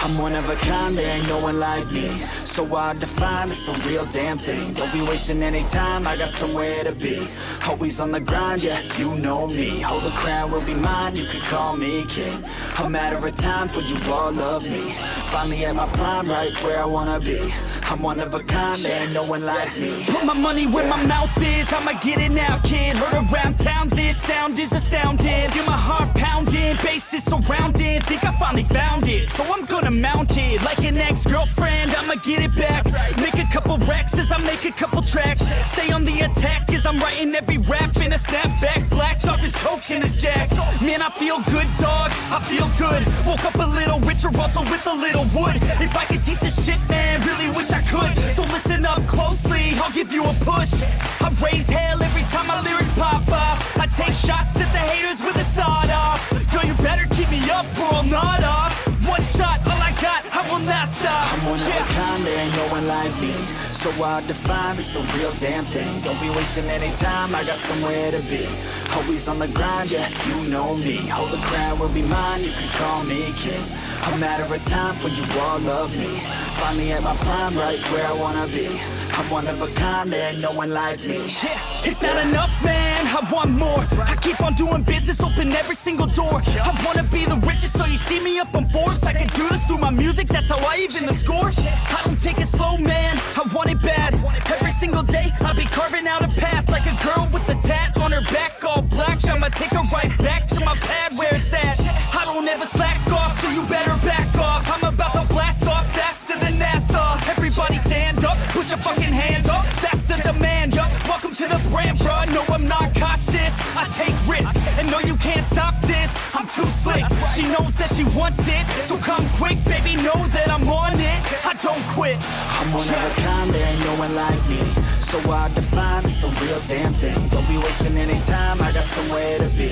I'm one of a kind, there ain't no one like me. So hard to find, it's the real damn thing. Don't be wasting any time, I got somewhere to be. Always on the grind, yeah, you know me. Hold the crown will be mine, you can call me king. A matter of time for you all love me. Finally at my prime, right where I wanna be. I'm one of a kind, there ain't no one like me. Put my money where my mouth is, I'ma get it now, kid. Heard around town, this sound is astounding. Feel my heart pounding, bass is surrounding. Think I finally found it, so I'm gonna mount it. Like an ex-girlfriend, I'ma get it back. Make a couple racks as I make a couple tracks. Stay on the attack as I'm writing every rap in a snapback. Black off this coke and this jack. Man, I feel good, dog, I feel good. Woke up a little richer, also with a little wood. If I could teach this shit, man, really wish I could. So listen up closely, I'll give you a push. I raise hell every time my lyrics pop off. I take shots at the haters with a sawed off. Girl, you better keep me up or I'll nod off. One shot, all I got, I will not stop. I'm one of a kind, there ain't no one like me. So hard to find, it's the real damn thing. Don't be wasting any time, I got somewhere to be. Always on the grind, yeah, you know me. Hold the crown will be mine, you can call me king. A matter of time for you all love me. Find me at my prime, right where I wanna be. I'm one of a kind, there ain't no one like me. Yeah, it's not enough, man, I want more. I keep on doing business, open every single door. I wanna be the richest, so you see me up on Forbes. I can do this through my music, that's how I even the score. I don't take it slow, man, I want it bad. Every single day, I'll be carving out a path. Like a girl with a tat on her back, all black. I'ma take her right back to my pad where it's at. I don't ever slack off, so you better back off. I'm about to blast off faster than NASA. Everybody stand up, put your fucking hands up. That's the demand, yup. Welcome to the brand, bruh. No, I'm not cautious, I take risks. And no, you can't stop this, I'm too slick. She knows that she wants it, so come quick, baby, know that I'm on it. I don't quit. I'm one of a kind, there ain't no one like me. So hard to find, it's the real damn thing. Don't be wasting any time, I got somewhere to be.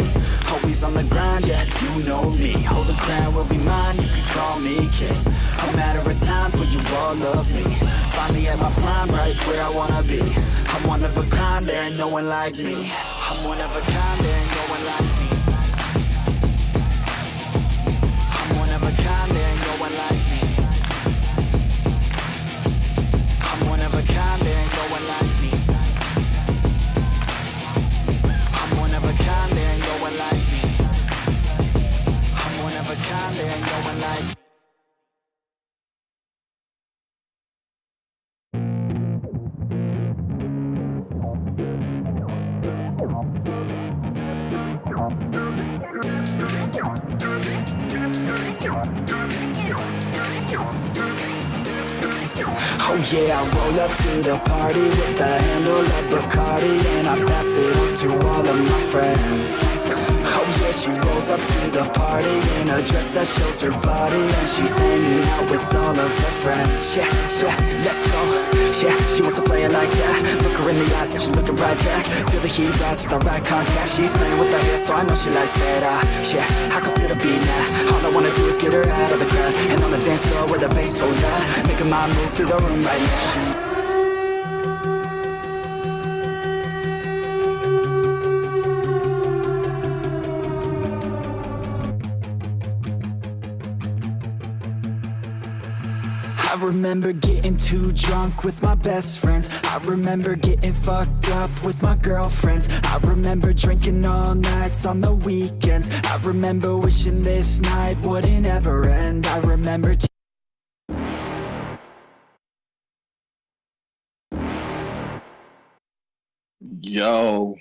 Always on the grind, yeah, you know me. Hold the crown will be mine, you can call me king. A matter of time for you all love me. Finally at my prime, right where I wanna be. I'm one of a kind, there ain't no one like me. I'm one of a kind, there ain't no one like me. I'm one of a kind, there ain't no one like me. I'm one of a kind, there ain't no one like me. I'm one of a kind, there ain't no one like me. I'm one of a kind, there ain't no one like me. Oh yeah, I roll up to the party with the handle of Bacardi, and I pass it on to all of my friends. Oh yeah, she rolls up to the party in a dress that shows her body, and she's hanging out with all of her friends. Yeah, yeah, let's go. Yeah, she wants to play it like that. Look her in the eyes and she's looking right back. Feel the heat rise with the right contact. She's playing with her hair, so I know she likes that. Yeah, I can feel the beat now. All I wanna do is get her out of the crowd, and on the dance floor with the bass so loud, making my move through the room right now. I remember getting too drunk with my best friends. I remember getting fucked up with my girlfriends. I remember drinking all nights on the weekends. I remember wishing this night wouldn't ever end. I remember Yo.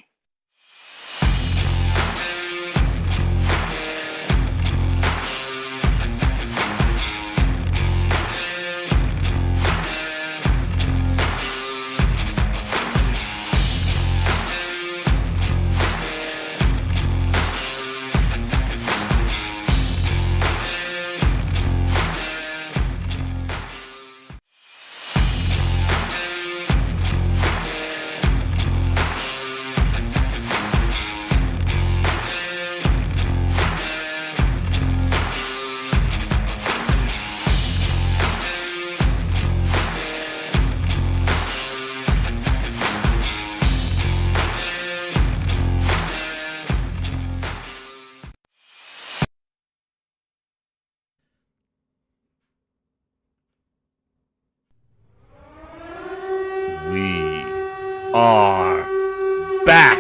are back.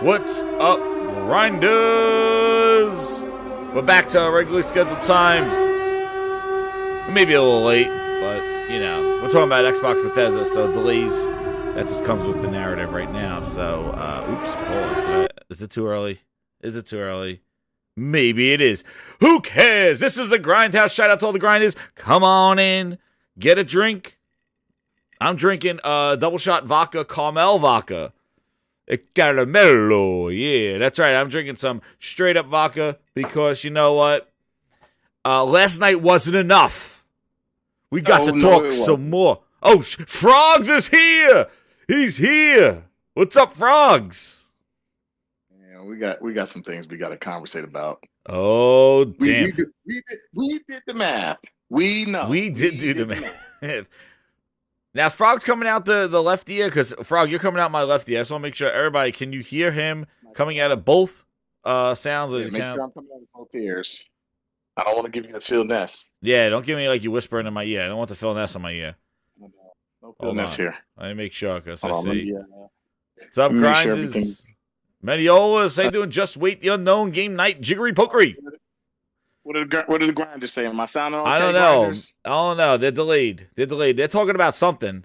What's up, grinders? We're back to our regularly scheduled time. Maybe a little late, but, you know, we're talking about Xbox Bethesda, so delays, that just comes with the narrative right now. So, oops, pause. Is it too early? Is it too early? Maybe it is. Who cares? This is the Grindhouse. Shout out to all the grinders. Come on in. Get a drink. I'm drinking double shot vodka, caramel vodka. Caramello. Yeah, that's right. I'm drinking some straight up vodka because you know what? Last night wasn't enough. We got to talk some more. Oh, Frogs is here. He's here. What's up, Frogs? Yeah, we got some things we got to conversate about. Oh, damn. We did the math. We know. We did do the math. Now, is Frog's coming out the left ear? Because, Frog, you're coming out my left ear. I just want to make sure, everybody, can you hear him coming out of both sounds? Yeah, make sure I'm coming out of both ears. I don't want to give you the Phil Ness. Yeah, don't give me like you whispering in my ear. I don't want the Phil Ness in my ear. No Phil Ness here. Let me make sure, because I Hold on, see. What's up, grinders? Mediolas, how you doing? Just wait the unknown game night jiggery pokery. What did the grinders say? Am I sounding okay? I don't know. Grinders? I don't know. They're delayed. They're talking about something.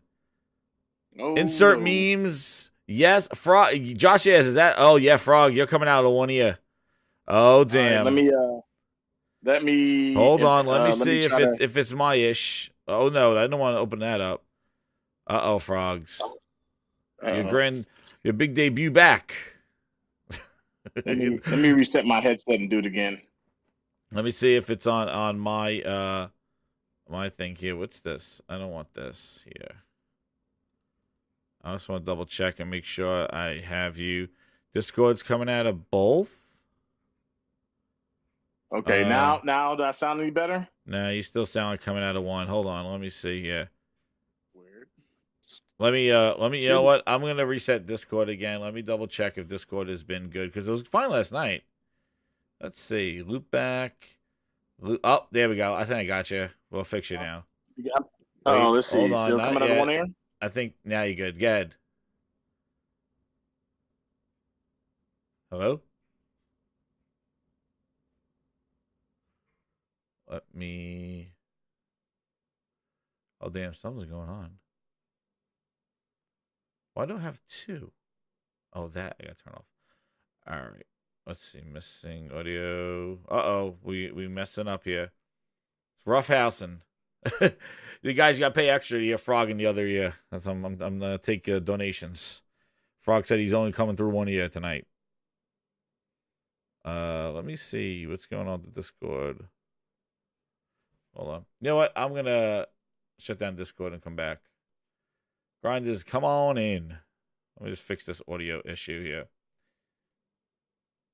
Oh. Insert memes. Yes, Frog. Josh, yes, is that? Oh yeah, Frog. You're coming out of one ear. Oh damn. Right, let me. Hold on. Let me see if it's my ish. Oh no, I don't want to open that up. Oh, Frogs. Your big debut back. Let me reset my headset and do it again. Let me see if it's on my my thing here. What's this? I don't want this here. I just want to double check and make sure I have you. Discord's coming out of both. Okay, now do I sound any better? No, you still sound like coming out of one. Hold on, let me see here. Weird. Let me you know what? I'm gonna reset Discord again. Let me double check if Discord has been good because it was fine last night. Let's see. Loop back. Oh, there we go. I think I got you. We'll fix you now. Yeah. Oh, let's see. Hold on. Still coming out of one ear? I think now you're good. Good. Hello? Let me... Oh, damn. Something's going on. Why do I have two? Oh, that I got to turn off. All right. Let's see, missing audio. Uh-oh, we messing up here. It's roughhousing. The guys got to pay extra to hear Frog in the other ear. That's I'm gonna take donations. Frog said he's only coming through one ear tonight. Let me see what's going on with Discord. Hold on. You know what? I'm gonna shut down Discord and come back. Grinders, come on in. Let me just fix this audio issue here.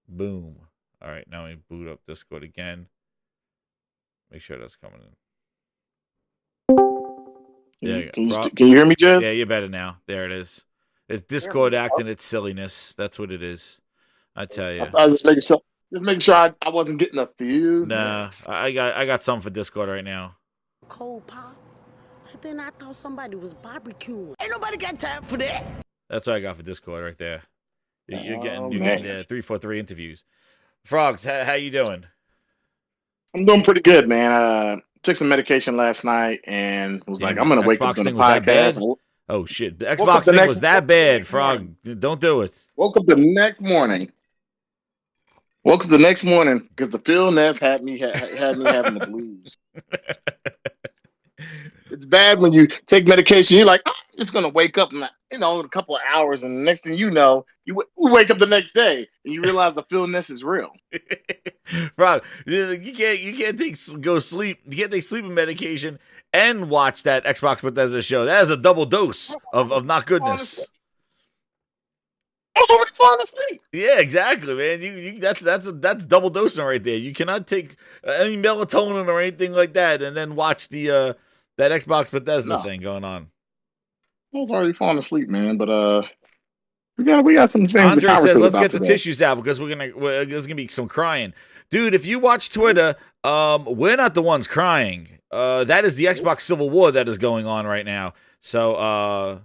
Boom. All right, now we boot up Discord again. Make sure that's coming in. Can you hear me, Jez? Yeah, you're better now. There it is. It's Discord acting its silliness. That's what it is. I tell you. I was just making sure I wasn't getting a few. Nah, I got something for Discord right now. Cold pop. And then I thought somebody was barbecuing. Ain't nobody got time for that. That's what I got for Discord right there. You're getting 343 interviews. Frogs, how you doing? I'm doing pretty good, man. Took some medication last night and was like, I'm gonna wake up to the podcast. Oh shit, the Xbox thing was that bad, Frog. Don't do it. Woke up the next morning because the Phil Ness had me having the blues. It's bad when you take medication. You're like, oh, I'm just gonna wake up in in a couple of hours, and the next thing you know, you wake up the next day and you realize the illness is real. Bro, you can't take sleeping medication and watch that Xbox Bethesda show. That is a double dose of not goodness. I was already falling asleep. Yeah, exactly, man. You that's double dosing right there. You cannot take any melatonin or anything like that and then watch the that Xbox Bethesda thing going on. I was already falling asleep, man. But we got some things. Andre says, "Let's get the tissues out because there's gonna be some crying, dude." If you watch Twitter, we're not the ones crying. That is the Xbox Civil War that is going on right now. So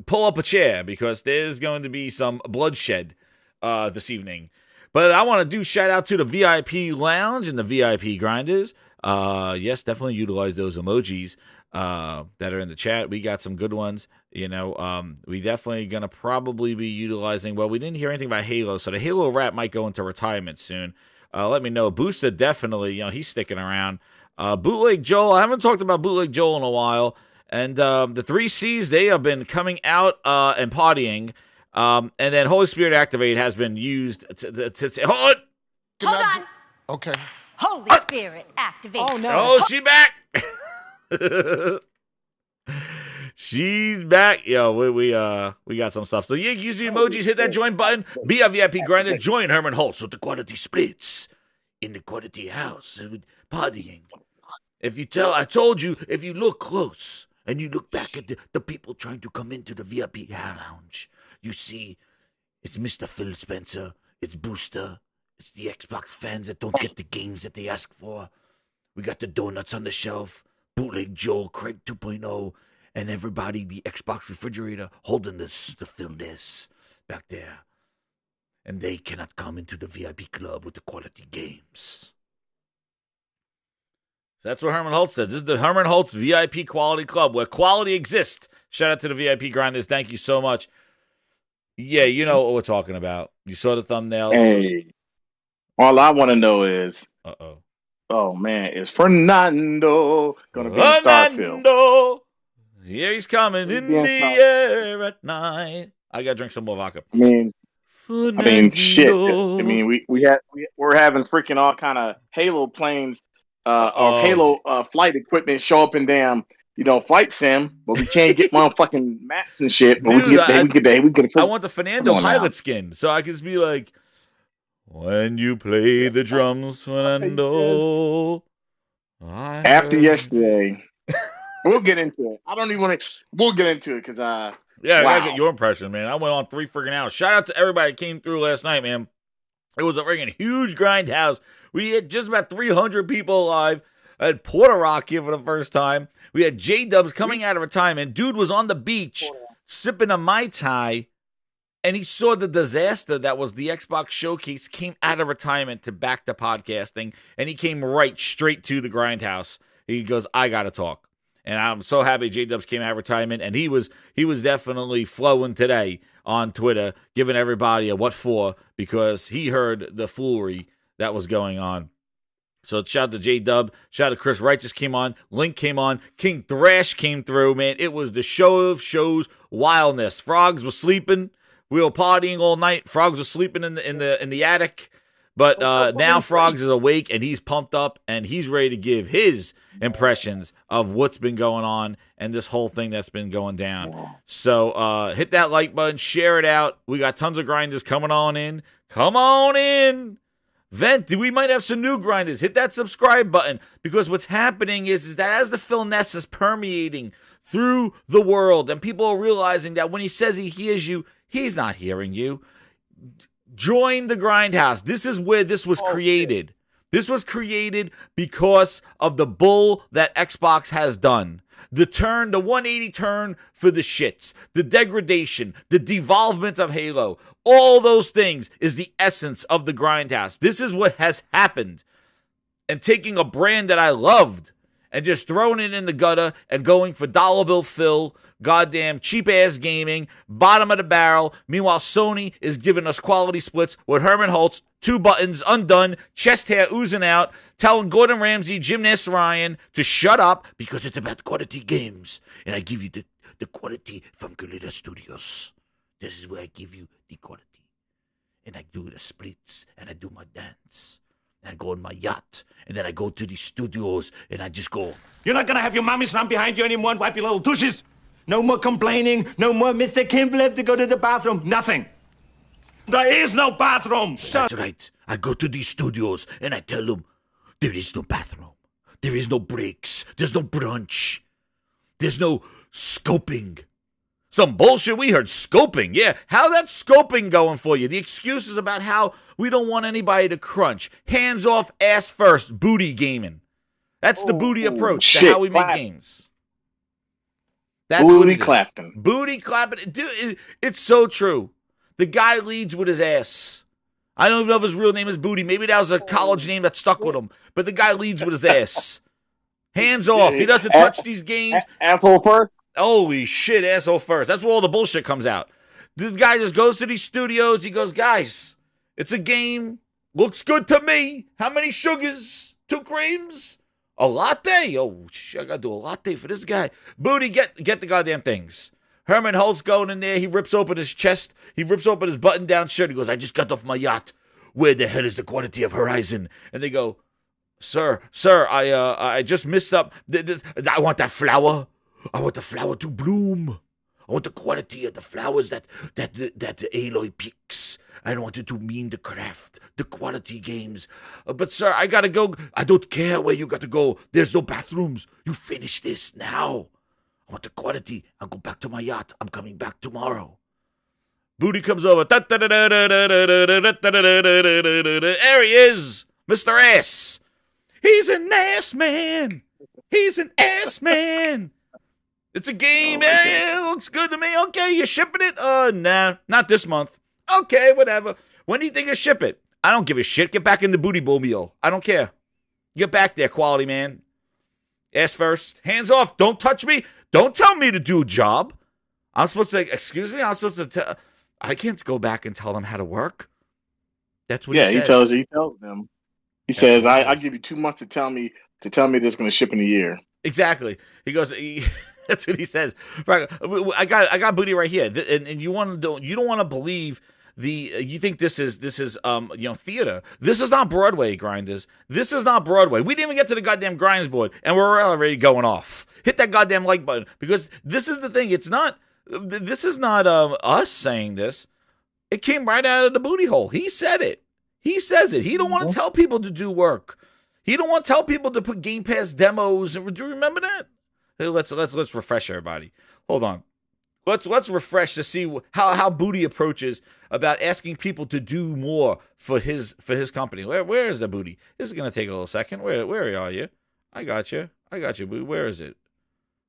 pull up a chair because there's going to be some bloodshed this evening. But I want to do shout out to the VIP Lounge and the VIP Grinders. Yes, definitely utilize those emojis that are in the chat. We got some good ones. We definitely going to probably be utilizing, well, we didn't hear anything about Halo, so the Halo rap might go into retirement soon. Let me know. Booster definitely, he's sticking around. Bootleg Joel, I haven't talked about Bootleg Joel in a while. And the 3 C's, they have been coming out and partying. And then Holy Spirit Activate has been used to say, hold on. Okay. Holy Spirit Activate. Oh, no. Oh, she back. She's back. Yo, we got some stuff. So yeah, use the emojis, hit that join button, be a VIP grinder, join Herman Holtz with the quality splits in the quality house with partying. I told you, if you look close and you look back at the people trying to come into the VIP lounge, you see it's Mr. Phil Spencer, it's Booster, it's the Xbox fans that don't get the games that they ask for. We got the donuts on the shelf, Bootleg Joel, Craig 2.0, and everybody, the Xbox refrigerator, holding the Philness back there. And they cannot come into the VIP club with the quality games. So that's what Herman Holtz said. This is the Herman Holtz VIP Quality Club, where quality exists. Shout out to the VIP Grinders. Thank you so much. Yeah, you know what we're talking about. You saw the thumbnails. Hey, all I want to know is, oh man, is Fernando gonna be in Starfield? Yeah, he's coming in the air at night. I gotta drink some more vodka. I mean, shit. I mean, we're having freaking all kind of Halo planes, or Halo flight equipment show up in damn, flight sim, but we can't get motherfucking maps and shit. But Dude, I want the Fernando pilot skin, so I can just be like, when you play the drums, Fernando. After yesterday. We'll get into it. I don't even want to. We'll get into it because I gotta get your impression, man. I went on 3 freaking hours. Shout out to everybody that came through last night, man. It was a freaking huge grind house. We had just about 300 people alive. I had Porter Rock here for the first time. We had J-Dubs coming out of retirement. Dude was on the beach sipping a Mai Tai, and he saw the disaster that was the Xbox Showcase, came out of retirement to back to podcasting, and he came right straight to the grind house. He goes, I gotta talk. And I'm so happy J-Dubs came out of retirement, and he was definitely flowing today on Twitter, giving everybody a what for, because he heard the foolery that was going on. So shout out to J-Dub, shout out to Chris Wright just came on, Link came on, King Thrash came through, man. It was the show of shows, wildness. Frogs was sleeping, we were partying all night. Frogs was sleeping in the attic. But now Frogs is awake, and he's pumped up, and he's ready to give his impressions of what's been going on and this whole thing that's been going down. So hit that like button, share it out. We got tons of grinders coming on in. Come on in. Vent, we might have some new grinders. Hit that subscribe button, because what's happening is that as the Philness is permeating through the world, and people are realizing that when he says he hears you, he's not hearing you. Join the Grindhouse. This is where this was created. This was created because of the bull that Xbox has done. The 180 turn for the shits, the degradation, the devolvement of Halo. All those things is the essence of the Grindhouse. This is what has happened. And taking a brand that I loved and just throwing it in the gutter and going for dollar bill Phil, goddamn cheap-ass gaming, bottom of the barrel. Meanwhile, Sony is giving us quality splits with Herman Holtz, 2 buttons, undone, chest hair oozing out, telling Gordon Ramsay, Gymnast Ryan to shut up because it's about quality games. And I give you the quality from Guerrilla Studios. This is where I give you the quality. And I do the splits, and I do my dance. And I go on my yacht, and then I go to the studios, and I just go. You're not going to have your mommy stand behind you anymore and wipe your little douches. No more complaining. No more Mr. Kimball have to go to the bathroom. Nothing. There is no bathroom. That's right. I go to these studios, and I tell them, there is no bathroom. There is no breaks. There's no brunch. There's no scoping. Some bullshit we heard, scoping. Yeah, how that scoping going for you? The excuses about how we don't want anybody to crunch. Hands off, ass first, booty gaming. That's the booty approach to how we make games. That's booty what it is. clapping. Booty clapping. Dude, it's so true. The guy leads with his ass. I don't even know if his real name is Booty. Maybe that was a college name that stuck with him. But the guy leads with his ass. Hands off. He doesn't touch these games. Asshole first. Holy shit, asshole first. That's where all the bullshit comes out. This guy just goes to these studios. He goes, guys, it's a game. Looks good to me. How many sugars? 2 creams? A latte? Oh, shit, I got to do a latte for this guy. Booty, get the goddamn things. Herman Holtz going in there. He rips open his chest. He rips open his button-down shirt. He goes, I just got off my yacht. Where the hell is the quality of Horizon? And they go, Sir, I just missed up. I want that flower. I want the flower to bloom. I want the quality of the flowers that the Aloy picks. I don't want it to mean the craft, the quality games. But, sir, I gotta go. I don't care where you gotta go. There's no bathrooms. You finish this now. I want the quality. I'll go back to my yacht. I'm coming back tomorrow. Booty comes over. There he is, Mr. Ass. He's an ass man. He's an ass man. It's a game. It looks good to me. Okay, you shipping it? Nah, not this month. Okay, whatever. When do you think you ship it? I don't give a shit. Get back in the booty mobile. I don't care. Get back there, quality man. Ass first. Hands off. Don't touch me. Don't tell me to do a job. I'm supposed to, excuse me? I'm supposed to tell. I can't go back and tell them how to work. That's what he says. He tells them. He says, I give you 2 months to tell me that it's going to ship in a year. Exactly. He goes, that's what he says. Right. I got Booty right here. And you don't want to believe you think this is theater. This is not Broadway, grinders. This is not Broadway. We didn't even get to the goddamn grinds board and we're already going off. Hit that goddamn like button because this is the thing. This is not us saying this. It came right out of the booty hole. He said it. He says it. He don't want to tell people to do work. He don't want to tell people to put Game Pass demos. Do you remember that? Hey, let's refresh everybody. Hold on. Let's refresh to see how Booty approaches about asking people to do more for his company. Where is the Booty? This is gonna take a little second. Where are you? I got you, Booty. Where is it?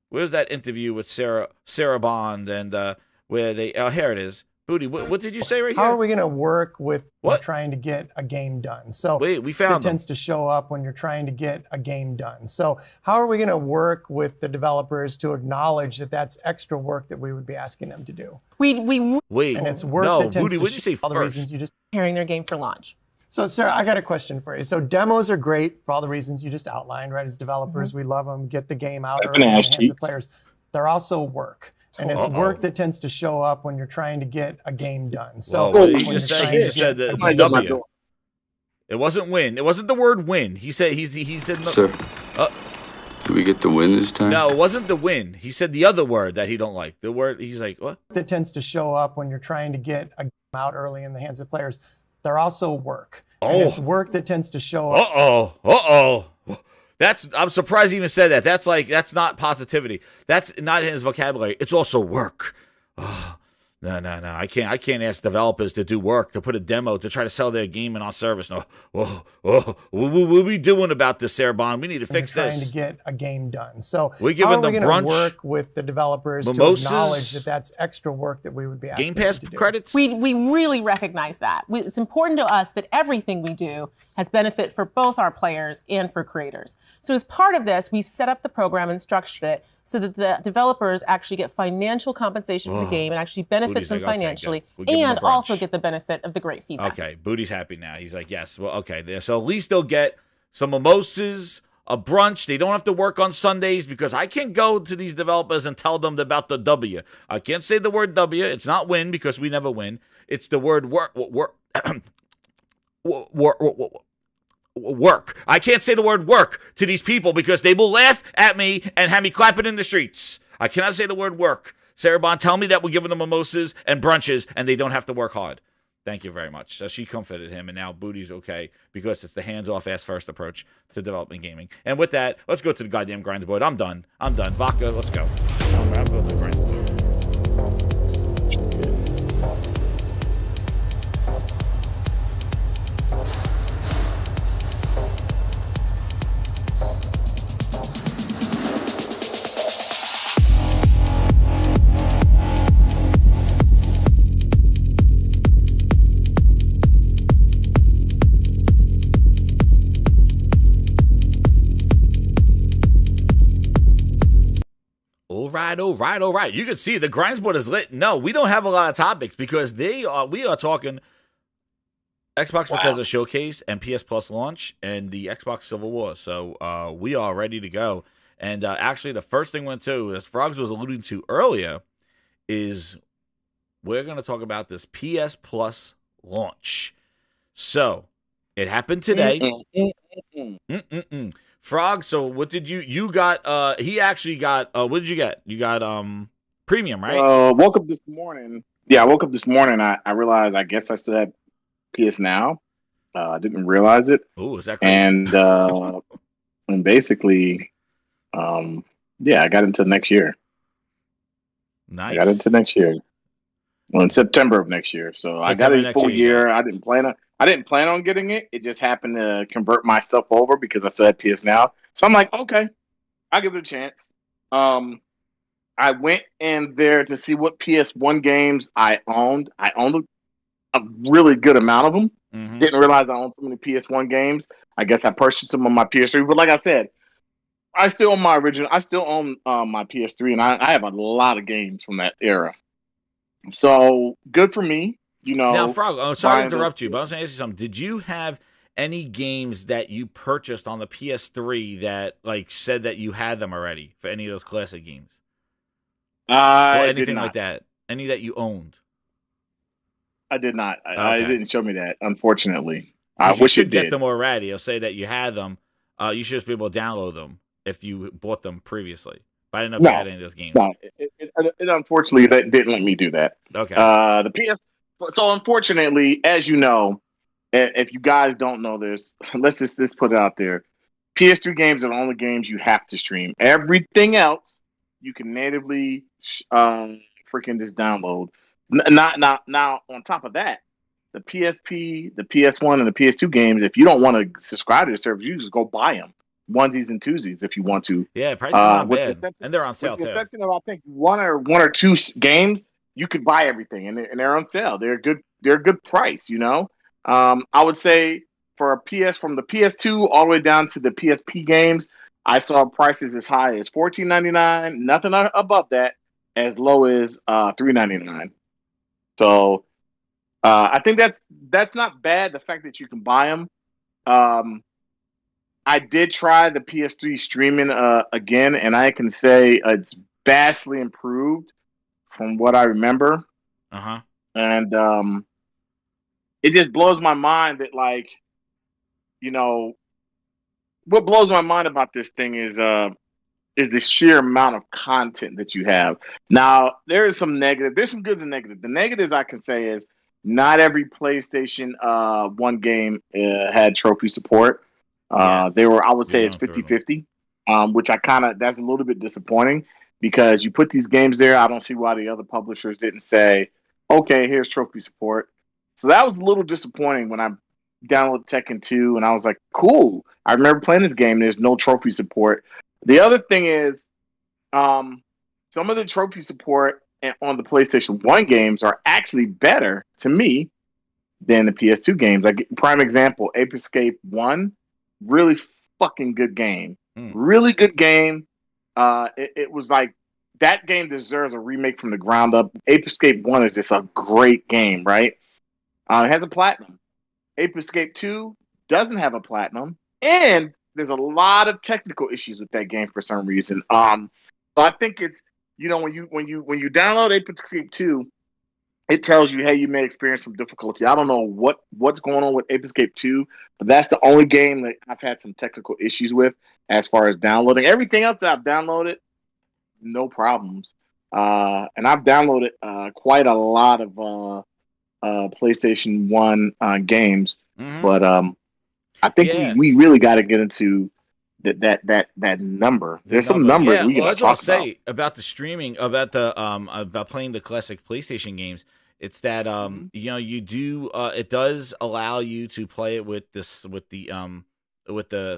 Where's that interview with Sarah Bond and where they? Oh, here it is. Booty, what did you say right here? How are we going to work with trying to get a game done? So wait, we found it tends to show up when you're trying to get a game done. So how are we going to work with the developers to acknowledge that that's extra work that we would be asking them to do? Wait, and it's work that tends Booty, to what did you say all the first? reasons you just preparing their game for launch. So, Sarah, I got a question for you. So demos are great for all the reasons you just outlined, right? As developers, we love them. Get the game out early in the hands of players. They're also work. And it's work that tends to show up when you're trying to get a game done. So he just said the W. It wasn't win. It wasn't the word win. He said no. Sir, do we get the win this time? No, it wasn't the win. He said the other word that he don't like. The word he's like, what? That tends to show up when you're trying to get a game out early in the hands of players. They're also work. And it's work that tends to show up. I'm surprised he even said that. That's not positivity. That's not in his vocabulary. It's also work. Oh, no. I can't ask developers to do work, to put a demo, to try to sell their game in our service. No. What are we doing about this, Sarah Bond? We need to fix this. Trying to get a game done. So we're giving them brunch, work with the developers mimosas, to acknowledge that that's extra work that we would be asking Game Pass them to do. credits. We really recognize that. It's important to us that everything we do has benefit for both our players and for creators. So as part of this, we've set up the program and structured it so that the developers actually get financial compensation for the game and actually benefits them financially and also get the benefit of the great feedback. Okay, Booty's happy now. He's like, yes, well, okay. So at least they'll get some mimosas, a brunch. They don't have to work on Sundays because I can't go to these developers and tell them about the W. I can't say the word W. It's not win because we never win. It's the word work. Work. I can't say the word work to these people because they will laugh at me and have me clapping in the streets. I cannot say the word work. Sarah Bond, tell me that we're giving them mimosas and brunches and they don't have to work hard. Thank you very much. So she comforted him, and now Booty's okay because it's the hands-off, ass-first approach to development gaming. And with that, let's go to the goddamn grinds board. I'm done. Vodka, let's go. I'm going to the grinds board. all right. You can see the Grindsport is lit. No, we don't have a lot of topics because we are talking Xbox Bethesda Showcase and PS Plus launch and the Xbox Civil War. So we are ready to go. And actually, the first thing went to, as Frogs was alluding to earlier, is we're going to talk about this PS Plus launch. So it happened today. Frog, so what did you got? He actually got, what did you get? You got premium, right? Woke up this morning. Yeah, I woke up this morning. I realized, I guess I still had PS Now. I didn't realize it. Oh, is that crazy? And basically, yeah, I got into next year. Nice. I got into next year. Well, in September of next year. So I got a full year. I didn't plan on getting it. It just happened to convert my stuff over because I still had PS Now. So I'm like, okay, I'll give it a chance. I went in there to see what PS1 games I owned. I owned a really good amount of them. Mm-hmm. Didn't realize I owned so many PS1 games. I guess I purchased them on my PS3. But like I said, I still own my original. I still own my PS3, and I have a lot of games from that era. So good for me, you know. Now, Frog, sorry to interrupt you, but I was going to ask you something. Did you have any games that you purchased on the PS3 that like said that you had them already for any of those classic games? Or anything like that? Any that you owned? I did not. Okay. I didn't show me that, unfortunately. I wish you it get did. them already. It'll say that you had them. You should just be able to download them if you bought them previously. But I didn't know if you had any of those games. No, it unfortunately that didn't let me do that. Okay. So unfortunately, as you know, if you guys don't know this, let's just put it out there. PS3 games are the only games you have to stream. Everything else you can natively freaking just download. Now on top of that, the PSP, the PS1, and the PS2 games, if you don't want to subscribe to the service, you just go buy them. Onesies and twosies if you want to. Yeah, price is not bad. And they're on sale too. Exception of, I think, one or two games, you could buy everything and they're on sale. They're a good price, you know. I would say for a PS from the PS2 all the way down to the PSP games, I saw prices as high as $14.99, nothing above that, as low as $3.99. So I think that's not bad. The fact that you can buy them. I did try the PS3 streaming again, and I can say it's vastly improved from what I remember. Uh-huh. And it just blows my mind that, like, you know, what blows my mind about this thing is the sheer amount of content that you have. Now, there is some negative. There's some goods and negatives. The negatives I can say is not every PlayStation 1 game had trophy support. They were, I would say it's 50-50, which that's a little bit disappointing because you put these games there. I don't see why the other publishers didn't say, okay, here's trophy support. So that was a little disappointing when I downloaded Tekken 2 and I was like, cool. I remember playing this game. There's no trophy support. The other thing is some of the trophy support on the PlayStation 1 games are actually better to me than the PS2 games. Like, prime example, Ape Escape 1. Really fucking good game. Really good game. It was like that game deserves a remake from the ground up. Ape Escape 1 is just a great game, right? It has a platinum. Ape Escape 2 doesn't have a platinum, and there's a lot of technical issues with that game for some reason. So I think it's, you know, when you download Ape Escape 2, it tells you, hey, you may experience some difficulty. I don't know what's going on with Ape Escape 2, but that's the only game that I've had some technical issues with as far as downloading. Everything else that I've downloaded, no problems. And I've downloaded quite a lot of PlayStation 1 games. Mm-hmm. But I think we really got to get into that number. There's some numbers we got to talk about the streaming, about playing the classic PlayStation games. It's that you know, you do it does allow you to play it with the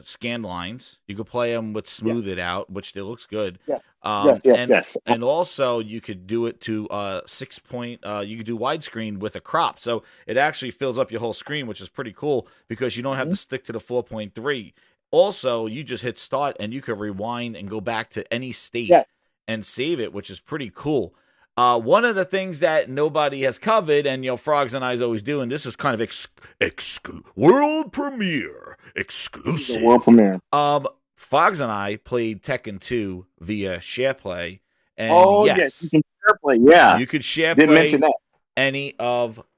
scan lines. You could play them with smooth it out, which it looks good. Yeah. Yes. And also you could do it to 6 point. You could do widescreen with a crop, so it actually fills up your whole screen, which is pretty cool because you don't have to stick to the 4.3. Also, you just hit start and you can rewind and go back to any state and save it, which is pretty cool. One of the things that nobody has covered, and Frogs and I always do, and this is kind of world premiere exclusive. World premiere. Frogs and I played Tekken 2 via SharePlay, and yes, you can share play. Yeah, you could share Didn't play mention that.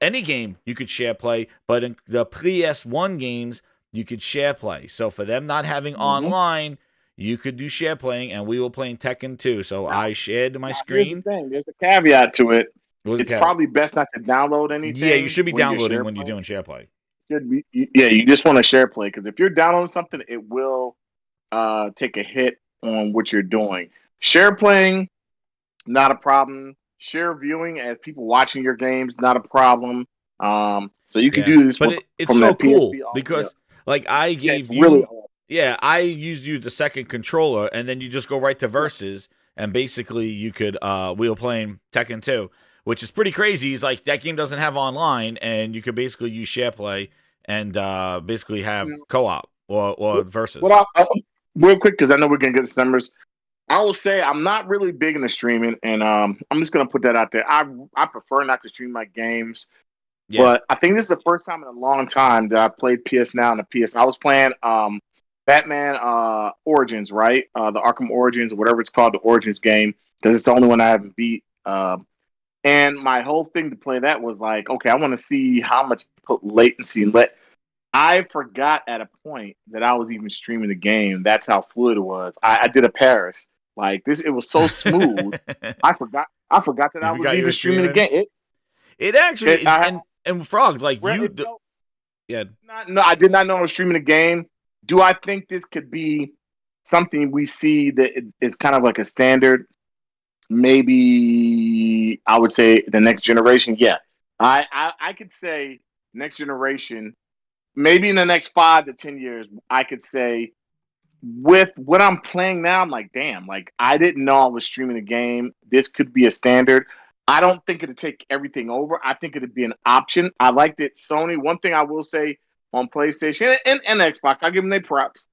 any game. You could share play, but in the PS1 games, you could share play. So for them not having online, you could do share playing, and we were playing Tekken 2. So I shared my screen. There's a caveat to it. It's probably best not to download anything. Yeah, you should be downloading when you're doing share play. You just want to share play, because if you're downloading something, it will take a hit on what you're doing. Share playing, not a problem. Share viewing as people watching your games, not a problem. So you can do this, but it's so cool because I gave you. Really I used the second controller, and then you just go right to versus, and basically you could we were playing Tekken 2, which is pretty crazy. It's like that game doesn't have online, and you could basically use share play and basically have co-op or versus. Real quick, because I know we're gonna get the numbers. I will say I'm not really big into streaming, and I'm just gonna put that out there. I prefer not to stream my games. Yeah. But I think this is the first time in a long time that I played PS Now and the PS. I was playing Batman Origins, right? The Arkham Origins, or whatever it's called, the Origins game, because it's the only one I haven't beat. And my whole thing to play that was like, okay, I want to see how much latency and I forgot at a point that I was even streaming the game. That's how fluid it was. I did a Paris. Like this, it was so smooth. I forgot that I was even streaming the game. It actually and Frog, like you, no, I did not know I was streaming the game. Do I think this could be something we see that is kind of like a standard? Maybe I would say the next generation. Yeah, I could say next generation. Maybe in the next 5 to 10 years, I could say with what I'm playing now, I'm like, damn, like I didn't know I was streaming a game. This could be a standard. I don't think it'd take everything over. I think it'd be an option. I liked it. Sony, one thing I will say on PlayStation and Xbox, I'll give them their props.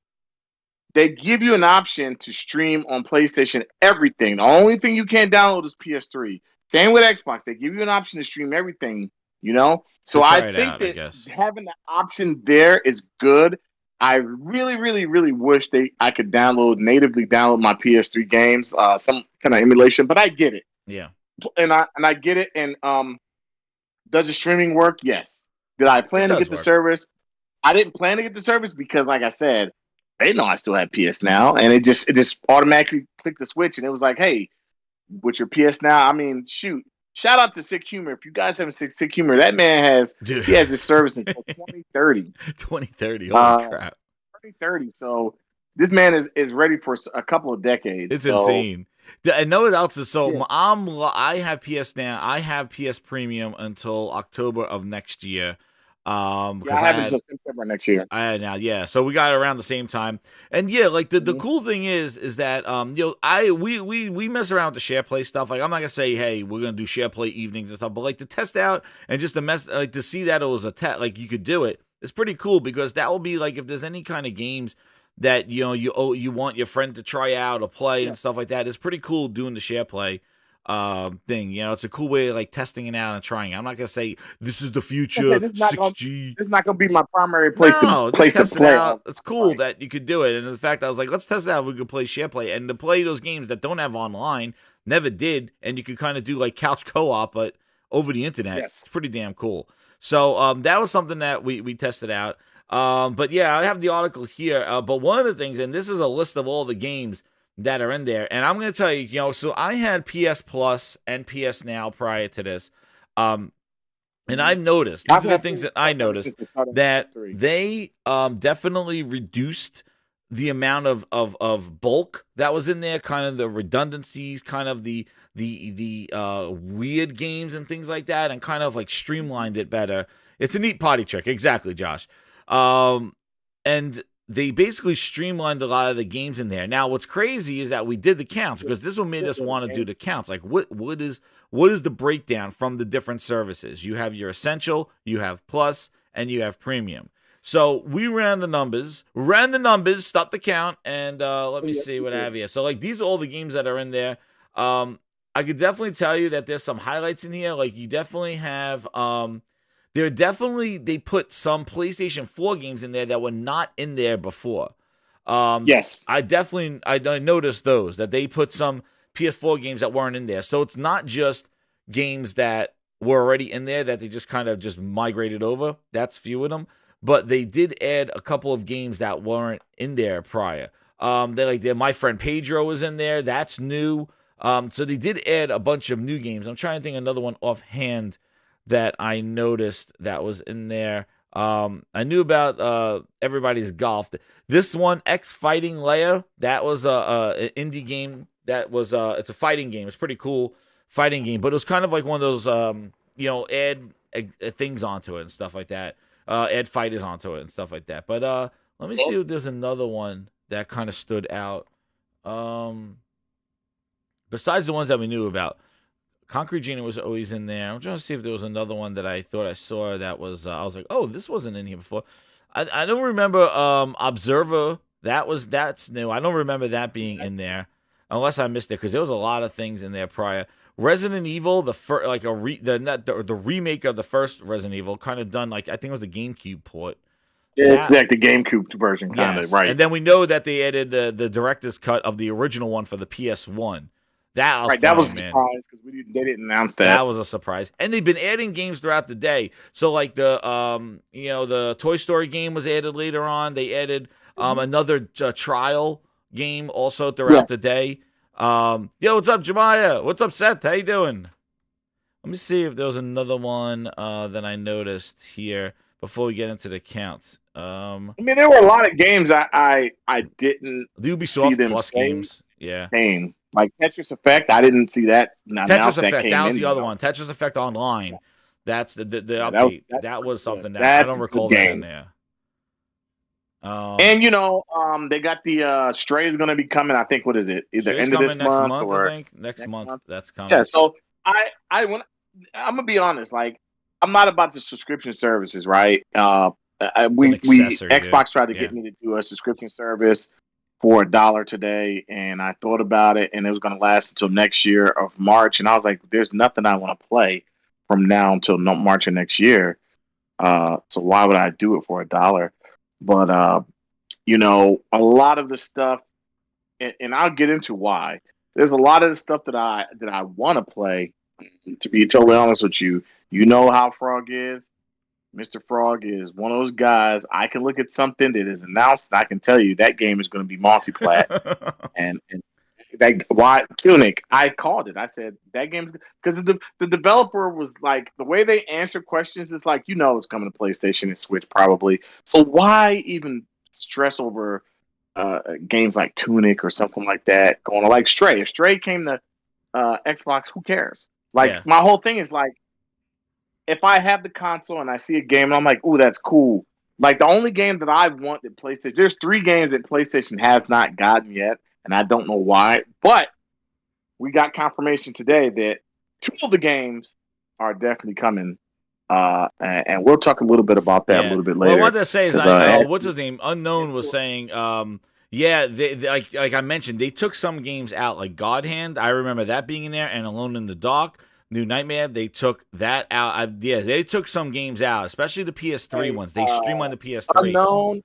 They give you an option to stream on PlayStation everything. The only thing you can't download is PS3. Same with Xbox. They give you an option to stream everything, So I think that having the option there is good. I really, really, really wish I could natively download my PS3 games, some kind of emulation, but I get it. Yeah. And I get it. And does the streaming work? Yes. Did I plan to get the service? I didn't plan to get the service because, like I said, they know I still have PS Now, and it just automatically clicked the switch, and it was like, hey, with your PS Now, I mean, shoot. Shout out to Sick Humor. If you guys haven't seen Sick Humor, that man has this service until 2030. 2030, holy crap. 2030. So this man is ready for a couple of decades. It's insane. And know what else is I have PS Now. I have PS Premium until October of next year. I have it until September next year. I had now, so we got it around the same time. And like the cool thing is that we mess around with the share play stuff. Like I'm not gonna say, hey, we're gonna do share play evenings and stuff, but like to test out and just to see that it was a test, like you could do it. It's pretty cool because that will be like if there's any kind of games that you want your friend to try out or play and stuff like that. It's pretty cool doing the share play thing. It's a cool way of like testing it out and trying it. I'm not gonna say this is the future. 6G. This is not gonna be my primary place to play. Out. It's cool that you could do it, and the fact I was like, let's test it out. If we could play share play and to play those games that don't have online, never did, and you could kind of do like couch co-op, but over the internet. Yes. It's pretty damn cool. So that was something that we tested out. But I have the article here. But one of the things, and this is a list of all the games that are in there, and I'm going to tell you, so I had PS Plus and PS Now prior to this, and I've noticed, these are the things that I noticed, that they definitely reduced the amount of bulk that was in there, kind of the redundancies, kind of the weird games and things like that, and kind of like streamlined it better. It's a neat potty trick, exactly, Josh. And they basically streamlined a lot of the games in there. Now, what's crazy is that we did the counts because this one made us want to do the counts. Like, what is the breakdown from the different services? You have your Essential, you have Plus, and you have Premium. So we ran the numbers, stopped the count, and let me see what I have here. So, like, these are all the games that are in there. I could definitely tell you that there's some highlights in here. Like you definitely have, they put some PlayStation 4 games in there that were not in there before. Yes. I noticed those, that they put some PS4 games that weren't in there. So it's not just games that were already in there that they just kind of just migrated over. That's few of them. But they did add a couple of games that weren't in there prior. My friend Pedro was in there. That's new. So they did add a bunch of new games. I'm trying to think of another one offhand that I noticed that was in there. I knew about Everybody's Golf. This one, X Fighting Leia, that was an indie game. That was it's a fighting game. It's pretty cool fighting game, but it was kind of like one of those add things onto it and stuff like that. Add fighters onto it and stuff like that. But let me see if there's another one that kind of stood out. Besides the ones that we knew about. Concrete Genie was always in there. I'm trying to see if there was another one that I thought I saw that was, I was like, oh, this wasn't in here before. I don't remember Observer. That's new. I don't remember that being in there, unless I missed it, because there was a lot of things in there prior. Resident Evil, the remake of the first Resident Evil, kind of done like, I think it was the GameCube port. Yeah, it's like the GameCube version, kind of, right? And then we know that they added the director's cut of the original one for the PS1. That was a surprise because they didn't announce that. That was a surprise, and they've been adding games throughout the day. So like the the Toy Story game was added later on. They added another trial game also throughout the day. Yo, what's up, Jemiah? What's up, Seth? How you doing? Let me see if there was another one that I noticed here before we get into the counts. I mean, there were a lot of games I didn't the Ubisoft see them Plus games. Yeah. Like Tetris Effect, I didn't see that. Tetris Effect, that was the other one. Tetris Effect Online. That's the update. That was something that I don't recall that in there. And they got the Stray is going to be coming. I think, what is it? Either end of this month or I think next month. That's coming. Yeah. So I'm gonna be honest. Like, I'm not about the subscription services, right? Xbox tried to get me to do a subscription service for $1 today, and I thought about it, and it was going to last until next year of March, and I was like, there's nothing I want to play from now until March of next year, so why would I do it for $1? But a lot of the stuff, and I'll get into why. There's a lot of the stuff that I want to play. To be totally honest with you, you know how Frog is. Mr. Frog is one of those guys. I can look at something that is announced, and I can tell you that game is going to be multi-plat. and why Tunic? I called it. I said that game's because the developer was like, the way they answer questions is like, it's coming to PlayStation and Switch probably. So why even stress over games like Tunic or something like that? Going to like Stray. If Stray came to Xbox, who cares? Like my whole thing is like, if I have the console and I see a game and I'm like, ooh, that's cool. Like, the only game that I want that PlayStation, there's 3 games that PlayStation has not gotten yet, and I don't know why, but we got confirmation today that 2 of the games are definitely coming, and we'll talk a little bit about that a little bit later. Well, what I say is, what's his name? Unknown was saying, they like I mentioned, they took some games out, like God Hand. I remember that being in there, and Alone in the Dark. New Nightmare, they took that out. They took some games out, especially the PS3 ones. They streamlined the PS3.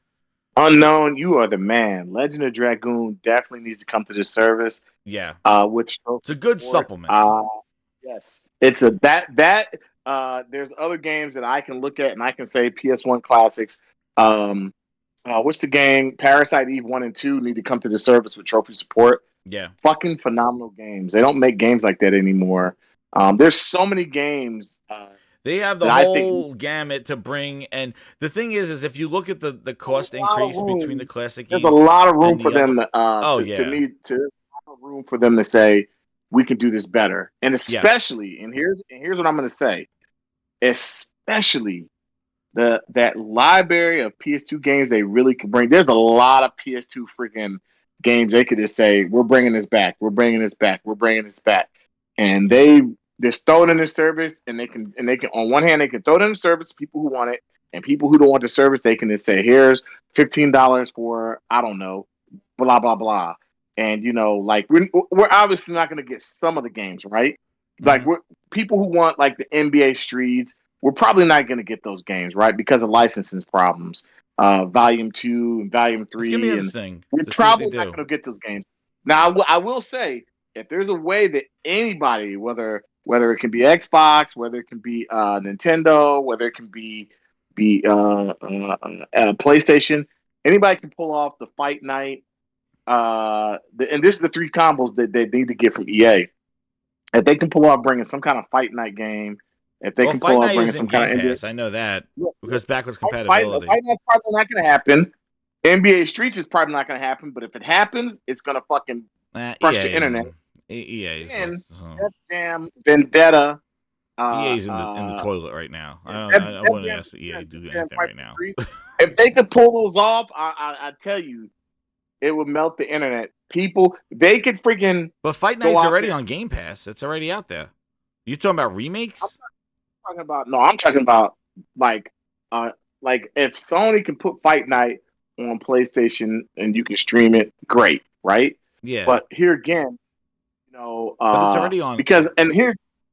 Unknown, you are the man. Legend of Dragoon definitely needs to come to this service. Yeah. It's a good supplement. Yes. It's there's other games that I can look at and I can say PS1 classics. What's the game? Parasite Eve 1 and 2 need to come to the service with trophy support. Yeah. Fucking phenomenal games. They don't make games like that anymore. There's so many games. They have the whole gamut to bring, and the thing is if you look at the cost increase between the classic games, there's a lot of room for them. There's a lot of room for them to say we can do this better, and especially, and here's what I'm going to say, especially that library of PS2 games they really can bring. There's a lot of PS2 freaking games they could just say we're bringing this back, we're bringing this back, we're bringing this back, and they just throw it in the service, and they can on one hand they can throw it in the service to people who want it, and people who don't want the service they can just say here's $15 for I don't know blah blah blah, and like we're obviously not going to get some of the games, right? Like people who want like the NBA Streets, we're probably not going to get those games, right? Because of licensing problems. Volume 2 and Volume 3. It's gonna be interesting. We're probably not going to get those games. Now, I will say, if there's a way that anybody, whether it can be Xbox, whether it can be Nintendo, whether it can be PlayStation, anybody can pull off the Fight Night. And this is the 3 combos that they need to get from EA. If they can pull off bringing some kind of Fight Night game, if they can pull off bringing some kind of NBA, I know that because backwards compatibility. Fight Night's probably not going to happen. NBA Streets is probably not going to happen, but if it happens, it's going to fucking crush the internet. EA and Def Jam, Vendetta. EA's in the toilet right now. I wouldn't ask EA to do anything right now. If they could pull those off, I tell you, it would melt the internet. People, they could freaking. But Fight Night's already on Game Pass. It's already out there. You talking about remakes? I'm talking about like if Sony can put Fight Night on PlayStation and you can stream it, great, right? Yeah. But here again, but it's already on.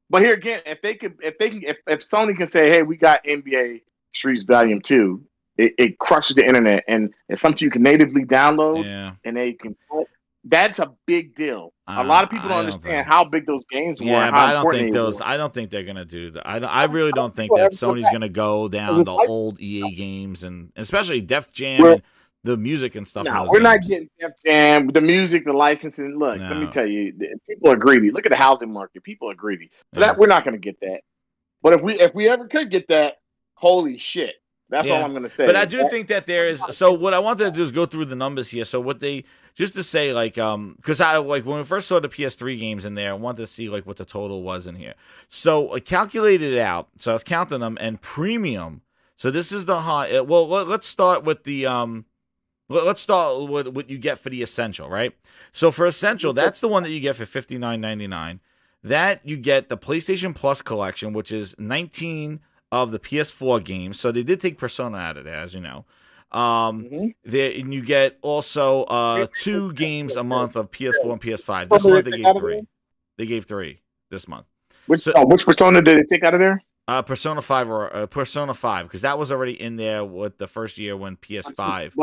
But here again, if Sony can say, hey, we got NBA Streets Volume 2, it crushes the internet, and it's something you can natively download, and they can. That's a big deal. A lot of people don't understand how big those games were. Yeah, but I don't think they're gonna do that. I really don't think that Sony's gonna go down the old EA games, and especially Def Jam and the music and stuff. No, we're not getting Def Jam, the music, the licensing. Look, let me tell you, people are greedy. Look at the housing market. People are greedy. So that we're not gonna get that. But if we ever could get that, holy shit. That's all I'm going to say. But I do think that there is. So what I wanted to do is go through the numbers here. So what they just to say because I when we first saw the PS3 games in there, I wanted to see like what the total was in here. So I calculated it out. So I was counting them and premium. So this is the high. Well, let's start with the Let's start with what you get for the essential, right? So for essential, that's the one that you get for $59.99. That you get the PlayStation Plus collection, which is 19 of the PS4 games. So they did take Persona out of there, as you know. And you get also 2 games a month of PS4 and PS5. This month they gave 3. They gave 3 this month. Which Persona did they take out of there? Persona 5 or Persona 5, because that was already in there with the first year when PS5.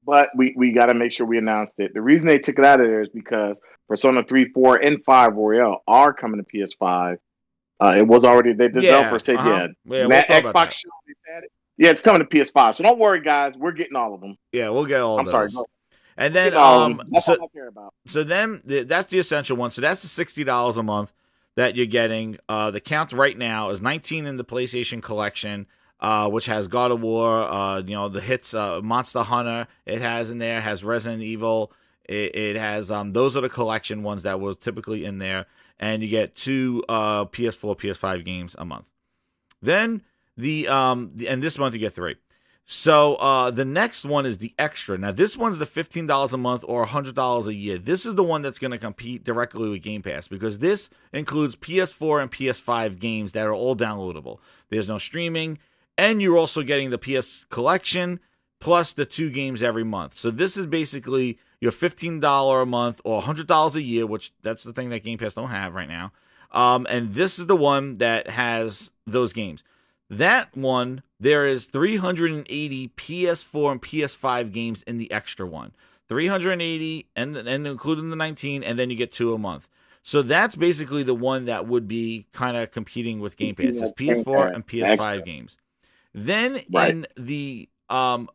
But we got to make sure we announced it. The reason they took it out of there is because Persona 3, 4, and 5 Royale are coming to PS5. It was already the developer said Xbox show they had it. Yeah, it's coming to PS5. So don't worry, guys. We're getting all of them. Yeah, we'll get all of those. I'm sorry. And then that's all I care about. So then that's the essential one. So that's the $60 a month that you're getting. The count right now is 19 in the PlayStation collection, which has God of War, the hits, Monster Hunter. It has in there, has Resident Evil. It has those are the collection ones that was typically in there, and you get 2 PS4, PS5 games a month. Then and this month you get 3. So the next one is the extra. Now this one's the $15 a month or $100 a year. This is the one that's going to compete directly with Game Pass because this includes PS4 and PS5 games that are all downloadable. There's no streaming, and you're also getting the PS collection plus the 2 games every month. So this is basically your $15 a month or $100 a year, which that's the thing that Game Pass don't have right now. And this is the one that has those games. That one, there is 380 PS4 and PS5 games in the extra one. 380 and including the 19, and then you get 2 a month. So that's basically the one that would be kind of competing with Game Pass. It's PS4 and PS5 games. Then in the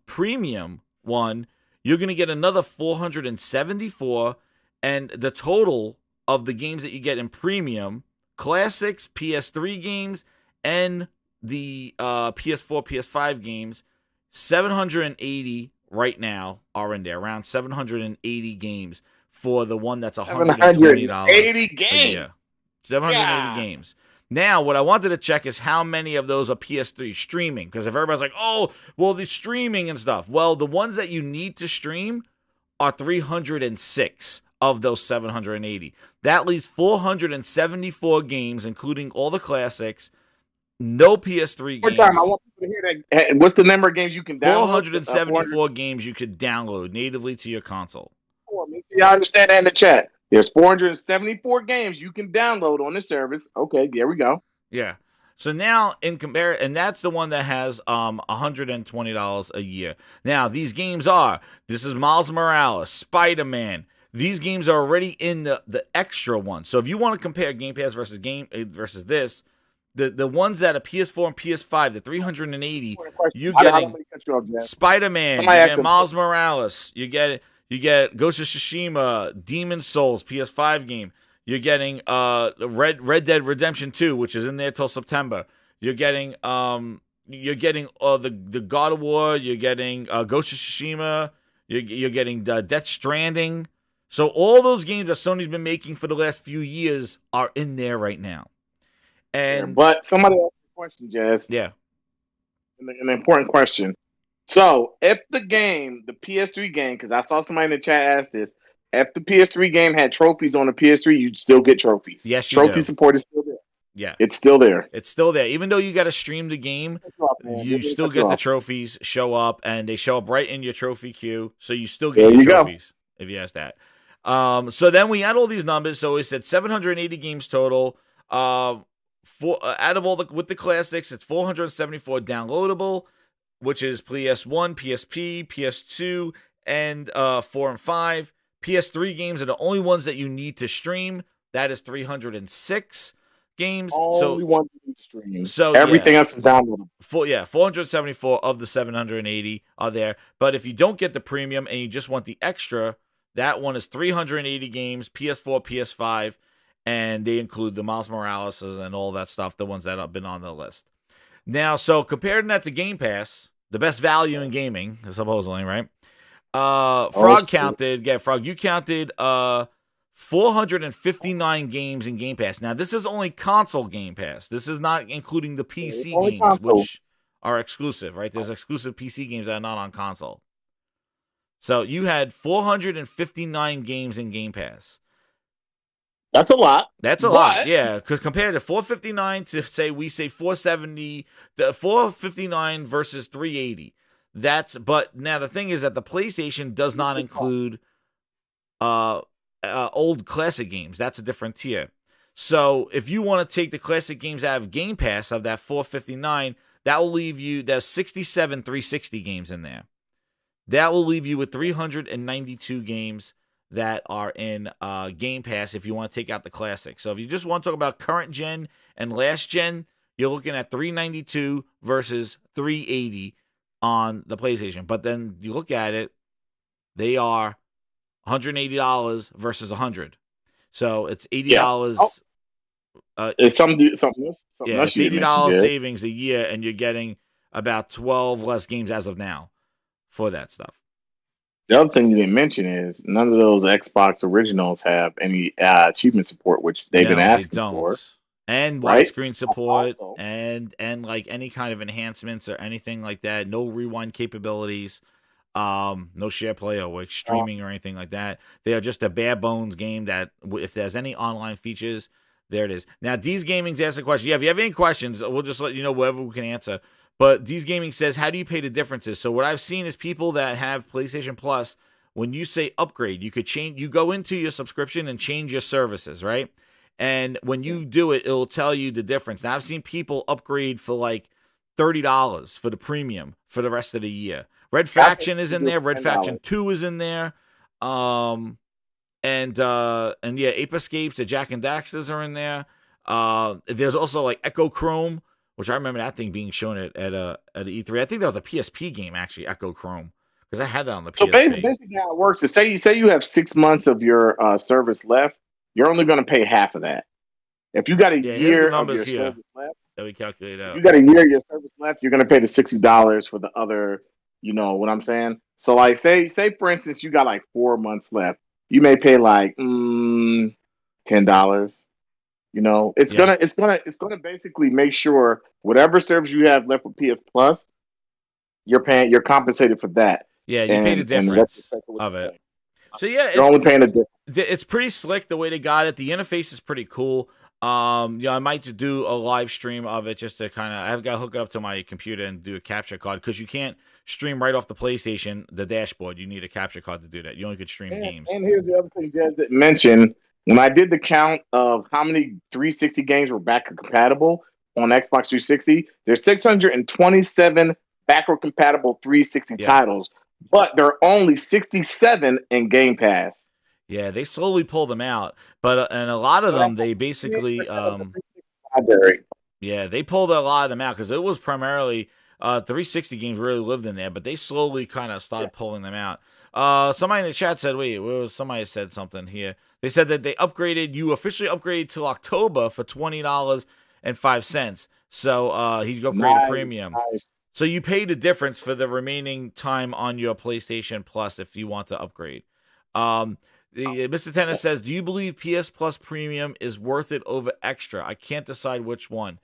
premium one, you're going to get another 474, and the total of the games that you get in premium, classics, PS3 games, and the PS4, PS5 games, 780 right now are in there, around 780 games for the one that's $120. 780 games. 780 games. Now, what I wanted to check is how many of those are PS3 streaming, because if everybody's like, oh, well, the streaming and stuff. Well, the ones that you need to stream are 306 of those 780. That leaves 474 games, including all the classics. No PS3 games. One time, I want people to hear that. What's the number of games you can download? 474 games you could download natively to your console. y'all understand that in the chat. There's 474 games you can download on the service. Okay, there we go. Yeah. So now and that's the one that has $120 a year. Now these games this is Miles Morales, Spider-Man. These games are already in the extra one. So if you want to compare Game Pass versus this, the ones that are PS4 and PS5, the 380, you getting Spider-Man, you get Miles Morales, you get Ghost of Tsushima, Demon Souls, PS5 game. You're getting Red Dead Redemption 2, which is in there till September. You're getting the God of War. You're getting Ghost of Tsushima. You're getting Death Stranding. So all those games that Sony's been making for the last few years are in there right now. And but somebody asked a question, Jazz. Yeah, an important question. So if the PS3 game, because I saw somebody in the chat ask this, if the PS3 game had trophies on the PS3, you'd still get trophies. Yes, trophy support is still there. Yeah, it's still there. It's still there. Even though you got to stream the game, you still get the trophies show up, and they show up right in your trophy queue. So you still get your trophies if you ask that. So then we add all these numbers. So we said 780 games total. Out of all with the classics, it's 474 downloadable, which is PS1, PSP, PS2, and 4 and 5. PS3 games are the only ones that you need to stream. That is 306 games. Only ones you need to stream. So everything else is downloadable. 474 of the 780 are there. But if you don't get the premium and you just want the extra, that one is 380 games, PS4, PS5, and they include the Miles Morales and all that stuff, the ones that have been on the list. Now, so comparing that to Game Pass, the best value in gaming, supposedly, right? Frog counted, you counted 459 games in Game Pass. Now, this is only console Game Pass. This is not including the PC games, which are exclusive, right? There's exclusive PC games that are not on console. So you had 459 games in Game Pass. That's a lot. That's a lot, yeah. Because compared to 459 to say 470, the 459 versus 380. But now the thing is that the PlayStation does not include old classic games. That's a different tier. So if you want to take the classic games out of Game Pass of that 459, that will leave you. There's 67 360 games in there. That will leave you with 392 games that are in Game Pass if you want to take out the classics. So if you just want to talk about current gen and last gen, you're looking at 392 versus 380 on the PlayStation. But then you look at it, they are $180 versus $100. So it's $80. It's something else. It's $80 savings a year, and you're getting about 12 less games as of now for that stuff. The other thing you didn't mention is none of those Xbox originals have any achievement support, which they've been asking for. And widescreen support and like any kind of enhancements or anything like that. No rewind capabilities. No share play or streaming or anything like that. They are just a bare bones game that if there's any online features, there it is. Now, D's Gaming's asked a question. Yeah, if you have any questions, we'll just let you know whatever we can answer. But D's Gaming says, how do you pay the differences? So what I've seen is people that have PlayStation Plus, when you say upgrade, you could change. You go into your subscription and change your services, right? And when you do it, it'll tell you the difference. Now, I've seen people upgrade for like $30 for the premium for the rest of the year. Red Faction is in there. Red Faction 2 is in there. And Ape Escapes, the Jak and Daxters are in there. There's also like Echo Chrome, which I remember that thing being shown at E3. I think that was a PSP game, actually, Echo Chrome, because I had that on the PSP. So basically how it works is say you have 6 months of your service left, you're only going to pay half of that. If you got a year of your service left, that we calculate out. You got a year of your service left, you're going to pay the $60 for the other, you know what I'm saying? So like say for instance you got like 4 months left. You may pay like $10. You know, it's gonna basically make sure whatever service you have left with PS Plus, you're compensated for that. Yeah, you pay the difference of it. So yeah, you're only paying the difference. It's pretty slick the way they got it. The interface is pretty cool. I might just do a live stream of it just to kind of. I've got to hook it up to my computer and do a capture card because you can't stream right off the PlayStation, the dashboard. You need a capture card to do that. You only could stream games. And here's the other thing Jez didn't mention. When I did the count of how many 360 games were backward compatible on Xbox 360, there's 627 backward compatible 360 titles, but there are only 67 in Game Pass. Yeah, they slowly pull them out, but and a lot of them they basically they pulled a lot of them out because it was primarily 360 games really lived in there, but they slowly kind of started pulling them out. Somebody in the chat said, somebody said something here. They said that they officially upgraded till October for $20.05. So he upgraded a premium. Nice. So you pay the difference for the remaining time on your PlayStation Plus if you want to upgrade. Mr. Tennis says, do you believe PS Plus Premium is worth it over Extra? I can't decide which one.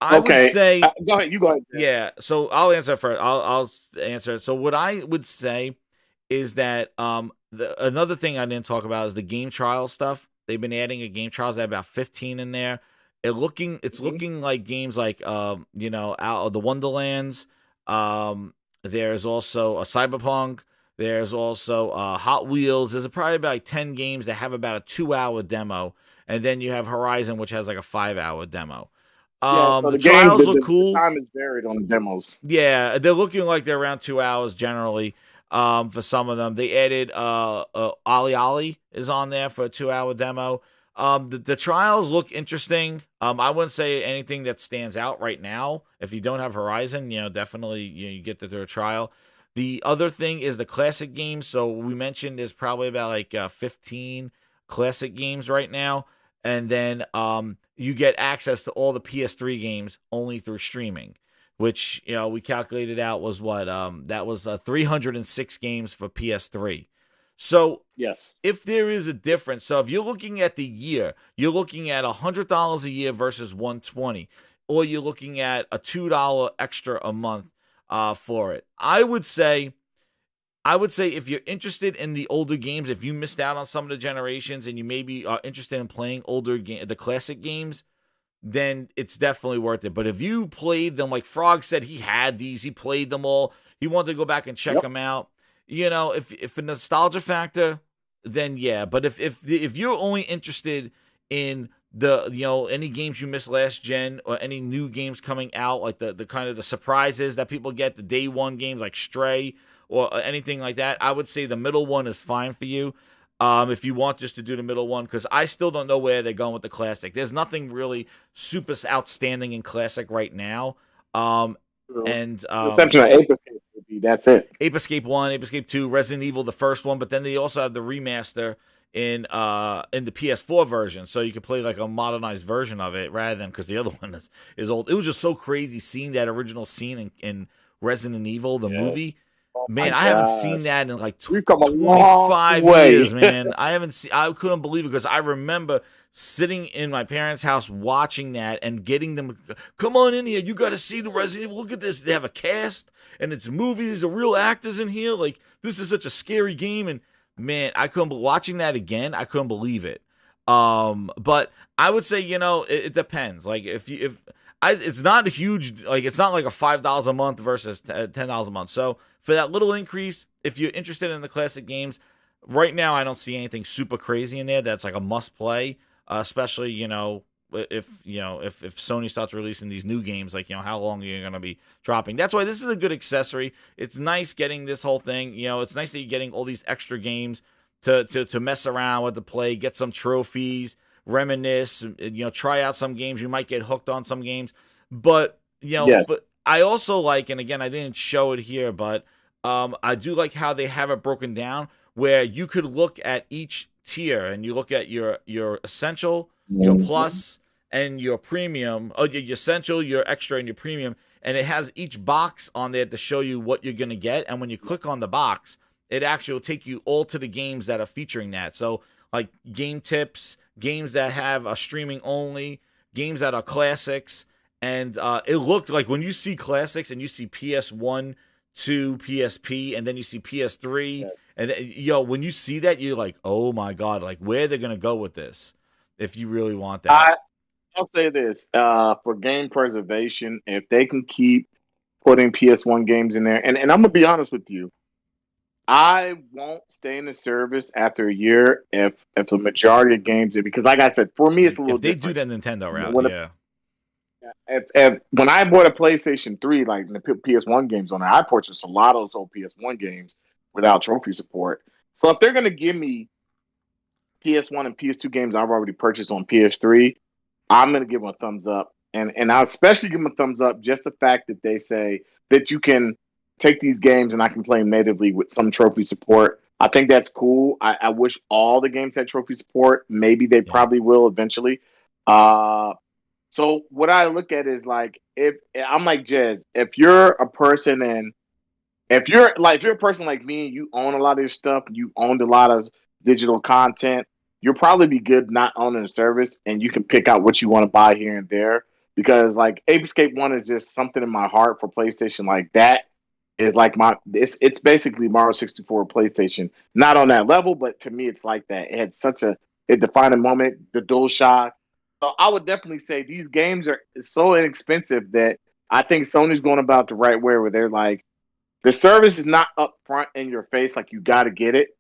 I would say go ahead. You go ahead. Yeah, so I'll answer first. I'll answer it. So what I would say is that another thing I didn't talk about is the game trial stuff. They've been adding a game trials. They have about 15 in there. It's looking like games like out of the Wonderlands. There's also a Cyberpunk. There's also Hot Wheels. There's probably about 10 games that have about a 2-hour demo, and then you have Horizon, which has like a 5-hour demo. So the trials look cool. The time is varied on the demos. Yeah, they're looking like they're around 2 hours generally. For some of them, they added Ali Ali is on there for a 2-hour demo. The trials look interesting. I wouldn't say anything that stands out right now. If you don't have Horizon, definitely you get to do a trial. The other thing is the classic games. So we mentioned there's probably about like 15 classic games right now. And then you get access to all the PS3 games only through streaming, which, we calculated out was what? That was 306 games for PS3. So yes, if there is a difference, so if you're looking at the year, you're looking at $100 a year versus $120, or you're looking at a $2 extra a month for it. I would say if you're interested in the older games, if you missed out on some of the generations and you maybe are interested in playing the classic games, then it's definitely worth it. But if you played them, like Frog said, he had these, he played them all, he wanted to go back and check them out. If a nostalgia factor, then yeah. But if you're only interested in the any games you missed last gen or any new games coming out, like the kind of the surprises that people get, the day one games like Stray or anything like that, I would say the middle one is fine for you. If you want just to do the middle one, because I still don't know where they're going with the classic. There's nothing really super outstanding in classic right now. Exception of Ape Escape would be, that's it. Ape Escape 1, Ape Escape 2, Resident Evil, the first one, but then they also have the remaster in the PS4 version, so you could play like a modernized version of it rather than, because the other one is old. It was just so crazy seeing that original scene in Resident Evil, the movie. Man, I haven't seen that in like 25 years, man. I couldn't believe it because I remember sitting in my parents' house watching that and getting them, come on in here, you got to see the Resident Evil. Look at this. They have a cast and it's movies. There's real actors in here. Like, this is such a scary game. And man, watching that again, I couldn't believe it. But I would say, it depends. Like it's not a huge, like it's not like a $5 a month versus $10 a month. So for that little increase, if you're interested in the classic games, right now I don't see anything super crazy in there that's like a must play. Especially, if Sony starts releasing these new games, like, how long are you going to be dropping? That's why this is a good accessory. It's nice getting this whole thing. It's nice that you're getting all these extra games to mess around with, to play, get some trophies, reminisce, try out some games. You might get hooked on some games. But, but I also like, and again, I didn't show it here, but I do like how they have it broken down where you could look at each tier and you look at your essential, your plus, and your premium, your essential, your extra, and your premium, and it has each box on there to show you what you're going to get. And when you click on the box, it actually will take you all to the games that are featuring that. So like game tips, games that have a streaming only, games that are classics. And it looked like when you see classics and you see PS1 to PSP, and then you see PS3, and then, when you see that, you're like, oh my god, like where they're gonna go with this. if you really want that. I'll say this, for game preservation, if they can keep putting PS1 games in there, and I'm gonna be honest with you, I won't stay in the service after a year if the majority of games, because like I said, for me it's a little if they different. do that Nintendo route, If when I bought a PlayStation 3, like the PS1 games on it, I purchased a lot of those old PS1 games without trophy support. So if they're gonna give me PS1 and PS2 games I've already purchased on PS3, I'm gonna give them a thumbs up, and I especially give them a thumbs up just the fact that they say that you can take these games and I can play them natively with some trophy support. I think that's cool. I wish all the games had trophy support. Maybe they probably will eventually. So what I look at is like, if I'm like Jez, if you're a person if you're a person like me and you own a lot of this stuff, you owned a lot of digital content, you'll probably be good not owning a service, and you can pick out what you want to buy here and there. Because like Ape Escape 1 is just something in my heart for PlayStation. Like that is like it's basically Mario 64 PlayStation. Not on that level, but to me it's like that. It had such a defining moment, the DualShock. So I would definitely say these games are so inexpensive that I think Sony's going about the right way, where they're like, the service is not up front in your face, like you got to get it,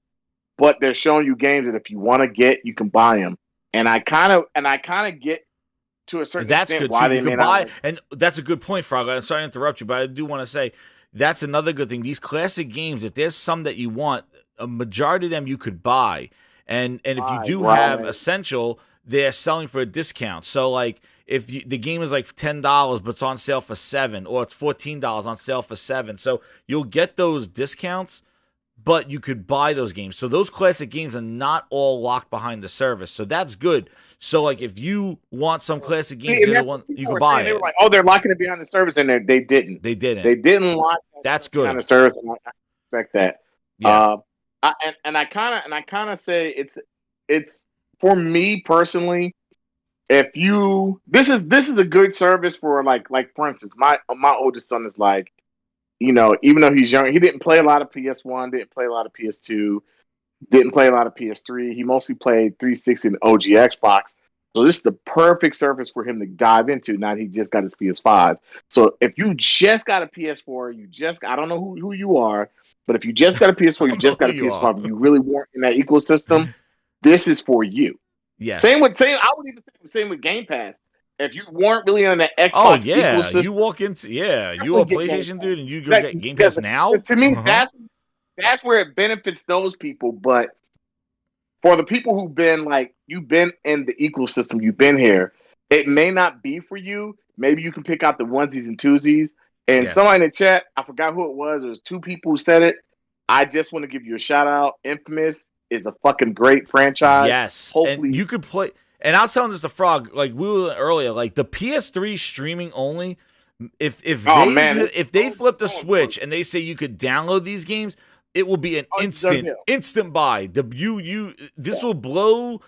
but they're showing you games that if you want to get, you can buy them. And I kind of get to a certain that's extent good why too. they You can buy, and that's a good point, Frog. I'm sorry to interrupt you, but I do want to say that's another good thing. These classic games, if there's some that you want, a majority of them you could buy, and if you do have Essential, they're selling for a discount. So like if the game is like $10 but it's on sale for $7, or it's $14 on sale for $7, so you'll get those discounts, but you could buy those games. So those classic games are not all locked behind the service, so that's good. So like if you want some classic games, you can buy it. They were like, oh, they're locking it behind the service, and they didn't. They didn't lock that's good behind the service, and I expect that. Yeah. I kind of say it's for me personally. If you this is a good service for like for instance, my oldest son is like, even though he's young, he didn't play a lot of PS1, didn't play a lot of PS2, didn't play a lot of PS3. He mostly played 360 and OG Xbox. So this is the perfect service for him to dive into. Now he just got his PS5. So if you just got a PS4, I don't know who you are, but if you just got a PS4, you just got a PS5, and you really weren't in that ecosystem, this is for you. Yeah. I would even say the same with Game Pass. If you weren't really on the Xbox ecosystem, you walk into you a PlayStation dude, and you go get Game Pass now. To me, that's where it benefits those people. But for the people who've been you've been in the ecosystem, you've been here, it may not be for you. Maybe you can pick out the onesies and twosies. And somebody in the chat, I forgot who it was. There was two people who said it. I just want to give you a shout out. Infamous is a fucking great franchise. Yes. Hopefully and you could play. And I was telling this to Frog, like we were earlier, like the PS3 streaming only. If they flip the switch and they say you could download these games, it will be an instant buy. This will blow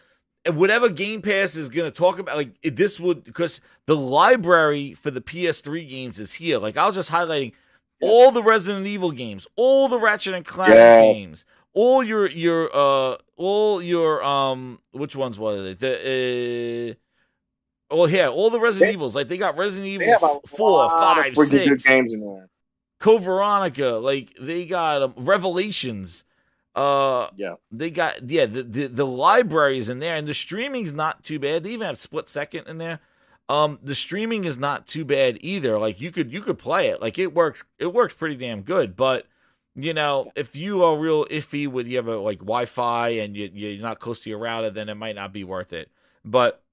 whatever Game Pass is gonna talk about. Like this would, because the library for the PS3 games is here. Like I was just highlighting all the Resident Evil games, all the Ratchet and Clank games. All your which ones was it? All the Resident Evils. Like they got Resident Evil 4, 5, 6 good games in there. Code Veronica. Like they got Revelations. They got the libraries in there, and the streaming's not too bad. They even have Split Second in there. The streaming is not too bad either. Like you could play it. Like it works pretty damn good, but. If you are real iffy with you have a Wi-Fi and you're not close to your router, then it might not be worth it. But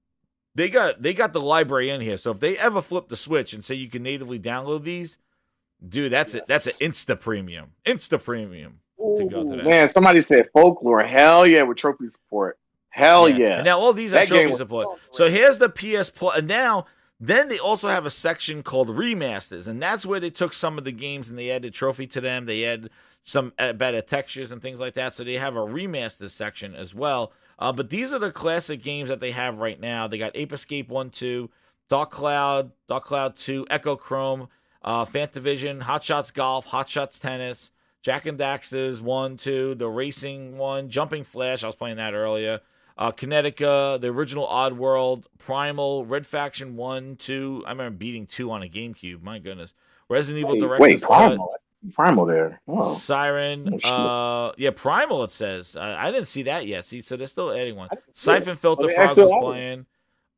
they got the library in here, so if they ever flip the switch and say you can natively download these, dude, that's an Insta Premium to go to that. Man, somebody said Folklore. Hell yeah, with trophy support. Hell yeah. And now all these have trophy support. So here's the PS Plus, and then they also have a section called remasters, and that's where they took some of the games and they added trophy to them. They add some better textures and things like that. So they have a remasters section as well. But these are the classic games that they have right now. They got Ape Escape 1, 2, Dark Cloud 2, Echo Chrome, Fantavision, Hot Shots Golf, Hot Shots Tennis, Jak and Daxter's 1, 2, the Racing one, Jumping Flash. I was playing that earlier. Kinetica, the original Oddworld, Primal, Red Faction 1, 2. I remember beating 2 on a GameCube. My goodness. Resident Evil Director's Cut. Primal there. Oh. Siren. Yeah, Primal it says. I didn't see that yet. See, so they're still adding one. Siphon Filter Frogs was playing.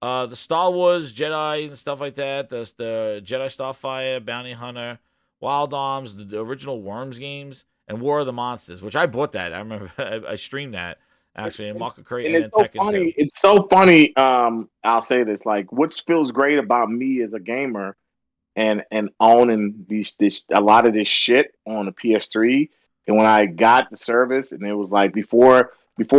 The Star Wars Jedi and stuff like that. The Jedi Starfighter, Bounty Hunter, Wild Arms, the original Worms games, and War of the Monsters, which I bought that. I remember I streamed that actually in Market Crate. And it's so funny. It's so funny. I'll say this: like, what feels great about me as a gamer, and owning a lot of this shit on the PS3, and when I got the service, and it was like before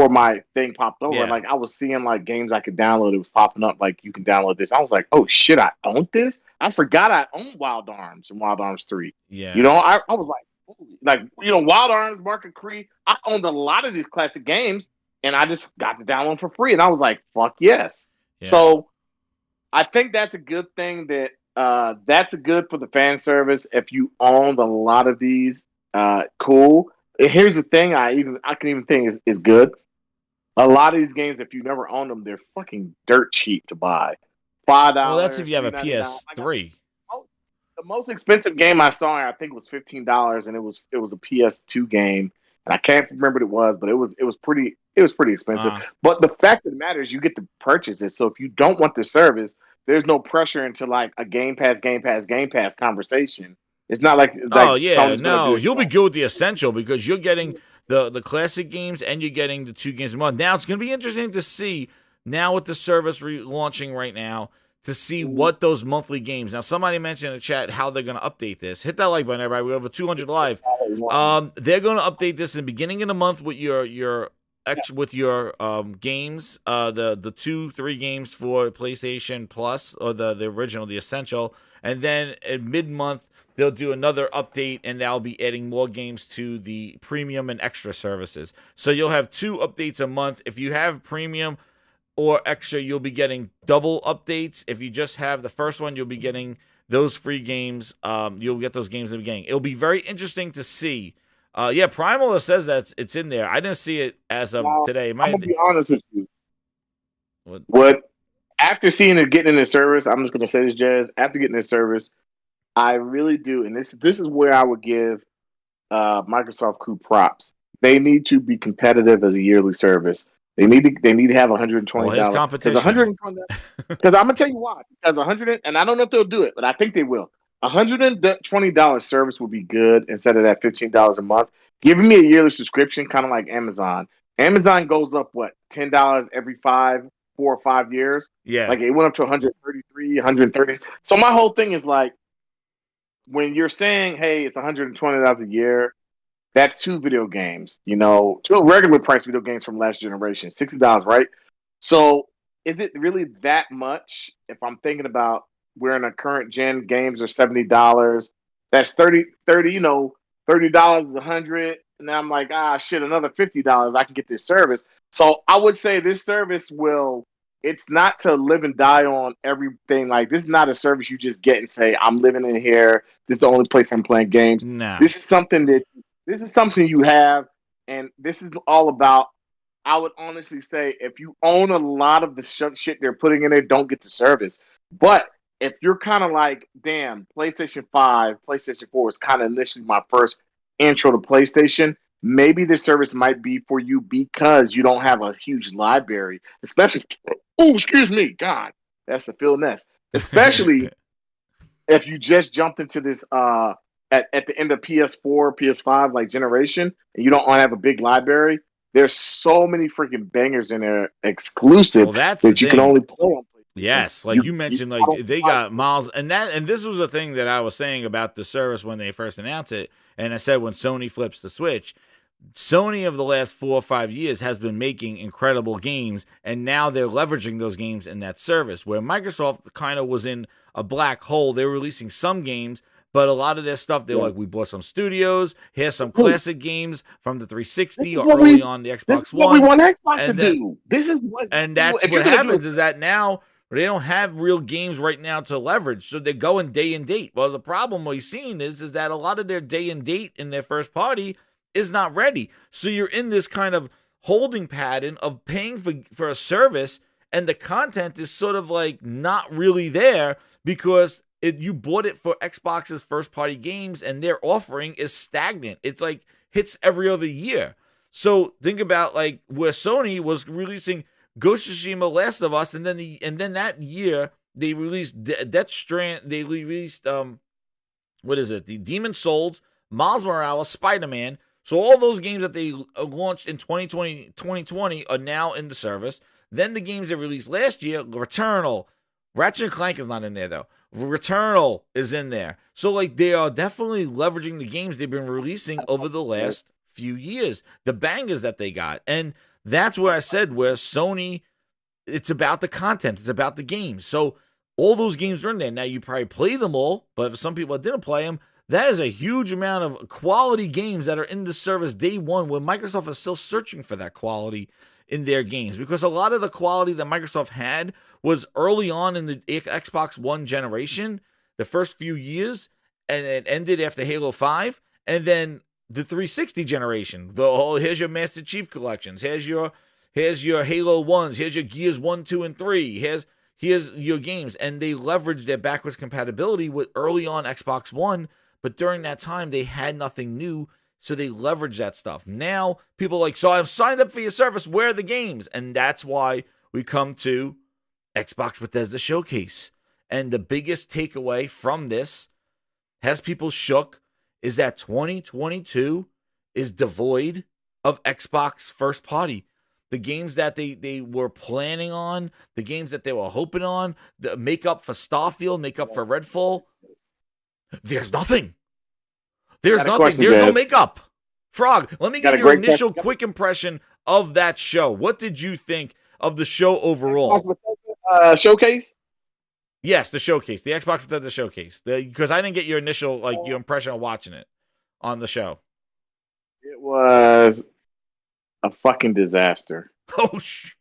my thing popped over, like I was seeing like games I could download. It was popping up like you can download this. I was like, oh shit, I owned this. I forgot I owned Wild Arms and Wild Arms 3. Yeah, you know, I was like, you know, Wild Arms, Market Cree. I owned a lot of these classic games, and I just got to download for free, and I was like, fuck yes. Yeah. So I think that's a good thing. That's good for the fan service. If you owned a lot of these, cool. Here's the thing I can even think is good. A lot of these games, if you never owned them, they're fucking dirt cheap to buy. $5. Well, that's if you have a PS3. The most expensive game I saw, I think, was $15, and it was a PS2 game, and I can't remember what it was, but it was pretty expensive. But the fact of the matter is, you get to purchase it. So if you don't want the service, there's no pressure into like a Game Pass conversation. It's not like oh yeah, no, you'll be good with the Essential because you're getting the classic games and you're getting the 2 games a month. Now it's going to be interesting to see now with the service launching right now to see what those monthly games. Now somebody mentioned in the chat how they're going to update this. Hit that like button, everybody. We have a 200 live. They're going to update this in the beginning of the month with your games, the 2-3 games for PlayStation Plus or the original, the Essential, and then at mid-month they'll do another update and they'll be adding more games to the premium and extra services. So you'll have 2 updates a month. If you have premium or extra, you'll be getting double updates. If you just have the first one, you'll be getting those free games. You'll get those games in the beginning. It'll be very interesting to see. Yeah, Primal says that it's in there. I didn't see it as of today. I'm gonna be honest with you. What after seeing it getting in the service, I'm just gonna say this, Jazz. After getting this service, I really do, and this is where I would give Microsoft Crew props. They need to be competitive as a yearly service. They need to have $120. Well, his competition. Because I'm gonna tell you why. Because and I don't know if they'll do it, but I think they will. $120 service would be good instead of that $15 a month. Giving me a yearly subscription, kind of like Amazon. Amazon goes up $10 every 4 or 5 years. Yeah, like it went up to 133, 130. So my whole thing is like, when you're saying, hey, it's $120 a year, that's 2 video games, 2 regular price video games from last generation, $60, right? So is it really that much? If I'm thinking about we're in a current gen, games are $70. That's $30, $30 is $100. And then I'm like, shit, another $50, I can get this service. So I would say this service it's not to live and die on everything. Like, this is not a service you just get and say, I'm living in here. This is the only place I'm playing games. Nah. This is something you have, and this is all about, I would honestly say, if you own a lot of the shit they're putting in there, don't get the service. But if you're kind of like, damn, PlayStation 5, PlayStation 4 was kind of initially my first intro to PlayStation, maybe this service might be for you because you don't have a huge library, especially, excuse me, God, that's the Phil Ness. Especially if you just jumped into this at the end of PS4, PS5 like generation, and you don't have a big library. There's so many freaking bangers in there exclusive that you can only play on. Yes, like you mentioned, like they got miles, and this was a thing that I was saying about the service when they first announced it, and I said when Sony flips the switch, Sony of the last 4 or 5 years has been making incredible games, and now they're leveraging those games in that service, where Microsoft kind of was in a black hole. They were releasing some games, but a lot of their stuff, they're like, we bought some studios, here's some classic games from the 360 or early on the Xbox One. This is what we want Xbox to do. This is what, and that's what happens is that now they don't have real games right now to leverage, so they're going day and date. Well, the problem we've seen is that a lot of their day and date in their first party is not ready. So you're in this kind of holding pattern of paying for a service, and the content is sort of like not really there because you bought it for Xbox's first-party games, and their offering is stagnant. It's like hits every other year. So think about like where Sony was releasing Ghost of Tsushima, Last of Us, and then that year they released Death Strand. They released what is it? The Demon Souls, Miles Morales, Spider-Man. So all those games that they launched in 2020 are now in the service. Then the games they released last year, Returnal, Ratchet & Clank is not in there though. Returnal is in there. So like they are definitely leveraging the games they've been releasing over the last few years, the bangers that they got. And that's where I said where Sony, it's about the content, it's about the games. So all those games are in there. Now you probably play them all, but if some people didn't play them, that is a huge amount of quality games that are in the service day one, where Microsoft is still searching for that quality in their games, because a lot of the quality that Microsoft had was early on in the Xbox One generation, the first few years, and it ended after Halo 5, and then the 360 generation. Here's your Master Chief collections, here's your Halo 1s, here's your Gears 1, 2, and 3, here's your games, and they leveraged their backwards compatibility with early on Xbox One, but during that time they had nothing new. So they leverage that stuff. Now, people are like, so I've signed up for your service. Where are the games? And that's why we come to Xbox Bethesda Showcase. And the biggest takeaway from this, has people shook, is that 2022 is devoid of Xbox first party. The games that they were planning on, the games that they were hoping on, the makeup for Starfield, makeup for Redfall, there's nothing. There's nothing. There's no makeup. Frog, let me get your initial quick impression of that show. What did you think of the show overall? Showcase? Yes, the showcase. The Xbox Bethesda Showcase. Because I didn't get your initial, your impression of watching it on the show. It was a fucking disaster. Oh, shit.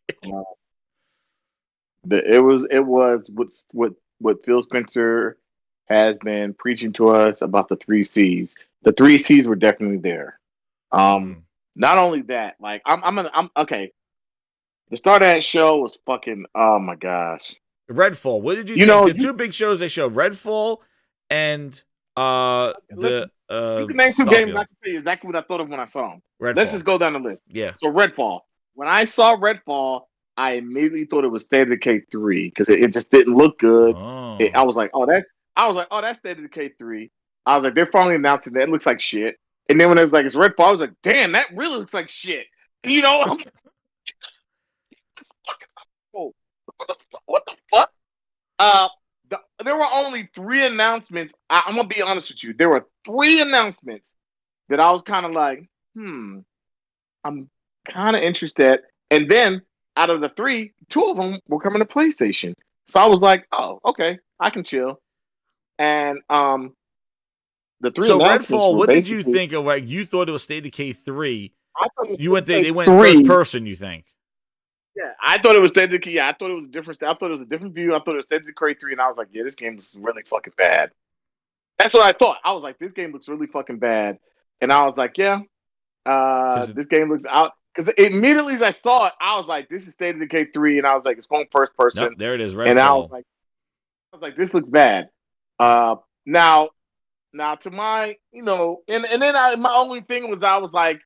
It was what Phil Spencer has been preaching to us about the 3 C's. The 3 C's were definitely there. Not only that, like I'm okay. The start of that show was fucking, oh my gosh. Redfall. What did you think? The two big shows they showed, Redfall and you can name 2 games. I can tell you exactly what I thought of when I saw them. Redfall. Let's just go down the list. Yeah. So Redfall. When I saw Redfall, I immediately thought it was State of Decay 3 because it just didn't look good. Oh. I was like, that's State of Decay 3. I was like, they're finally announcing that. It looks like shit. And then when it was like, it's Redfall, I was like, damn, that really looks like shit. You know? What the fuck? There were only 3 announcements. I'm going to be honest with you. There were 3 announcements that I was kind of like, I'm kind of interested. And then out of the 3, 2 of them were coming to PlayStation. So I was like, oh, okay, I can chill. And the 3 so announcements Redfall, were what did you think of? Like, you thought it was State of Decay 3. They went 3. first person, you think? Yeah, I thought it was State of Decay. Yeah, I thought it was a different. I thought it was a different view. I thought it was State of Decay 3, and I was like, yeah, this game is really fucking bad. That's what I thought. I was like, this game looks really fucking bad, and I was like, yeah, this game looks out. Because immediately as I saw it, I was like, this is State of Decay 3, and I was like, it's going first person. Nope, there it is, Redfall. And I was like, this looks bad. Now to my, and then my only thing was I was like,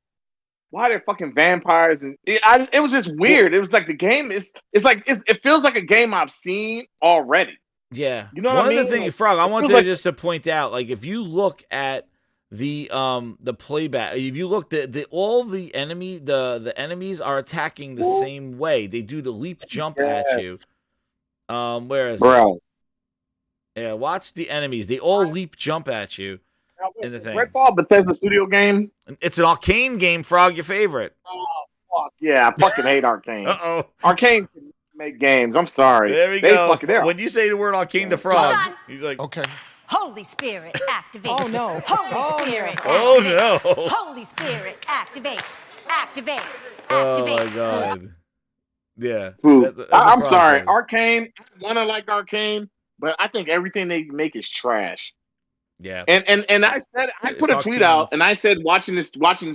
why are there fucking vampires? And it was just weird. It was like the game it feels like a game I've seen already. Yeah. You know what I mean? One of the things, Frog, I wanted just to point out, like, if you look at the playback, if you look all the enemies are attacking the same way. They do the leap jump at you. Where is Bro. it? Yeah, watch the enemies. They all leap jump at you. In the thing. Redfall, Bethesda studio game. It's an Arcane game, Frog, your favorite. Oh, fuck. Yeah, I fucking hate Arcane. Uh-oh. Arcane can make games. I'm sorry. There we go. When you say the word Arcane to Frog, he's like, okay. Holy Spirit, activate. Oh, no. Holy Spirit, activate. Oh, no. Holy Spirit, activate. Activate. Oh, my God. Yeah. I'm sorry. Arcane, I want to like Arcane, but I think everything they make is trash. Yeah. And I said, I put a tweet out, and I said, watching this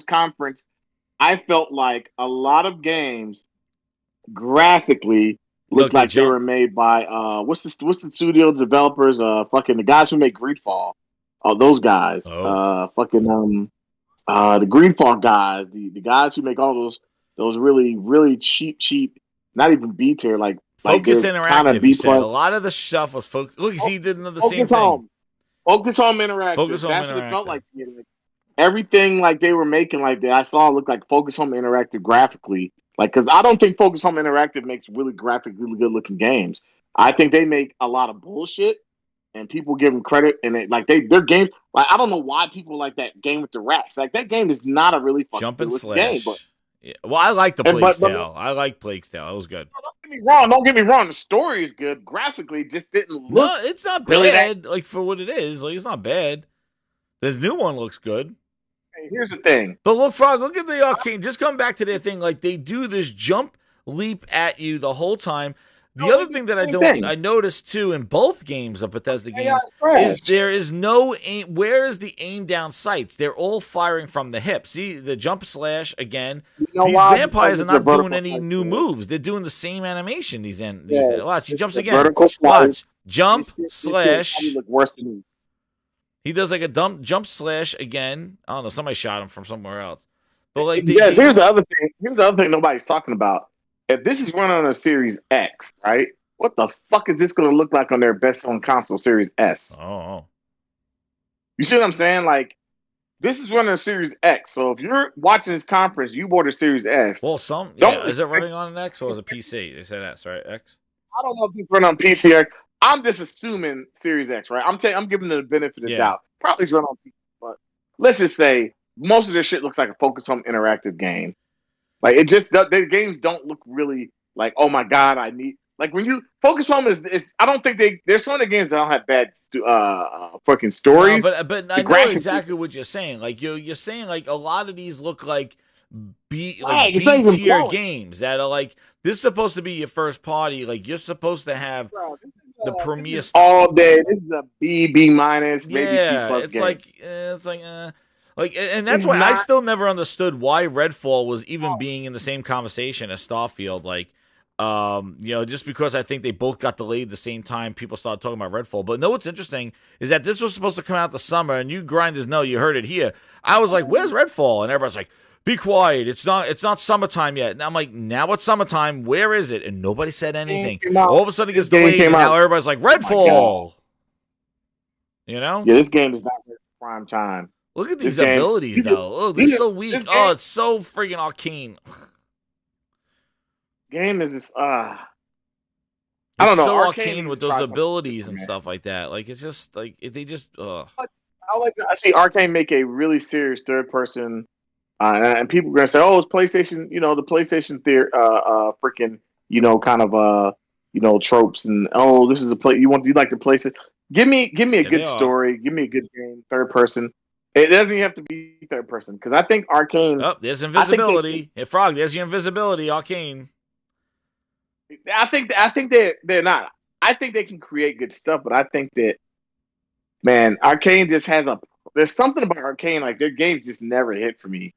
conference, I felt like a lot of games graphically looked like they were made by what's the studio developers? Fucking the guys who make Greedfall. Oh, those guys. The Greedfall guys, the guys who make all those really cheap, not even B tier, like Focus Interactive. You said a B+. lot of the stuff was focus. Look, he did the same thing. Focus Home Interactive. That's what it felt like to me. Like, everything like they were making like that, I saw look like Focus Home Interactive graphically. Like, because I don't think Focus Home Interactive makes really graphically good looking games. I think they make a lot of bullshit, and people give them credit. And their games, like, I don't know why people like that game with the rats. Like, that game is not a really fucking jump and slash game. But yeah. Well, I like the Plague's Tale. I like Plague's Tale. It was good. Don't get me wrong. The story is good. Graphically, it just didn't look. No, it's not really bad. Like, for what it is, like, it's not bad. The new one looks good. Here's the thing. But look, Frog, look at the Arcane. Just come back to their thing. Like, they do this jump leap at you the whole time. The other thing that I noticed too in both games of Bethesda games is there is no aim. Where is the aim down sights? They're all firing from the hip. See the jump slash again. These vampires are not doing any new moves. They're doing the same animation. Watch, he jumps again. Watch, jump slash. Worse than me. He does like a jump slash again. I don't know. Somebody shot him from somewhere else. But like, here's the other thing. Here's the other thing nobody's talking about. If this is running on a Series X, right? What the fuck is this going to look like on their best-selling console, Series S? Oh. You see what I'm saying? Like, this is running a Series X. So if you're watching this conference, you bought a Series S. Well, is it running on an X or is it PC? They said S, right? X. I don't know if it's running on PC. I'm just assuming Series X, right? I'm giving them the benefit of the doubt. Probably it's running on PC, but let's just say most of their shit looks like a Focus Home Interactive game. Like, it just, their games don't look really like, oh my God, I need, like, when you Focus Home is I don't think there's some of the games that don't have bad fucking stories. No, but I know exactly what you're saying. Like, you're saying, like, a lot of these look like B tier games that are like, this is supposed to be your first party. Like, you're supposed to have the premier stuff all day. This is a B minus, maybe C plus it's game. Like, and that's why I still never understood why Redfall was even being in the same conversation as Starfield. Like, just because I think they both got delayed at the same time, people started talking about Redfall. But no, what's interesting is that this was supposed to come out the summer, and you grinders know, you heard it here. I was like, "Where's Redfall?" And everybody's like, "Be quiet! It's not summertime yet." And I'm like, "Now it's summertime. Where is it?" And nobody said anything. All of a sudden, it gets delayed, and now everybody's like, "Redfall!" You know? Yeah, this game is not prime time. Look at these abilities, though. Oh, they're so weak. Oh, it's so freaking arcane. Game is just, I don't know. So arcane with those abilities and stuff like that. Like, it's just, like, they just, I see Arcane make a really serious third person, and people are going to say, oh, it's PlayStation, the PlayStation freaking, kind of, tropes, and, oh, this is you like to place it. Give me a good story. Give me a good game, third person. It doesn't even have to be third person, because I think Arcane. Oh, there's invisibility. Frog, there's your invisibility, Arcane. I think they're not. I think they can create good stuff, but I think that, man, Arcane just has there's something about Arcane, like, their games just never hit for me.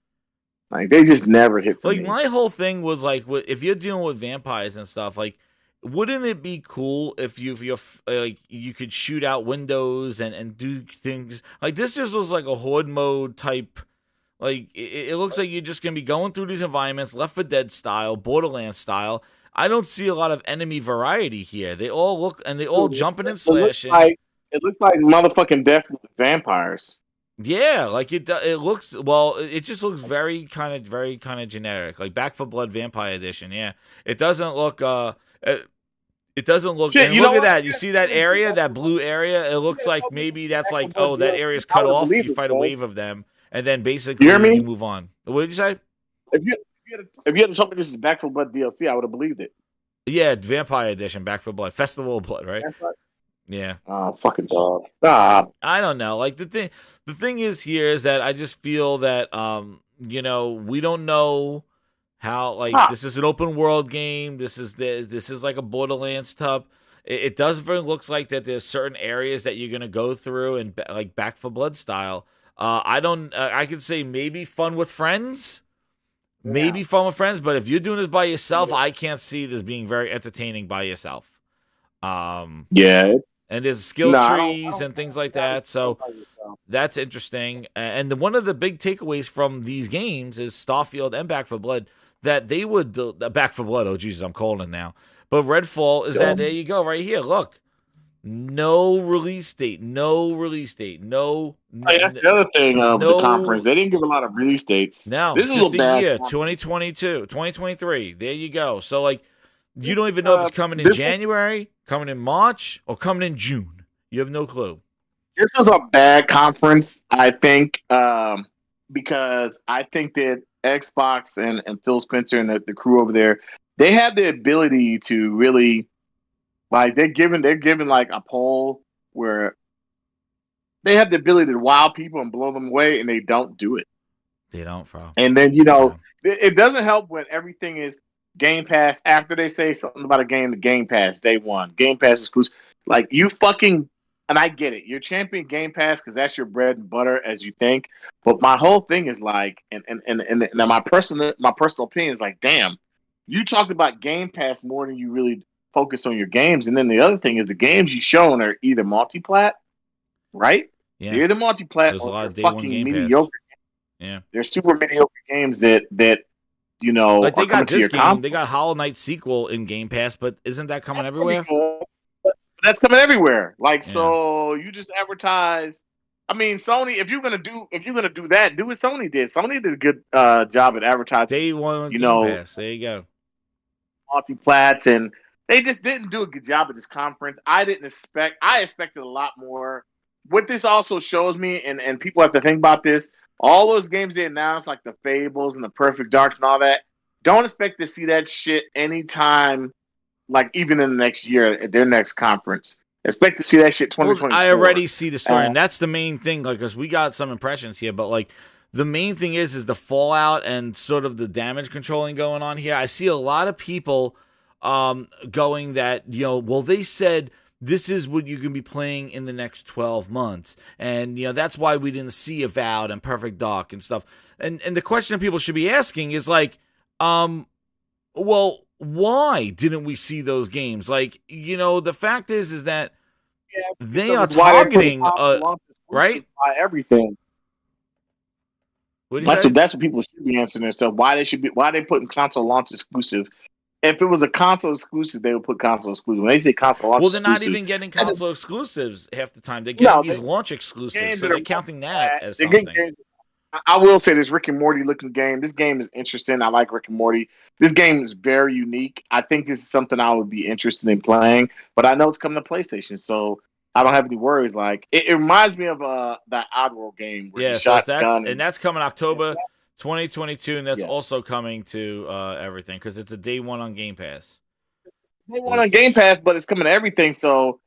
Like, they just never hit for me. Like, my whole thing was, like, if you're dealing with vampires and stuff, like, wouldn't it be cool if you could shoot out windows and do things like this? Just was like a horde mode type. Like, it looks like you're just gonna be going through these environments, Left 4 Dead style, Borderlands style. I don't see a lot of enemy variety here. They all jumping and slashing. It looks like motherfucking Death with vampires. Yeah, like it looks. Well, it just looks very kind of generic, like Back 4 Blood Vampire Edition. Yeah, it doesn't look. It doesn't look. Shit, look at that. You see that area, that blue area? It looks like maybe that's like, oh, that area's cut off. You fight a wave of them, and then basically you move on. What did you say? If you had told me this is Back 4 Blood DLC, I would have believed it. Yeah, Vampire Edition, Back 4 Blood, Festival of Blood, right? Yeah. Oh, fucking dog. Stop. I don't know. Like, the thing is here is that I just feel that we don't know how, like, this is an open world game. This is like a Borderlands type. It does looks like that there's certain areas that you're gonna go through and like Back 4 Blood style. I could say maybe fun with friends. maybe fun with friends, but if you're doing this by yourself, I can't see this being very entertaining by yourself. Yeah. And there's skill trees and things like that, so that's interesting. And one of the big takeaways from these games is Starfield and Back 4 Blood, that they would Back 4 Blood. Oh Jesus, I'm calling it now. But Redfall is that there you go right here. Look, no release date, no. That's the other thing of the conference. They didn't give a lot of release dates. No, this is just a bad year, 2022, 2023. There you go. So like, you don't even know if it's coming in January, coming in March, or coming in June. You have no clue. This was a bad conference, I think, because I think that Xbox and Phil Spencer and the crew over there, they have the ability to really, like, they're given like a poll where they have the ability to wow people and blow them away, and they don't do it. They don't, bro. And then it doesn't help when everything is Game Pass. After they say something about a game, the Game Pass day one, Game Pass exclusive. Like, you fucking, and I get it. You're champion Game Pass because that's your bread and butter, as you think. But my whole thing is like, and my personal opinion is like, damn, you talked about Game Pass more than you really focus on your games. And then the other thing is the games you shown are either multi-plat, right? Yeah. They're either multi-plat There's a lot or of day one fucking Game Pass. mediocre. Yeah, they're super mediocre games that you know, like they got this game. console. They got Hollow Knight sequel in Game Pass, but isn't that coming everywhere? That's coming everywhere. Like, so you just advertise. I mean, Sony, if you're gonna do that, do what Sony did. Sony did a good job at advertising. Day one, Game Pass. There you go. Multi-plats, and they just didn't do a good job at this conference. I expected a lot more. What this also shows me, and people have to think about this, all those games they announced, like the Fables and the Perfect Darks and all that, don't expect to see that shit anytime, like even in the next year at their next conference. Expect to see that shit 2024. I already see the story, and that's the main thing. Like, because we got some impressions here, but like the main thing is the fallout and sort of the damage controlling going on here. I see a lot of people going that, you know, well, they said this is what you can be playing in the next 12 months. And, you know, that's why we didn't see Avowed and Perfect Dark and stuff. And the question that people should be asking is like, well, why didn't we see those games? Like, you know, the fact is that they are targeting, right? By everything. That's what people should be answering themselves. Why they putting console launch exclusive? If it was a console exclusive, they would put console exclusive. When they say console launch exclusive, well, they're not even getting console exclusives half the time. They're getting these launch exclusives, so they're counting that as something. I will say this Rick and Morty looking game. This game is interesting. I like Rick and Morty. This game is very unique. I think this is something I would be interested in playing, but I know it's coming to PlayStation, so I don't have any worries. Like it reminds me of that Oddworld game where you shot gun. And that's coming October 2022, and that's also coming to everything because it's a day one on Game Pass. Day one on Game Pass, but it's coming to everything. So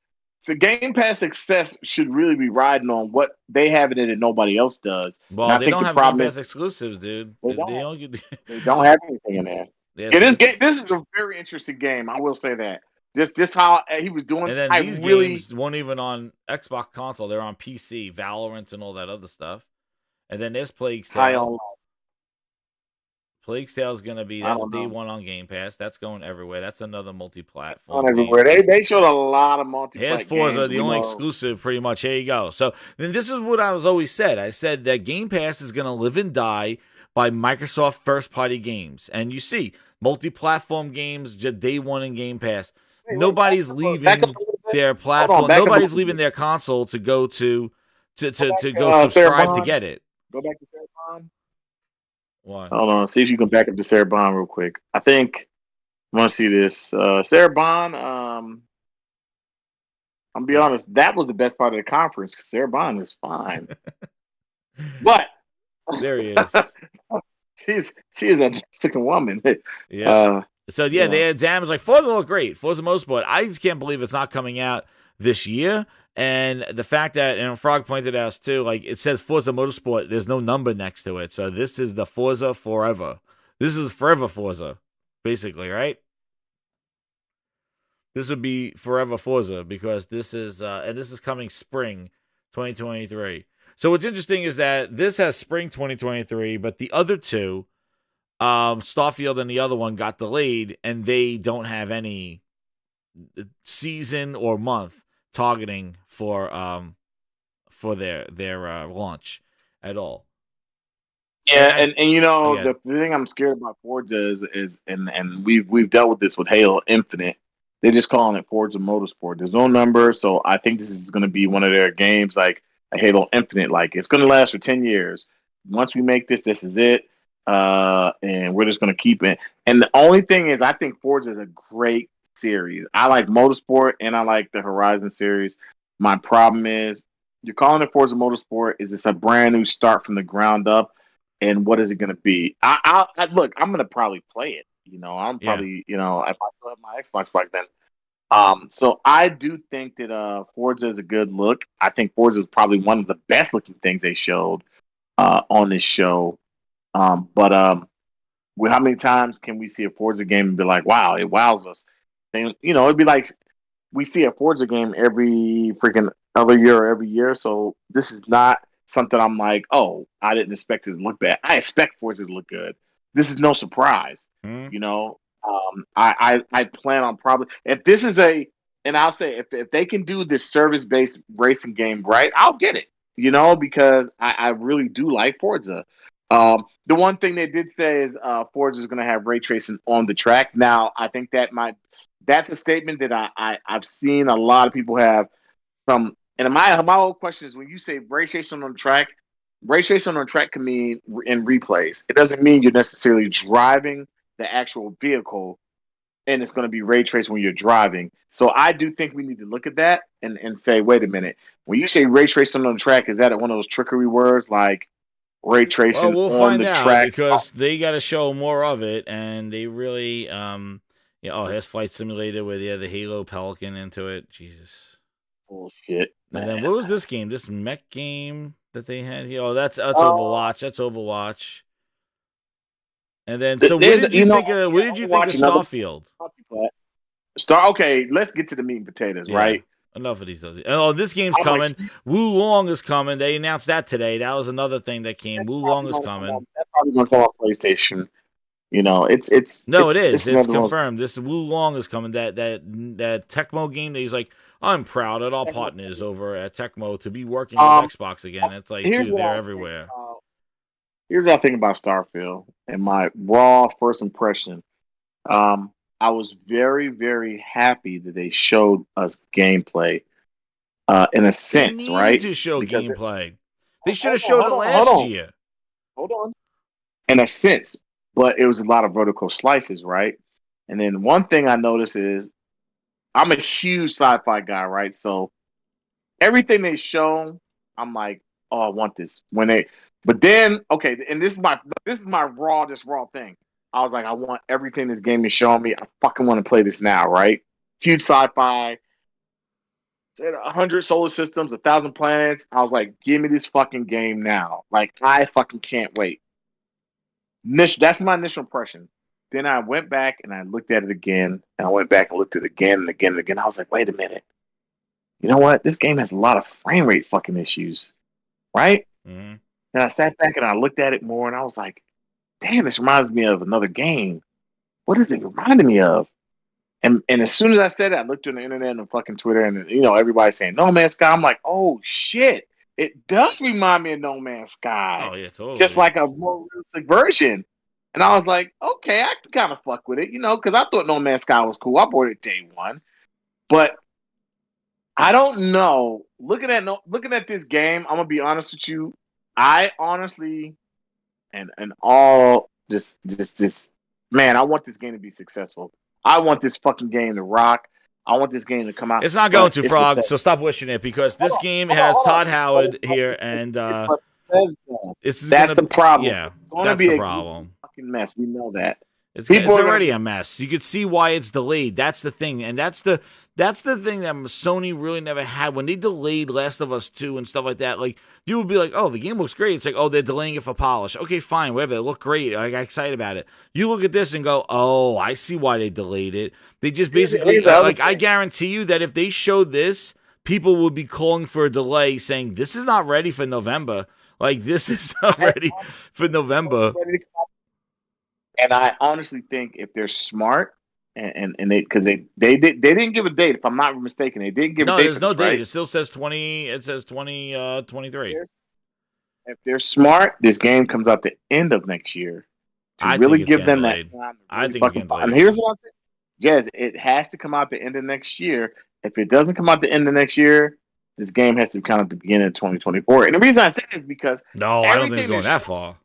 Game Pass success should really be riding on what they have in it that nobody else does. Well, they don't have Game Pass exclusives, dude. They don't have anything in there. This is a very interesting game. I will say that. Just how he was doing. And then these games weren't even on Xbox console; they're on PC, Valorant, and all that other stuff. And then there's Plague's Tale. Plague's Tale is going to be that's day one on Game Pass. That's going everywhere. That's another multi-platform. Everywhere. They showed a lot of multi-platform. Here's Forza, the only exclusive, pretty much. Here you go. So then this is what I was always said. I said that Game Pass is going to live and die by Microsoft first-party games, and you see multi-platform games just day one in Game Pass. Nobody's leaving their platform. Nobody's leaving their console to go to go subscribe to get it. Go back to Sarah. Why? Hold on, see if you can back up to Sarah Bond real quick. I think I want to see this. Sarah Bond, I'm gonna be honest, that was the best part of the conference because Sarah Bond is fine. But there he is. She is a sticking woman. Yeah. They had damage like Forza looked great. Forza Motorsport. I just can't believe it's not coming out this year. And the fact that, and Frog pointed out too, like it says Forza Motorsport, there's no number next to it. So this is the Forza Forever. This is Forever Forza, basically, right? This would be Forever Forza because this is, and this is coming spring 2023. So what's interesting is that this has spring 2023, but the other two Starfield and the other one got delayed, and they don't have any season or month targeting for their launch at all. Yeah, and the thing I'm scared about Forza is and we've dealt with this with Halo Infinite. They're just calling it Forza Motorsport. There's no number, so I think this is going to be one of their games like a Halo Infinite. Like, it's going to last for 10 years. Once we make this is it, and we're just going to keep it. And the only thing is, I think Forza is a great series. I like Motorsport, and I like the Horizon series. My problem is, you're calling it Forza Motorsport. Is this a brand new start from the ground up? And what is it going to be? I look, I'm going to probably play it. I'm probably, if I still have my Xbox back then. So I do think that Forza is a good look. I think Forza is probably one of the best looking things they showed on this show. But how many times can we see a Forza game and be like, wow, it wows us? And, it'd be like we see a Forza game every freaking other year or every year. So this is not something I'm like, oh, I didn't expect it to look bad. I expect Forza to look good. This is no surprise. I plan on probably, if this is and I'll say, if they can do this service-based racing game right, I'll get it, because I really do like Forza. The one thing they did say is Forza is going to have ray tracing on the track. Now, I think that's a statement that I've seen a lot of people have some. And my whole question is, when you say ray tracing on the track can mean in replays. It doesn't mean you're necessarily driving the actual vehicle, and it's going to be ray traced when you're driving. So I do think we need to look at that and say, wait a minute. When you say ray tracing on the track, is that one of those trickery words like ray tracing we'll on find the out track? Because they got to show more of it, and they really, here's Flight Simulator where they had the Halo Pelican into it. Jesus. Bullshit. And then what was this game? This mech game that they had here? Oh, that's Overwatch. That's Overwatch. And then, so what did you think of Starfield? Okay, let's get to the meat and potatoes, right? Enough of these other. Oh, this game's coming. Wu Long is coming. They announced that today. That was another thing that came. Wu Long is coming. That's probably going to come on PlayStation. It's It's confirmed. This Wu Long is coming. That Tecmo game that he's like, I'm proud of our partners over at Tecmo to be working with Xbox again. It's like, dude, they're everywhere. Here's what I think about Starfield and my raw first impression. I was very, very happy that they showed us gameplay. In a sense, they right? To show gameplay, they should have showed it last year. Hold on. In a sense, but it was a lot of vertical slices, right? And then one thing I noticed is, I'm a huge sci-fi guy, right? So everything they show, I'm like, oh, I want this. But then, okay, and this is my raw thing. I was like, I want everything this game is showing me. I fucking want to play this now, right? Huge sci-fi. Said 100 solar systems, 1,000 planets. I was like, give me this fucking game now. Like, I fucking can't wait. That's my initial impression. Then I went back and I looked at it again, and I went back and looked at it again and again and again. I was like, wait a minute. You know what? This game has a lot of frame rate fucking issues, right? Mm-hmm. And I sat back and I looked at it more, and I was like, damn, this reminds me of another game. What is it reminding me of? And as soon as I said it, I looked on the internet and fucking Twitter, and everybody's saying No Man's Sky. I'm like, oh shit, it does remind me of No Man's Sky. Oh yeah, totally. Just like a more realistic version. And I was like, okay, I can kind of fuck with it, because I thought No Man's Sky was cool. I bought it day one, but I don't know. Looking at this game, I'm gonna be honest with you. I honestly, and all just man, I want this game to be successful. I want this fucking game to rock. I want this game to come out. It's not going to, Frog, so stop wishing it, because this game has Todd Howard here, and that's the problem. Yeah, that's the problem. Fucking mess. We know that. It's already a mess. You could see why it's delayed. That's the thing, and that's the thing that Sony really never had when they delayed Last of Us 2 and stuff like that. Like, you would be like, "Oh, the game looks great." It's like, "Oh, they're delaying it for polish." Okay, fine, whatever. It looked great. I got excited about it. You look at this and go, "Oh, I see why they delayed it." They just basically I guarantee you that if they showed this, people would be calling for a delay, saying, "This is not ready for November." Like, this is not ready for November. And I honestly think if they're smart and they didn't give a date, if I'm not mistaken, they didn't give a date. No, there's no this, date. right? It still says 20. It says 2023. If they're smart, this game comes out the end of next year to really give them that time. I think it's getting delayed. And here's what I'm saying, Jez, it has to come out the end of next year. If it doesn't come out the end of next year, this game has to come out the beginning of 2024. And the reason I say this is because no, I don't think it's going that far.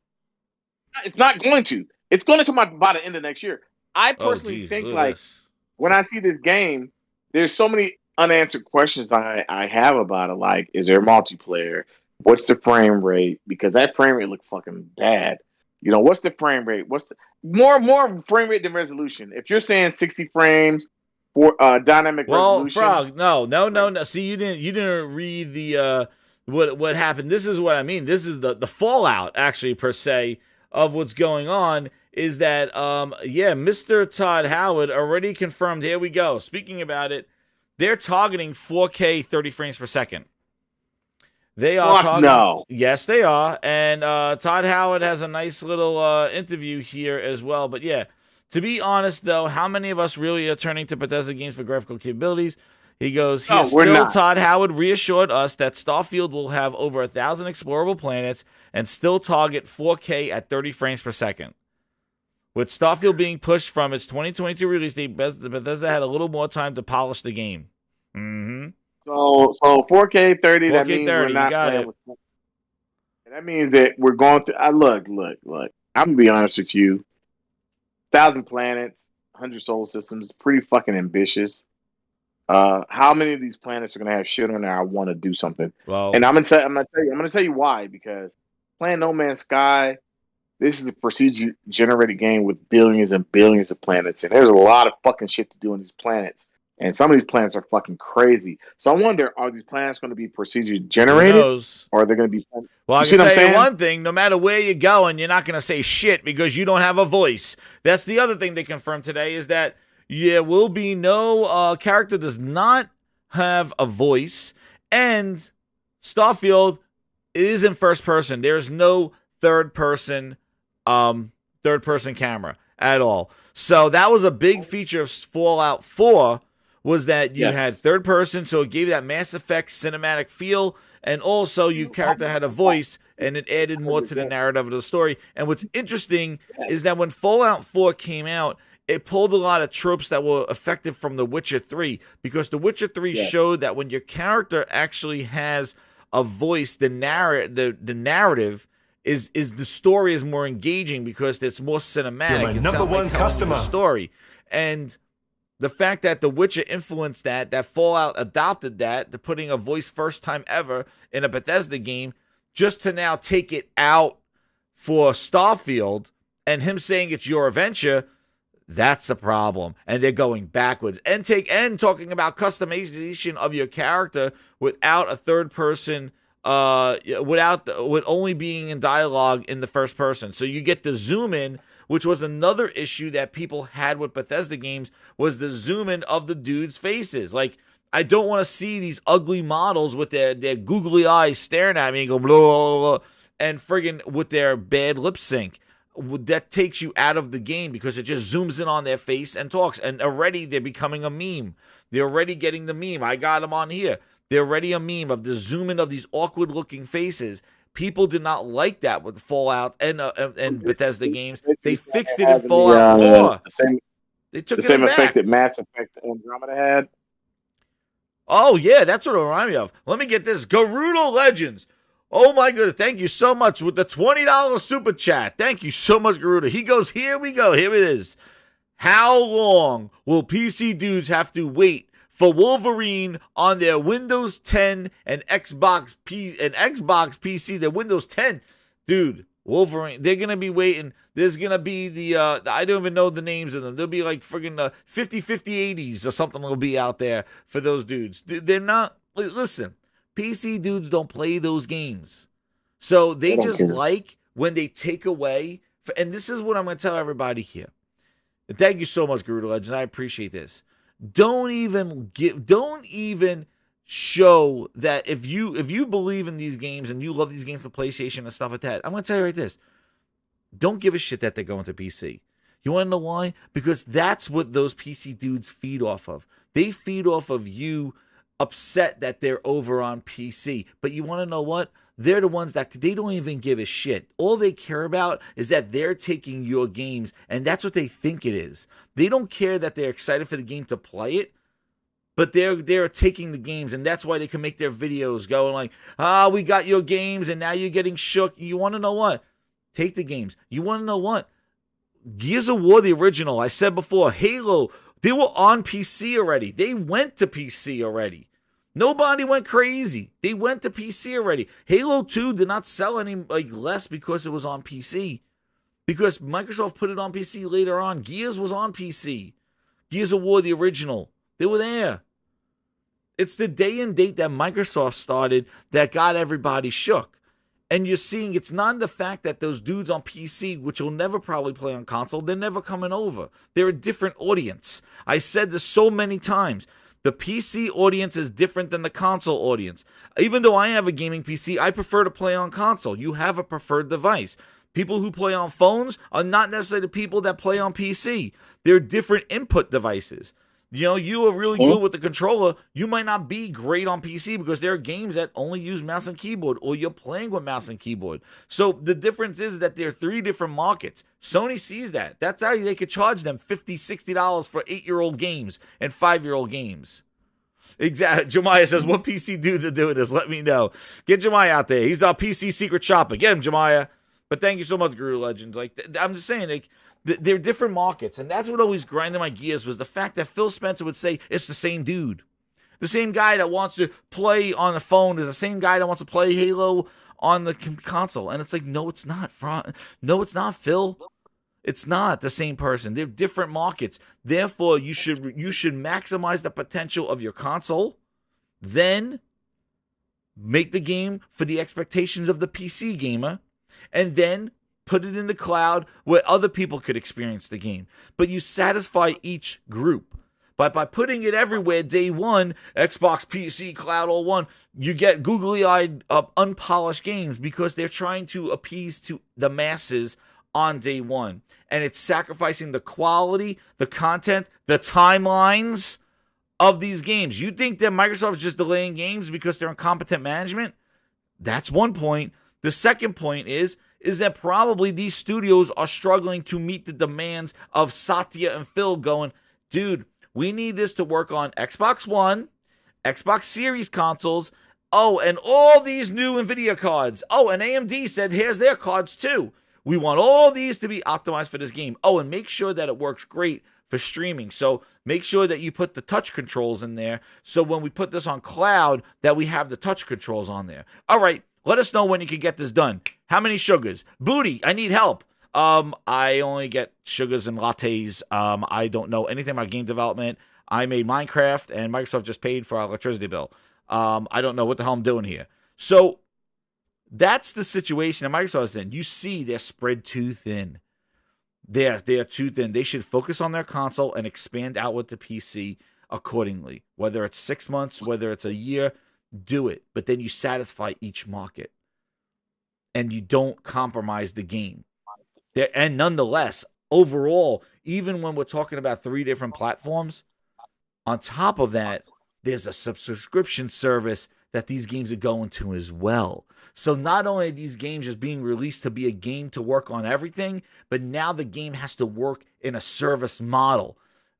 It's not going to. It's going to come out by the end of next year. I personally think, like, when I see this game, there's so many unanswered questions I have about it. Like, is there multiplayer? What's the frame rate? Because that frame rate look fucking bad. You know, what's the frame rate? What's the more frame rate than resolution? If you're saying 60 frames for dynamic resolution, Frog, no. See, you didn't read the what happened. This is what I mean. This is the fallout, actually, per se, of what's going on. Is that Mr. Todd Howard already confirmed. Here we go. Speaking about it, they're targeting 4K 30 frames per second. They are targeting. No. Yes, they are. And Todd Howard has a nice little interview here as well. But yeah, to be honest, though, how many of us really are turning to Bethesda games for graphical capabilities? He goes, Todd Howard reassured us that Starfield will have over 1,000 explorable planets and still target 4K at 30 frames per second. With Starfield being pushed from its 2022 release date, Bethesda had a little more time to polish the game. Mm-hmm. So 4K 30, 4K that means 30, we're not you got playing it. with. That means that we're going to. Look. I'm gonna be honest with you. 1,000 planets, 100 solar systems, pretty fucking ambitious. How many of these planets are gonna have shit on there? I want to do something. Well, and I'm gonna tell you why. Because playing No Man's Sky, this is a procedure generated game with billions and billions of planets, and there's a lot of fucking shit to do on these planets. And some of these planets are fucking crazy. So I wonder, are these planets going to be procedure generated? Or are they going to be... Well, I can tell you one thing. No matter where you're going, you're not going to say shit because you don't have a voice. That's the other thing they confirmed today is that there will be no character does not have a voice. And Starfield is in first person. There's no third person camera at all. So that was a big feature of Fallout 4 was that you had third person, so it gave that Mass Effect cinematic feel, and also your character had a voice, and it added more to the narrative of the story. And what's interesting is that when Fallout 4 came out, it pulled a lot of tropes that were effective from The Witcher 3, because The Witcher 3 showed that when your character actually has a voice, the narrative is the story is more engaging because it's more cinematic. You're my number one customer. Story. And the fact that The Witcher influenced that Fallout adopted that, to putting a voice first time ever in a Bethesda game, just to now take it out for Starfield and him saying it's your adventure, that's a problem. And they're going backwards. And talking about customization of your character without a third person, with only being in dialogue in the first person. So you get the zoom in, which was another issue that people had with Bethesda games, was the zoom in of the dudes' faces. Like, I don't want to see these ugly models with their googly eyes staring at me and go blah, blah, blah, and friggin' with their bad lip sync. That takes you out of the game because it just zooms in on their face and talks. And already they're becoming a meme. They're already getting the meme. I got them on here. They're already a meme of the zoom in of these awkward looking faces. People did not like that with Fallout and Bethesda games. They fixed it in Fallout 4. They took the same effect that Mass Effect Andromeda had. Oh, yeah, that's what it reminded me of. Let me get this. Garuda Legends. Oh, my goodness. Thank you so much with the $20 super chat. Thank you so much, Garuda. He goes, here we go. Here it is. How long will PC dudes have to wait for Wolverine on their Windows 10 and Xbox PC, their Windows 10? Dude, Wolverine, they're going to be waiting. There's going to be the, I don't even know the names of them. There'll be like friggin' 50/50/80s or something will be out there for those dudes. They're not, listen, PC dudes don't play those games. So they just like when they take away, and this is what I'm going to tell everybody here. And thank you so much, Garuda Legends. I appreciate this. Don't even show that if you believe in these games and you love these games for PlayStation and stuff like that, I'm going to tell you right this. Don't give a shit that they're going to PC. You want to know why? Because that's what those PC dudes feed off of. They feed off of you upset that they're over on PC. But you want to know what? They're the ones that they don't even give a shit. All they care about is that they're taking your games, and that's what they think it is. They don't care that they're excited for the game to play it, but they're taking the games, and that's why they can make their videos going like, we got your games, and now you're getting shook. You want to know what? Take the games. You want to know what? Gears of War, the original, I said before, Halo, they were on PC already. They went to PC already. Nobody went crazy. They went to PC already. Halo 2 did not sell any less because it was on PC. Because Microsoft put it on PC later on. Gears was on PC. Gears of War, the original. They were there. It's the day and date that Microsoft started that got everybody shook. And you're seeing it's not the fact that those dudes on PC, which will never probably play on console, they're never coming over. They're a different audience. I said this so many times. The PC audience is different than the console audience. Even though I have a gaming PC, I prefer to play on console. You have a preferred device. People who play on phones are not necessarily the people that play on PC. They're different input devices. You know, you are really good with the controller. You might not be great on PC because there are games that only use mouse and keyboard, or you're playing with mouse and keyboard. So the difference is that there are 3 different markets. Sony sees that. That's how they could charge them $50, $60 for 8-year-old games and 5-year-old games. Exactly. Jemiah says, what PC dudes are doing this? Let me know. Get Jemiah out there. He's our PC secret shopper. Get him, Jemiah. But thank you so much, Guru Legends. I'm just saying, they're different markets, and that's what always grinded my gears was the fact that Phil Spencer would say it's the same dude. The same guy that wants to play on the phone is the same guy that wants to play Halo on the console. And it's like, no, it's not. No, it's not, Phil. It's not the same person. They're different markets. Therefore, you should maximize the potential of your console, then make the game for the expectations of the PC gamer, and then put it in the cloud where other people could experience the game. But you satisfy each group. But by putting it everywhere day one, Xbox, PC, cloud, all one, you get googly-eyed, unpolished games because they're trying to appease to the masses on day one. And it's sacrificing the quality, the content, the timelines of these games. You think that Microsoft is just delaying games because they're incompetent management? That's one point. The second point is that probably these studios are struggling to meet the demands of Satya and Phil going, dude, we need this to work on Xbox One, Xbox Series consoles, and all these new NVIDIA cards. And AMD said, here's their cards too. We want all these to be optimized for this game. And make sure that it works great for streaming. So make sure that you put the touch controls in there. So when we put this on cloud, that we have the touch controls on there. All right. Let us know when you can get this done. How many sugars? Booty, I need help. I only get sugars and lattes. I don't know anything about game development. I made Minecraft, and Microsoft just paid for our electricity bill. I don't know what the hell I'm doing here. So that's the situation that Microsoft is in. You see they're spread too thin. They are too thin. They should focus on their console and expand out with the PC accordingly. Whether it's 6 months, whether it's a year, do it, but then you satisfy each market and you don't compromise the game. And nonetheless, overall, even when we're talking about 3 different platforms, on top of that, there's a subscription service that these games are going to as well. So not only are these games just being released to be a game to work on everything, but now the game has to work in a service model.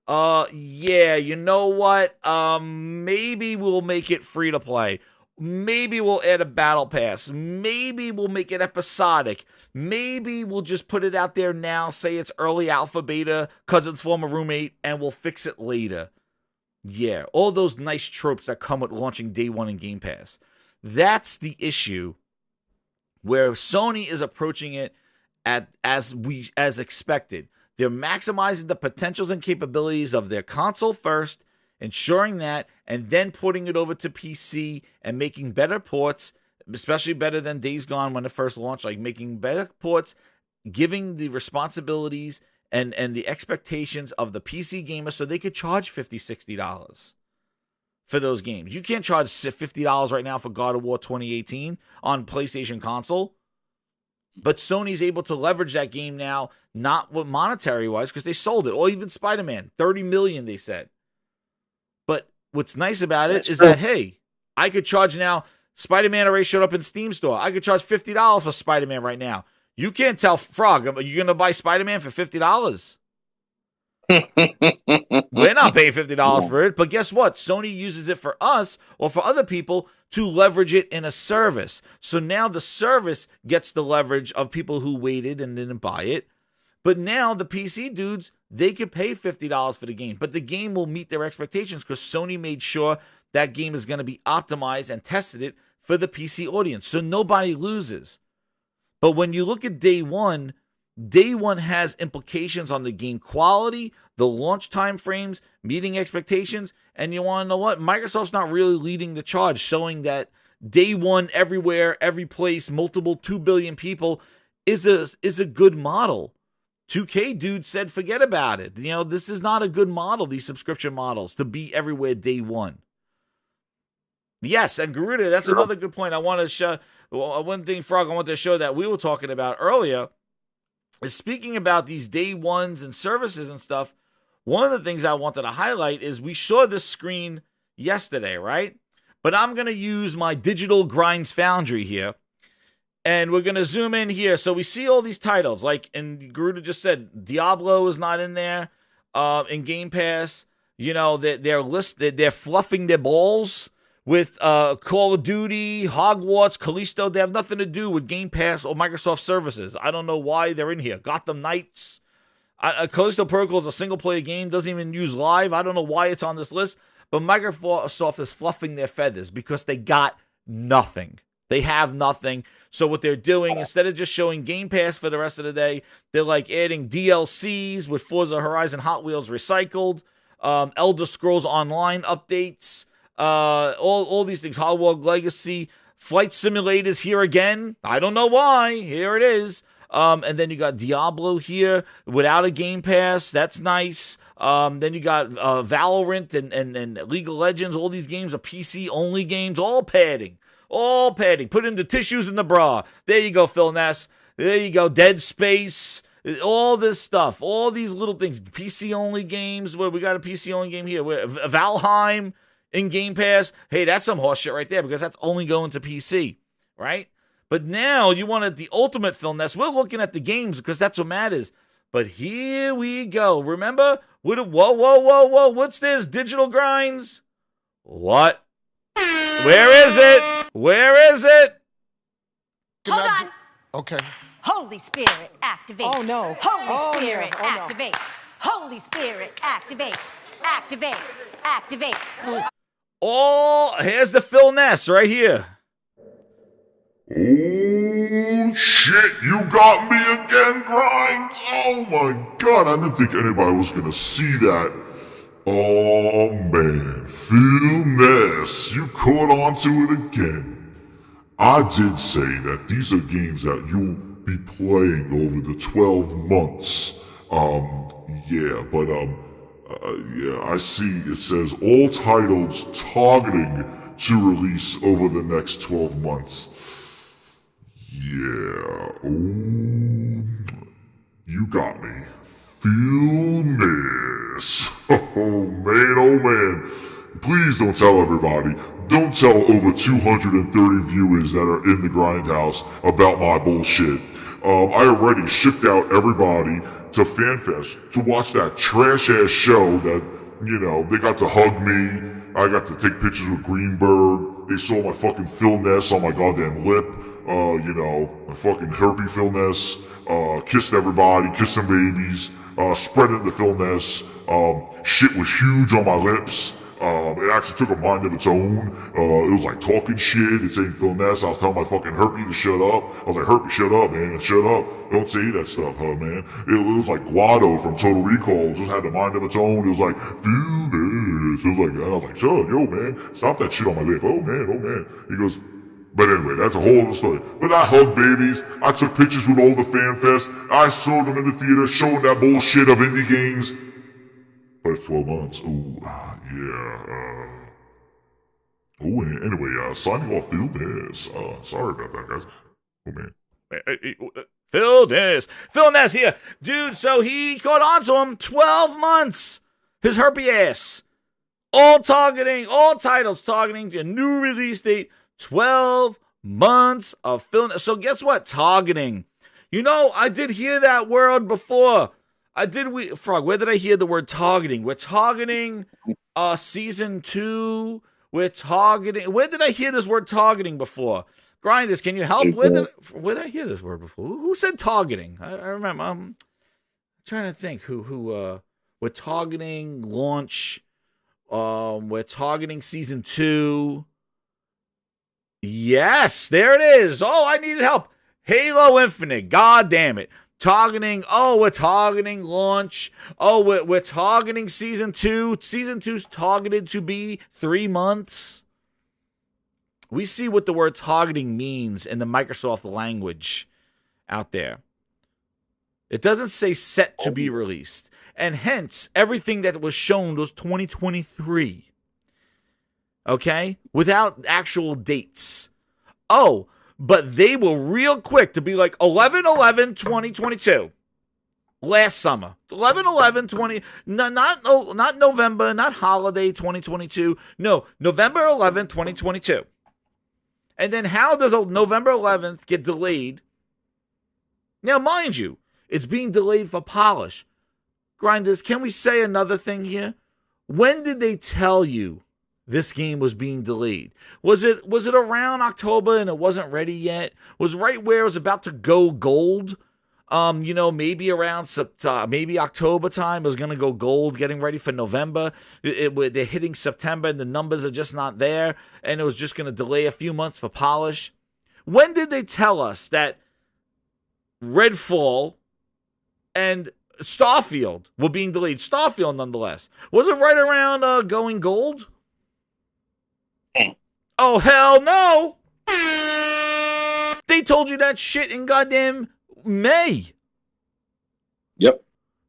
Yeah, you know what? Maybe we'll make it free to play. Maybe we'll add a battle pass. Maybe we'll make it episodic. Maybe we'll just put it out there now, say it's early alpha beta, cousin's former roommate, and we'll fix it later. Yeah, all those nice tropes that come with launching day one in Game Pass. That's the issue where Sony is approaching it as expected. They're maximizing the potentials and capabilities of their console first, ensuring that, and then putting it over to PC and making better ports, especially better than Days Gone when it first launched, like making better ports, giving the responsibilities and the expectations of the PC gamer so they could charge $50, $60 for those games. You can't charge $50 right now for God of War 2018 on PlayStation console. But Sony's able to leverage that game now, not what monetary-wise, because they sold it. Or even Spider-Man, $30 million, they said. But what's nice about it is that, hey, I could charge now. Spider-Man already showed up in Steam Store. I could charge $50 for Spider-Man right now. You can't tell Frog, are you going to buy Spider-Man for $50? We're not paying $50 for it, but guess what? Sony uses it for us or for other people to leverage it in a service. So now the service gets the leverage of people who waited and didn't buy it. But now the PC dudes, they could pay $50 for the game, but the game will meet their expectations because Sony made sure that game is going to be optimized and tested it for the PC audience. So nobody loses. But when you look at day one has implications on the game quality, the launch time frames, meeting expectations, and you want to know what? Microsoft's not really leading the charge, showing that day one, everywhere, every place, multiple 2 billion people is a good model. 2K dude said forget about it. You know, this is not a good model, these subscription models, to be everywhere day one. Yes, and Garuda, that's another good point. I want to show, one thing, Frog, I want to show that we were talking about earlier is speaking about these day ones and services and stuff. One of the things I wanted to highlight is we saw this screen yesterday, right? But I'm going to use my digital grinds foundry here. And we're going to zoom in here. So we see all these titles. Like, and Garuda just said, Diablo is not in there in Game Pass. You know, they're fluffing their balls with Call of Duty, Hogwarts, Callisto. They have nothing to do with Game Pass or Microsoft services. I don't know why they're in here. Gotham Knights. Callisto Protocol is a single-player game. Doesn't even use live. I don't know why it's on this list. But Microsoft is fluffing their feathers because they got nothing. They have nothing. So what they're doing, instead of just showing Game Pass for the rest of the day, they're like adding DLCs with Forza Horizon Hot Wheels Recycled, Elder Scrolls Online updates, all these things, Hogwarts Legacy, Flight Simulators here again. I don't know why. Here it is. And then you got Diablo here without a Game Pass. That's nice. Then you got Valorant and League of Legends. All these games are PC-only games, all padding. All padding. Put in the tissues in the bra. There you go, Phil Ness. There you go. Dead Space. All this stuff. All these little things. PC-only games. Well, we got a PC-only game here. Valheim in Game Pass. Hey, that's some horse shit right there because that's only going to PC, right? But now you wanted the ultimate Phil Ness. We're looking at the games because that's what matters. But here we go. Remember? Whoa. What's this? Digital grinds? What? Where is it? Where is it? Hold on. Okay. Holy Spirit, activate. Oh, no. Holy Spirit, no. Oh, no. activate. Holy Spirit, activate. Activate. Activate. Oh, here's the Phil Ness right here. Oh, shit, you got me again, Grinds. Oh, my God, I didn't think anybody was going to see that. Oh, man, Phil Ness, you caught on to it again. I did say that these are games that you'll be playing over the 12 months. I see it says all titles targeting to release over the next 12 months. Yeah, oh, you got me. Phil Ness. Oh man. Please don't tell everybody. Don't tell over 230 viewers that are in the Grindhouse about my bullshit. I already shipped out everybody to FanFest to watch that trash-ass show that, you know, they got to hug me. I got to take pictures with Greenberg. They saw my fucking Phil Ness on my goddamn lip. My fucking herpy Phil Ness. Kissed everybody, kissing babies. Spreading the Phil Ness. Shit was huge on my lips. It actually took a mind of its own. It was like talking shit. It saying Phil Ness. I was telling my fucking herpy to shut up. I was like, herpy, shut up, man. Shut up. Don't say that stuff, huh, man. It was like Guado from Total Recall. It just had the mind of its own. It was like, Phil Ness. It was like, and I was like, shut up, yo, man. Stop that shit on my lip. Oh, man. He goes, but anyway, that's a whole other story. But I hugged babies. I took pictures with all the FanFest. I saw them in the theater showing that bullshit of indie games. But it's 12 months. Oh, yeah. Anyway, signing off Phil Ness. Sorry about that, guys. Oh, man. Phil Ness here. Dude, so he caught on to him 12 months. His herpy ass. All titles targeting a new release date. 12 months of Phil Ness. So guess what? Targeting. You know, I did hear that word before. Frog, where did I hear the word targeting? We're targeting season 2. We're targeting. Where did I hear this word targeting before? Grinders, can you help? Where did I hear this word before? Who said targeting? I remember. I'm trying to think who we're targeting launch. We're targeting season 2. Yes, there it is. Oh, I needed help. Halo Infinite. God damn it. Targeting. Oh, we're targeting launch. Oh, we're targeting season 2. Season 2's targeted to be 3 months. We see what the word targeting means in the Microsoft language out there. It doesn't say set to be released. And hence, everything that was shown was 2023. Okay? Without actual dates. Oh, but they were real quick to be like 11/11/2022. Last summer. 11/11/20. Not November, not holiday 2022. No, November 11th, 2022. And then how does a November 11th get delayed? Now, mind you, it's being delayed for polish. Grinders, can we say another thing here? When did they tell you this game was being delayed? Was it around October and it wasn't ready yet? Was right where it was about to go gold? Maybe around maybe October time it was going to go gold, getting ready for November. They're hitting September and the numbers are just not there, and it was just going to delay a few months for polish. When did they tell us that Redfall and Starfield were being delayed? Starfield, nonetheless. Was it right around going gold? Oh, hell no! They told you that shit in goddamn May. Yep.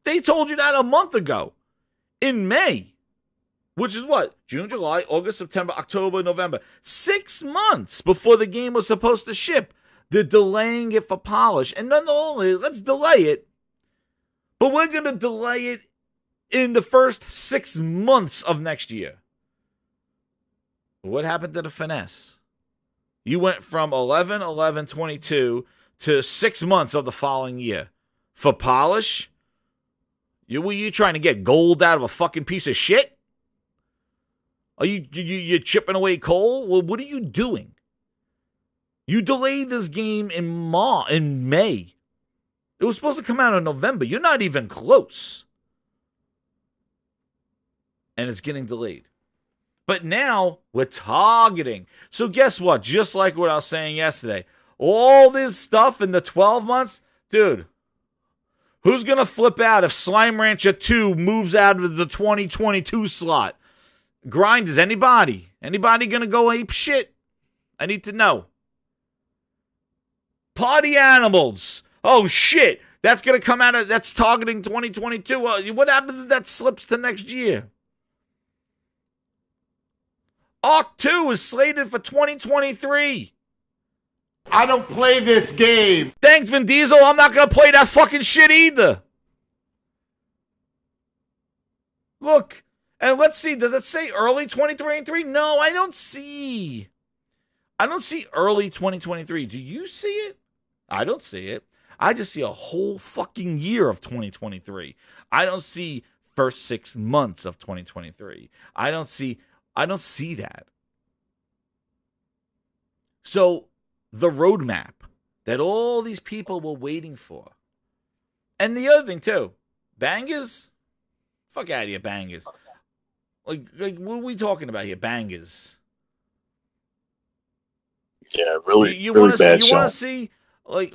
They told you that a month ago. In May. Which is what? June, July, August, September, October, November. 6 months before the game was supposed to ship. They're delaying it for polish. And not only, let's delay it, but we're going to delay it in the first 6 months of next year. What happened to the finesse? You went from 11/11/22 to 6 months of the following year. For polish? Were you trying to get gold out of a fucking piece of shit? Are you chipping away coal? Well, what are you doing? You delayed this game in May. It was supposed to come out in November. You're not even close. And it's getting delayed. But now we're targeting. So guess what? Just like what I was saying yesterday. All this stuff in the 12 months, dude, who's going to flip out if Slime Rancher 2 moves out of the 2022 slot? Grind, is anybody? Anybody going to go ape shit? I need to know. Party Animals. Oh, shit. That's going to come out of, that's targeting 2022. What happens if that slips to next year? Arc 2 is slated for 2023. I don't play this game. Thanks, Vin Diesel. I'm not going to play that fucking shit either. Look, and let's see. Does it say early 2023? No, I don't see. I don't see early 2023. Do you see it? I don't see it. I just see a whole fucking year of 2023. I don't see first 6 months of 2023. I don't see that. So the roadmap that all these people were waiting for. And the other thing too, bangers? Fuck out of here, bangers. Like what are we talking about here? Bangers. Yeah, really, you really wanna bad see, shot. You want to see like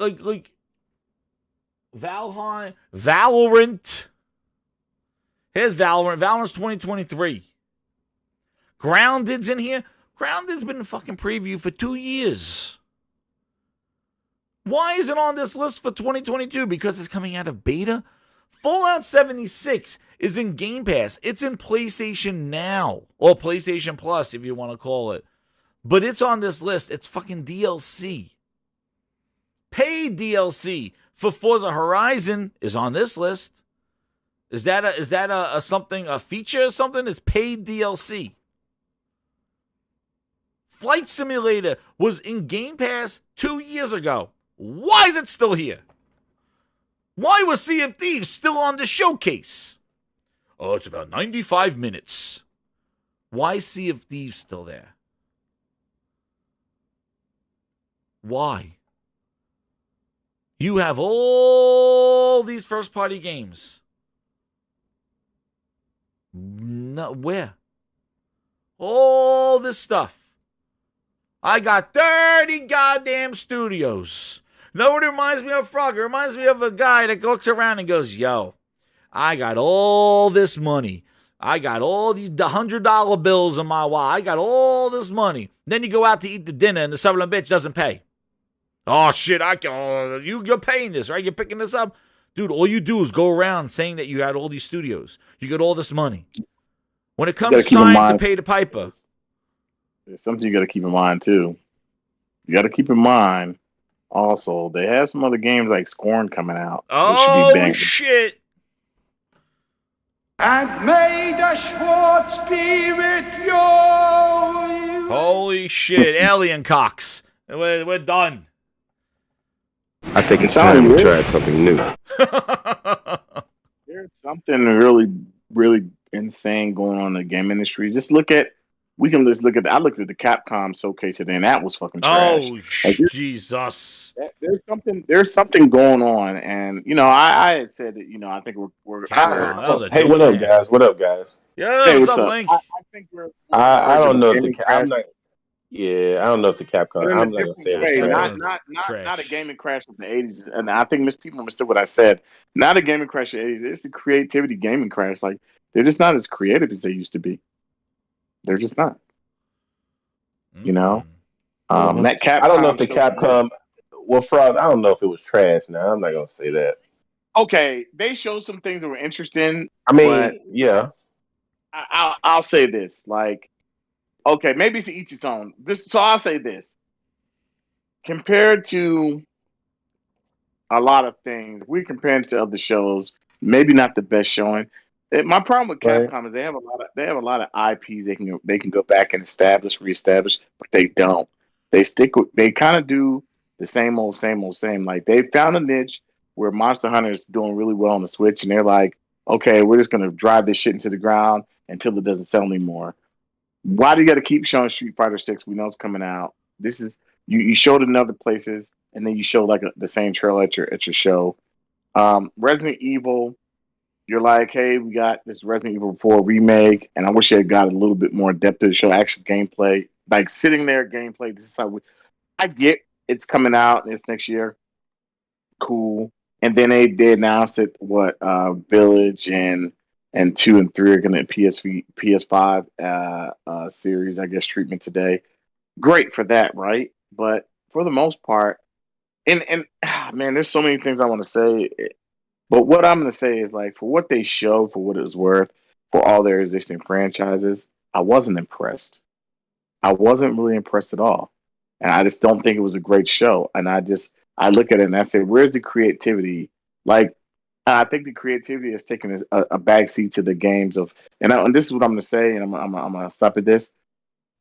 Valorant. Here's Valorant. Valorant's 2023. Grounded's in here. Grounded's been in fucking preview for 2 years. Why is it on this list for 2022? Because it's coming out of beta? Fallout 76 is in Game Pass. It's in PlayStation Now. Or PlayStation Plus, if you want to call it. But it's on this list. It's fucking DLC. Paid DLC for Forza Horizon is on this list. Is that a something, a feature or something? It's paid DLC. Flight Simulator was in Game Pass 2 years ago. Why is it still here? Why was Sea of Thieves still on the showcase? Oh, it's about 95 minutes. Why is Sea of Thieves still there? Why? You have all these first-party games. No, where? All this stuff. I got 30 goddamn studios. No, it reminds me of Frog. It reminds me of a guy that looks around and goes, yo, I got all this money. I got all the $100 bills in my wallet. I got all this money. Then you go out to eat the dinner and the son of a bitch doesn't pay. Oh, shit, you're paying this, right? You're picking this up. Dude, all you do is go around saying that you had all these studios. You got all this money. When it comes time to pay the piper. There's something you got to keep in mind, too. You got to keep in mind, also, they have some other games like Scorn coming out. Oh, shit. And may the Schwartz be with you. Holy shit, alien cocks. We're done. I think it's time we tried something new. There's something really, really insane going on in the game industry. I looked at the Capcom showcase today, and that was fucking trash. Oh, Jesus. There's something going on, and I had said that I think we're hey, what up, guys? What up, guys? Yeah, hey, what's up, Link? I think I don't know if I'm not. Yeah, I don't know if the Capcom. I'm not gonna say it's not a gaming crash of the '80s, and I think people understood what I said. Not a gaming crash of the '80s. It's a creativity gaming crash. Like they're just not as creative as they used to be. They're just not. That Capcom. I don't know if the Capcom. Well, Frog, I don't know if it was trash. Now I'm not gonna say that. Okay, they showed some things that were interesting. I mean, yeah. I'll say this, like. Okay, maybe it's each its own. So I'll say this. Compared to a lot of things, if we're comparing to other shows, maybe not the best showing. My problem with Capcom is they have a lot of IPs they can go back and reestablish, but they don't. They kind of do the same old. Like they found a niche where Monster Hunter is doing really well on the Switch, and they're like, okay, we're just gonna drive this shit into the ground until it doesn't sell anymore. Why do you got to keep showing Street Fighter 6? We know it's coming out. This is you showed it in other places, and then you show like the same trailer at your show. Resident Evil, you're like, hey, we got this Resident Evil 4 remake, and I wish they had got a little bit more depth to the show, action gameplay, like sitting there gameplay. This is how I get it's coming out this next year. Cool, and then they announced it. Village and 2 and 3 are going to PS5 series, I guess, treatment today. Great for that, right? But for the most part, and man, there's so many things I want to say. But what I'm going to say is, like, for what they showed, for what it was worth, for all their existing franchises, I wasn't impressed. I wasn't really impressed at all. And I just don't think it was a great show. And I look at it and I say, where's the creativity? Like, I think the creativity has taken a backseat to the games of, and this is what I'm going to say, and I'm going to stop at this.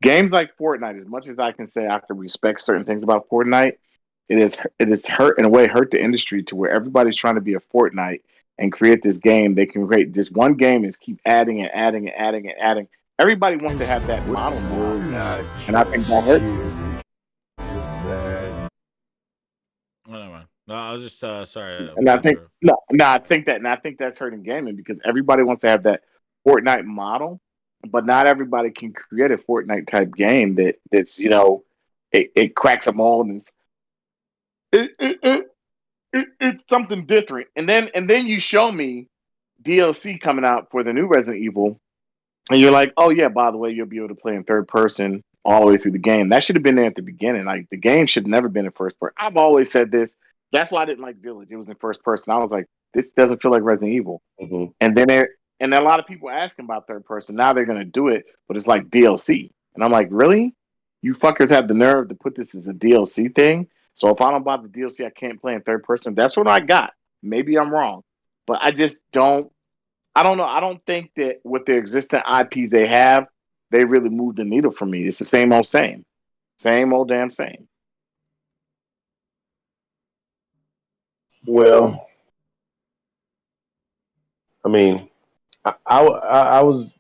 Games like Fortnite, as much as I can say I can respect certain things about Fortnite, it is hurt the industry to where everybody's trying to be a Fortnite and create this game. They can create this one game and keep adding and adding and adding and adding. Everybody wants to have that model now, and I think that hurt. No, I was just sorry. And I think I think that's hurting gaming because everybody wants to have that Fortnite model, but not everybody can create a Fortnite type game that's it cracks a mold and it's something different. And then you show me DLC coming out for the new Resident Evil, and you're like, oh yeah, by the way, you'll be able to play in third person all the way through the game. That should have been there at the beginning. Like the game should have never been in first person. I've always said this. That's why I didn't like Village. It was in first person. I was like, this doesn't feel like Resident Evil. Mm-hmm. And then a lot of people asking about third person. Now they're going to do it, but it's like DLC. And I'm like, really? You fuckers have the nerve to put this as a DLC thing? So if I don't buy the DLC, I can't play in third person. That's what I got. Maybe I'm wrong, but I just don't. I don't know. I don't think that with the existing IPs they have, they really moved the needle for me. It's the same old same old damn same. Well, I mean, I was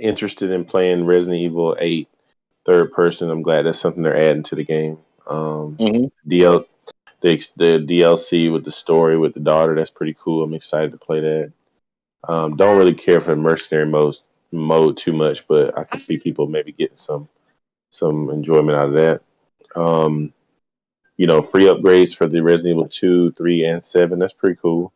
interested in playing Resident Evil 8 third person. I'm glad that's something they're adding to the game. DL the DLC with the story with the daughter, that's pretty cool. I'm excited to play that. Don't really care for the mercenary mode too much, but I can see people maybe getting some enjoyment out of that. Free upgrades for the Resident Evil 2, 3, and 7. That's pretty cool.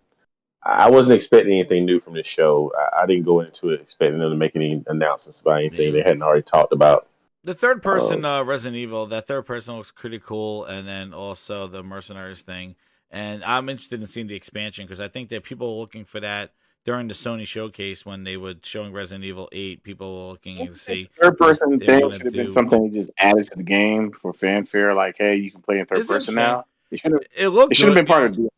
I wasn't expecting anything new from this show. I didn't go into it expecting them to make any announcements about anything they hadn't already talked about. The third person Resident Evil, that third person looks pretty cool, and then also the mercenaries thing. And I'm interested in seeing the expansion because I think that people are looking for that during the Sony showcase when they were showing Resident Evil 8. People were looking to see. Third person thing should have been something they just added to the game for fanfare. Like, hey, you can play in third person now. It should have been part of it.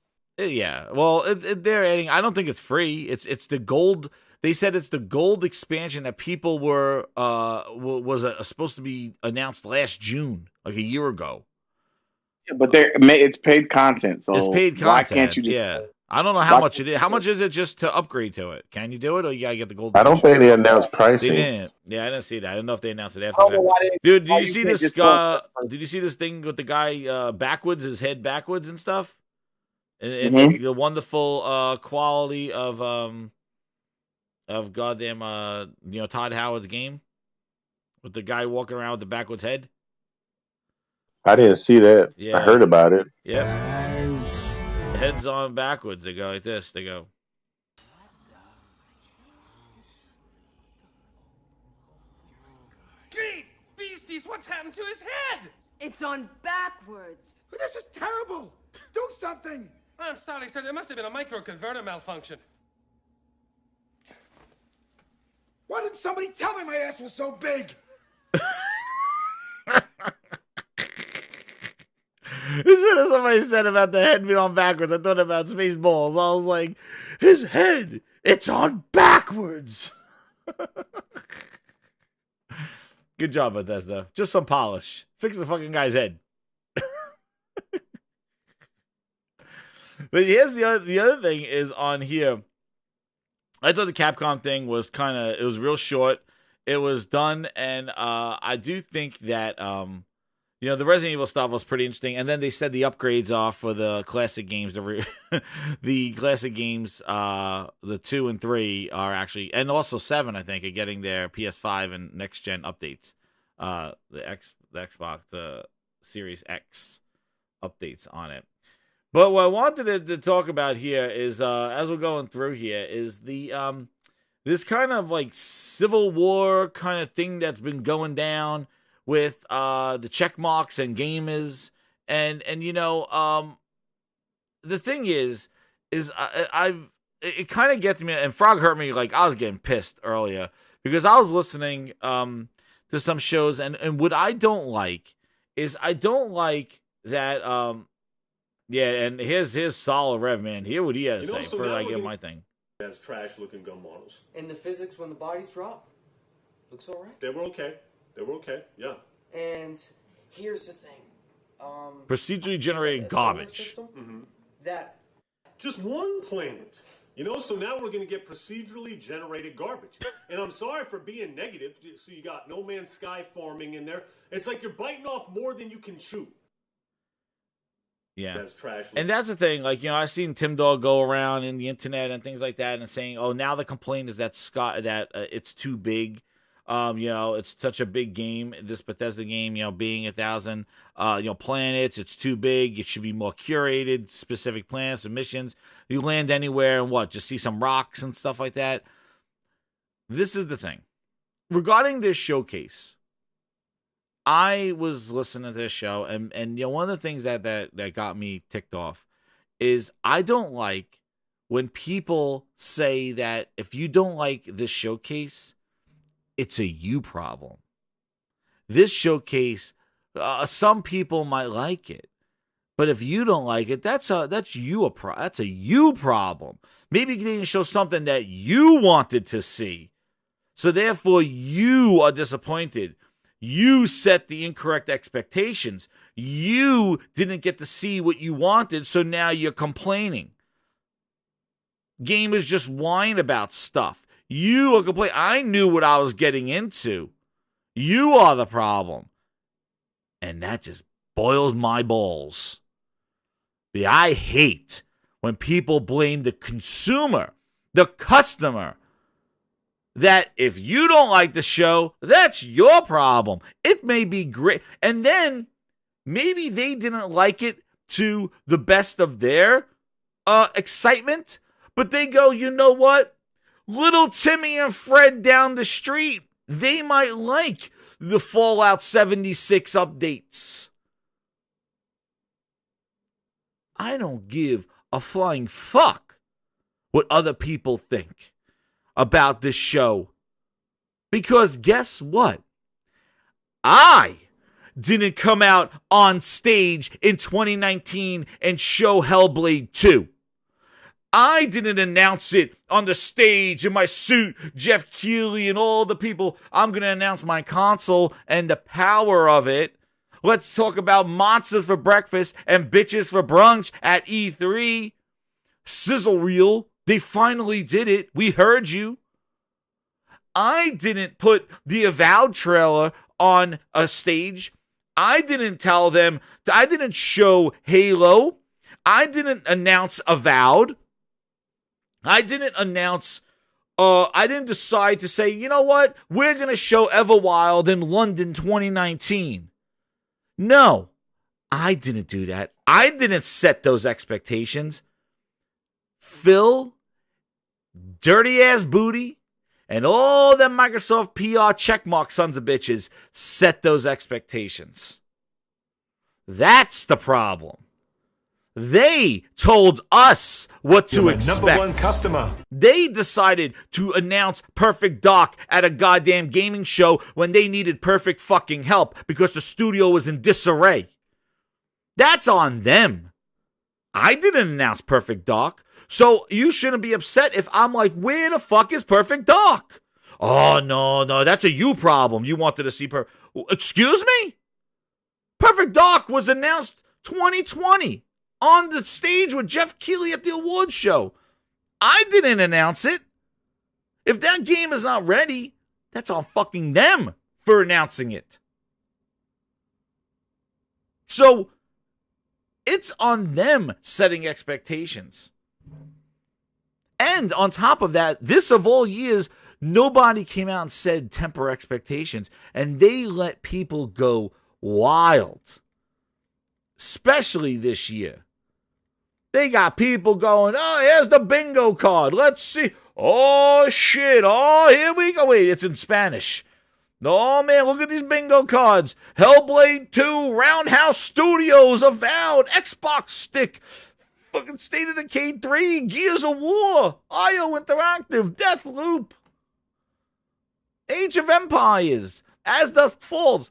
Yeah, well, they're adding. I don't think it's free. It's the gold. They said it's the gold expansion that people were was supposed to be announced last June, like a year ago. Yeah, but it's paid content, so it's paid content. Why can't you just? Yeah, I don't know how much it is. How much is it just to upgrade to it? Can you do it, or you gotta get the gold? I don't think they announced pricing. They didn't. Yeah, I didn't see that. I don't know if they announced it after that. Dude, did you see this? Did you see this thing with the guy backwards, his head backwards and stuff? And the wonderful quality of goddamn Todd Howard's game with the guy walking around with the backwards head. I didn't see that. Yeah. I heard about it. Yep. Heads on backwards. They go like this. They go. Great beasties! What's happened to his head? It's on backwards. This is terrible. Do something. I'm sorry, sir. There must have been a microconverter malfunction. Why didn't somebody tell me my ass was so big? As soon as somebody said about the head being on backwards, I thought about Spaceballs. I was like, his head, it's on backwards. Good job, Bethesda. Just some polish. Fix the fucking guy's head. But here's the other thing is on here. I thought the Capcom thing was it was real short. It was done, and I do think that the Resident Evil stuff was pretty interesting. And then they said the upgrades are for the classic games. The classic games, the 2 and 3 are actually, and also 7, I think, are getting their PS5 and next gen updates. The Xbox, the Series X updates on it. But what I wanted to talk about here is, as we're going through here, is the this kind of like Civil War kind of thing that's been going down with the check marks and gamers, and the thing is it kind of gets me, and Frog hurt me, like I was getting pissed earlier because I was listening to some shows, and what I don't like is I don't like that. Yeah, and here's Solid Rev, man. Hear what he has to say before I get my thing. That's trash-looking gun models. And the physics when the bodies drop looks all right. They were okay. Yeah. And here's the thing. Procedurally generated garbage. That just one planet. So now we're going to get procedurally generated garbage. And I'm sorry for being negative. So you got No Man's Sky farming in there. It's like you're biting off more than you can chew. Yeah, that's trash. And that's the thing. Like, I've seen Tim Dog go around in the internet and things like that and saying, oh, now the complaint is that it's too big. It's such a big game, this Bethesda game, being 1,000, planets, it's too big. It should be more curated, specific planets and missions. You land anywhere and just see some rocks and stuff like that. This is the thing. Regarding this showcase, I was listening to this show, and one of the things that got me ticked off is I don't like when people say that if you don't like this showcase, it's a you problem. This showcase, some people might like it, But if you don't like it, that's a you problem. Maybe they didn't show something that you wanted to see. So therefore, you are disappointed. You set the incorrect expectations. You didn't get to see what you wanted, so now you're complaining. Gamers just whine about stuff. You are complaining. I knew what I was getting into. You are the problem. And that just boils my balls. Yeah, I hate when people blame the consumer, the customer, that if you don't like the show, that's your problem. It may be great. And then maybe they didn't like it to the best of their excitement, but they go, you know what? Little Timmy and Fred down the street, they might like the Fallout 76 updates. I don't give a flying fuck what other people think about this show. Because guess what? I didn't come out on stage in 2019 and show Hellblade 2. I didn't announce it on the stage in my suit, Jeff Keighley and all the people. I'm going to announce my console and the power of it. Let's talk about monsters for breakfast and bitches for brunch at E3. Sizzle reel. They finally did it. We heard you. I didn't put the Avowed trailer on a stage. I didn't tell them. I didn't show Halo. I didn't announce Avowed. I didn't announce. I didn't decide to say, you know what? We're going to show Everwild in London 2019. No, I didn't do that. I didn't set those expectations. Phil, dirty ass booty, and all them Microsoft PR checkmark sons of bitches set those expectations. That's the problem. They told us what to expect. Number one customer. They decided to announce Perfect Doc at a goddamn gaming show when they needed perfect fucking help because the studio was in disarray. That's on them. I didn't announce Perfect Doc. So you shouldn't be upset if I'm like, where the fuck is Perfect Doc? Oh, no, that's a you problem. You wanted to see Excuse me? Perfect Doc was announced 2020 on the stage with Jeff Keighley at the awards show. I didn't announce it. If that game is not ready, that's on fucking them for announcing it. So it's on them setting expectations. And on top of that, this of all years, nobody came out and said temper expectations. And they let people go wild. Especially this year. They got people going, oh, here's the bingo card. Let's see. Oh, shit. Oh, here we go. Wait, it's in Spanish. Oh, man, look at these bingo cards. Hellblade 2, Roundhouse Studios, Avowed, Xbox Stick, fucking State of Decay 3, Gears of War, IO Interactive, Deathloop, Age of Empires, As Dusk Falls.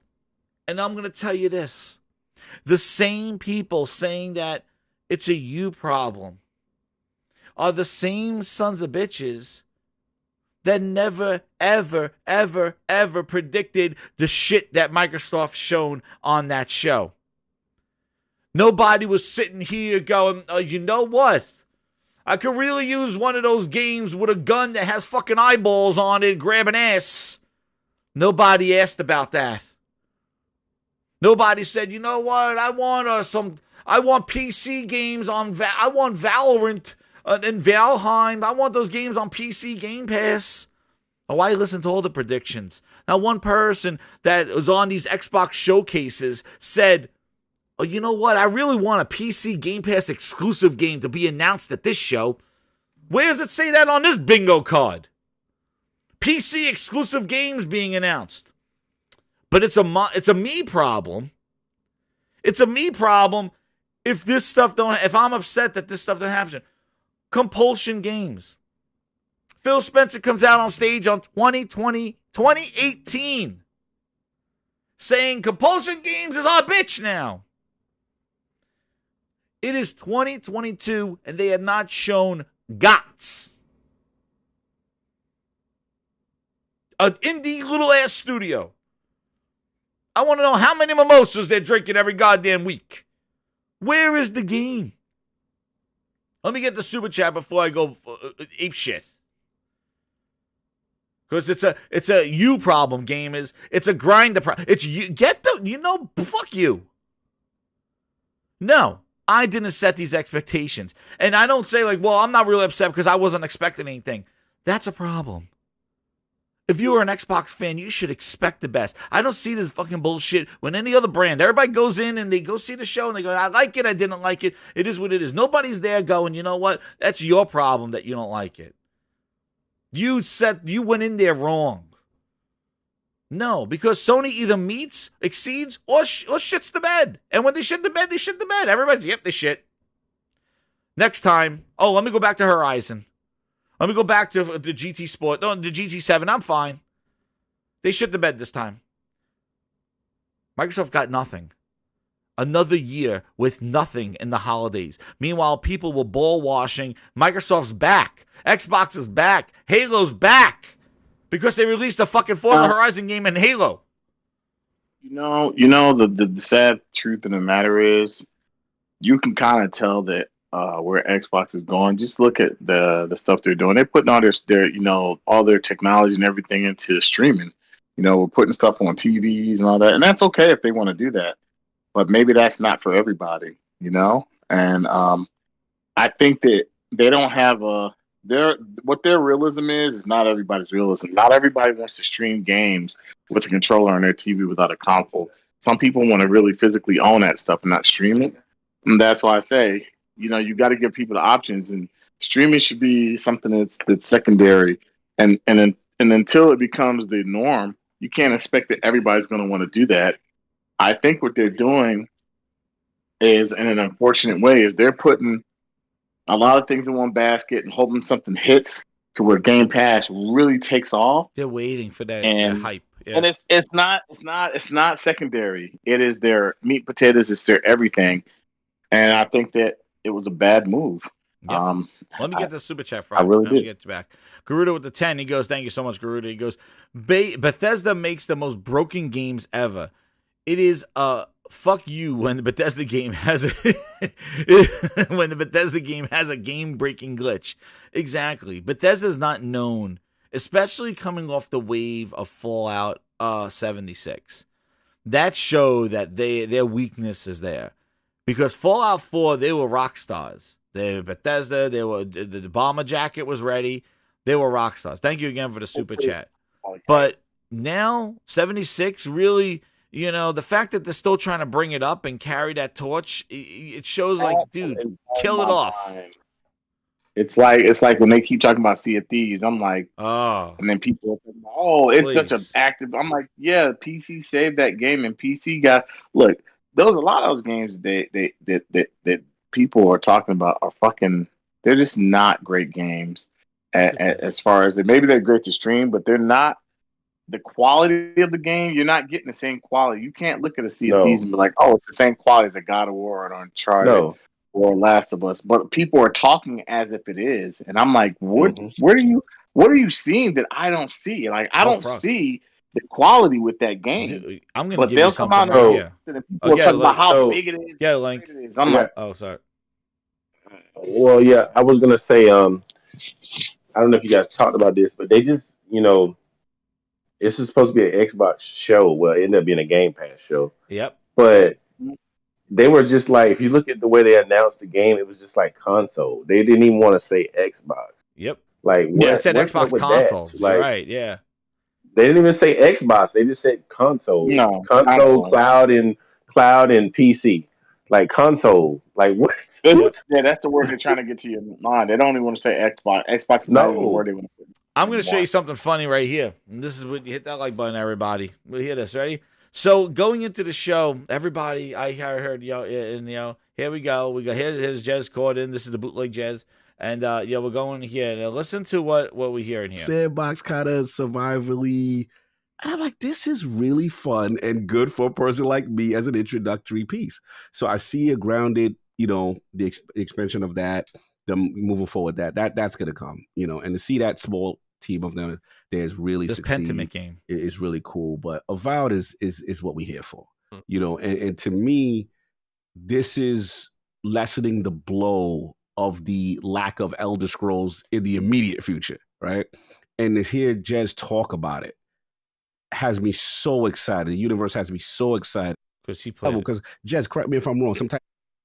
And I'm going to tell you this. The same people saying that it's a you problem are the same sons of bitches that never, ever, ever, ever predicted the shit that Microsoft shown on that show. Nobody was sitting here going, you know what? I could really use one of those games with a gun that has fucking eyeballs on it, grabbing ass. Nobody asked about that. Nobody said, you know what? I want PC games on. I want Valorant and Valheim. I want those games on PC Game Pass. Oh, I listened to all the predictions. Now, one person that was on these Xbox showcases said, oh, you know what? I really want a PC Game Pass exclusive game to be announced at this show. Where does it say that on this bingo card? PC exclusive games being announced. But it's a me problem. It's a me problem if this stuff if I'm upset that this stuff doesn't happen. Compulsion Games. Phil Spencer comes out on stage on 2018 saying Compulsion Games is our bitch now. It is 2022, and they have not shown guts. An indie little ass studio. I want to know how many mimosas they're drinking every goddamn week. Where is the game? Let me get the super chat before I go ape shit. Because it's a you problem, gamers. It's a grind problem. It's you. Fuck you. No, I didn't set these expectations. And I don't say like, well, I'm not really upset because I wasn't expecting anything. That's a problem. If you are an Xbox fan, you should expect the best. I don't see this fucking bullshit when any other brand. Everybody goes in and they go see the show and they go, I like it, I didn't like it. It is what it is. Nobody's there going, you know what? That's your problem that you don't like it. You went in there wrong. No, because Sony either meets, exceeds, or shits the bed. And when they shit the bed, they shit the bed. Everybody's, yep, they shit. Next time, let me go back to Horizon. Let me go back to the GT Sport. No, the GT7, I'm fine. They shit the bed this time. Microsoft got nothing. Another year with nothing in the holidays. Meanwhile, people were ball washing. Microsoft's back. Xbox is back. Halo's back. Because they released a fucking Forza Horizon game in Halo. You know, the sad truth of the matter is, you can kind of tell that where Xbox is going. Just look at the stuff they're doing. They're putting all their all their technology and everything into streaming. We're putting stuff on TVs and all that, and that's okay if they want to do that. But maybe that's not for everybody, And I think that they don't have what their realism is not everybody's realism. Not everybody wants to stream games with a controller on their TV without a console. Some people want to really physically own that stuff and not stream it. And that's why I say, you got to give people the options, and streaming should be something that's secondary. And until it becomes the norm, you can't expect that everybody's going to want to do that. I think what they're doing is, in an unfortunate way, is they're putting a lot of things in one basket and hoping something hits to where Game Pass really takes off. They're waiting for that hype. Yeah. And it's not secondary. It is their meat and potatoes. It's their everything. And I think that it was a bad move. Yep. Let me get the super chat from. I really did. Get you back. Garuda with the 10. He goes, thank you so much, Garuda. He goes, Bethesda makes the most broken games ever. It is fuck you when the Bethesda game has a game-breaking glitch. Exactly. Bethesda's not known, especially coming off the wave of Fallout 76. That showed that their weakness is there. Because Fallout 4, they were rock stars. They were Bethesda. They were the bomber jacket was ready. They were rock stars. Thank you again for the super chat. But now 76 really, the fact that they're still trying to bring it up and carry that torch, it shows like, dude, kill it off. It's like when they keep talking about Sea of Thieves, I'm like, and then people are thinking, it's such an active. I'm like, yeah, PC saved that game, and PC look. There's a lot of those games that people are talking about are fucking. They're just not great games. As far as maybe they're great to stream, but they're not the quality of the game. You're not getting the same quality. You can't look at a Sea of Thieves and be like, it's the same quality as a God of War or Uncharted or Last of Us. But people are talking as if it is, and I'm like, what are you seeing that I don't see? Like I don't see the quality with that game. Dude, I'm gonna give you something right here. People talk about how big it is. Yeah, Link. I'm like, sorry. Well, yeah, I was gonna say, I don't know if you guys talked about this, but they just, this is supposed to be an Xbox show. Well, it ended up being a Game Pass show. Yep. But they were just like, if you look at the way they announced the game, it was just like console. They didn't even want to say Xbox. Yep. Like, it said Xbox consoles. Like, right? Yeah. They didn't even say Xbox. They just said console. No, console, cloud, and PC. Like console. Like what? Yeah, that's the word they're trying to get to your mind. They don't even want to say Xbox. Xbox is not even the word they want to put. I'm going to show you something funny right here. And this is what you hit that like button, everybody. We'll hear this. Ready? So going into the show, everybody, I heard, here we go. Here's Jez Corden. This is the bootleg Jez. And we're going here. Now listen to what we're hearing here. Sandbox kind of survivally. And I'm like, this is really fun and good for a person like me as an introductory piece. So I see a grounded the expansion of that, them moving forward, that's going to come, and to see that small team of them there's really this succeed Pentiment game is really cool. But Avowed is what we're here for, and to me, this is lessening the blow of the lack of Elder Scrolls in the immediate future, right? And to hear Jez talk about it has me so excited. The universe has me so excited. Because Jez, correct me if I'm wrong, some type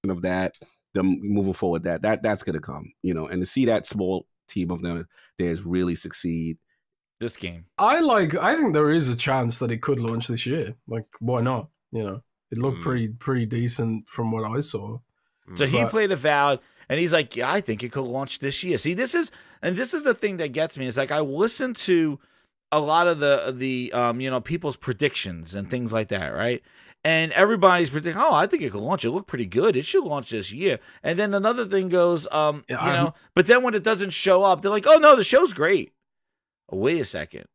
of that, them moving forward, that's going to come, and to see that small team of them there's really succeed. This game. I think there is a chance that it could launch this year. Like, why not? It looked pretty decent from what I saw. So he played Avowed, and he's like, yeah, I think it could launch this year. See, this is the thing that gets me. Is like I listen to a lot of the people's predictions and things like that, right? And everybody's predicting, oh, I think it could launch. It looked pretty good. It should launch this year. And then another thing goes, but then when it doesn't show up, they're like, oh no, the show's great. Oh, wait a second.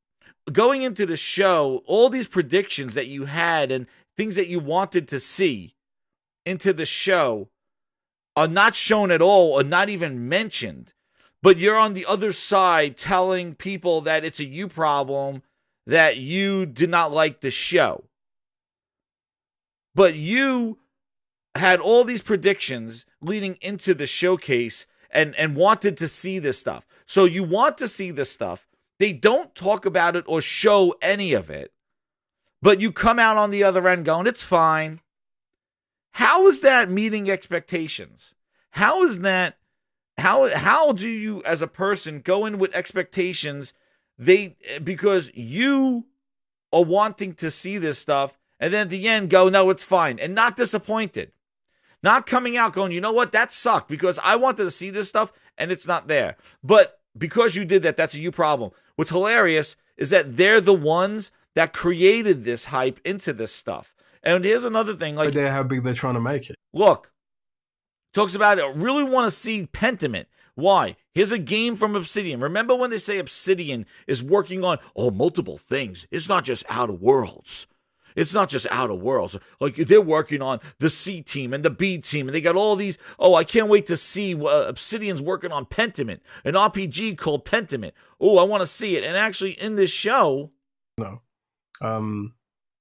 Going into the show, all these predictions that you had and things that you wanted to see into the show are not shown at all or not even mentioned. But you're on the other side telling people that it's a you problem, that you did not like the show. But you had all these predictions leading into the showcase and wanted to see this stuff. So you want to see this stuff. They don't talk about it or show any of it. But you come out on the other end going, it's fine. How is that meeting expectations? How is that? How do you as a person go in with expectations because you are wanting to see this stuff, and then at the end go, no, it's fine, and not disappointed. Not coming out going, you know what, that sucked because I wanted to see this stuff and it's not there. But because you did that, that's a you problem. What's hilarious is that they're the ones that created this hype into this stuff. And here's another thing. Like, idea how big they're trying to make it. Look, talks about it. Really want to see Pentiment. Why? Here's a game from Obsidian. Remember when they say Obsidian is working on multiple things? It's not just Outer Worlds. It's not just Outer Worlds. Like, they're working on the C team and the B team, and they got all these. Oh, I can't wait to see Obsidian's working on Pentiment, an RPG called Pentiment. Oh, I want to see it. And actually, in this show, no,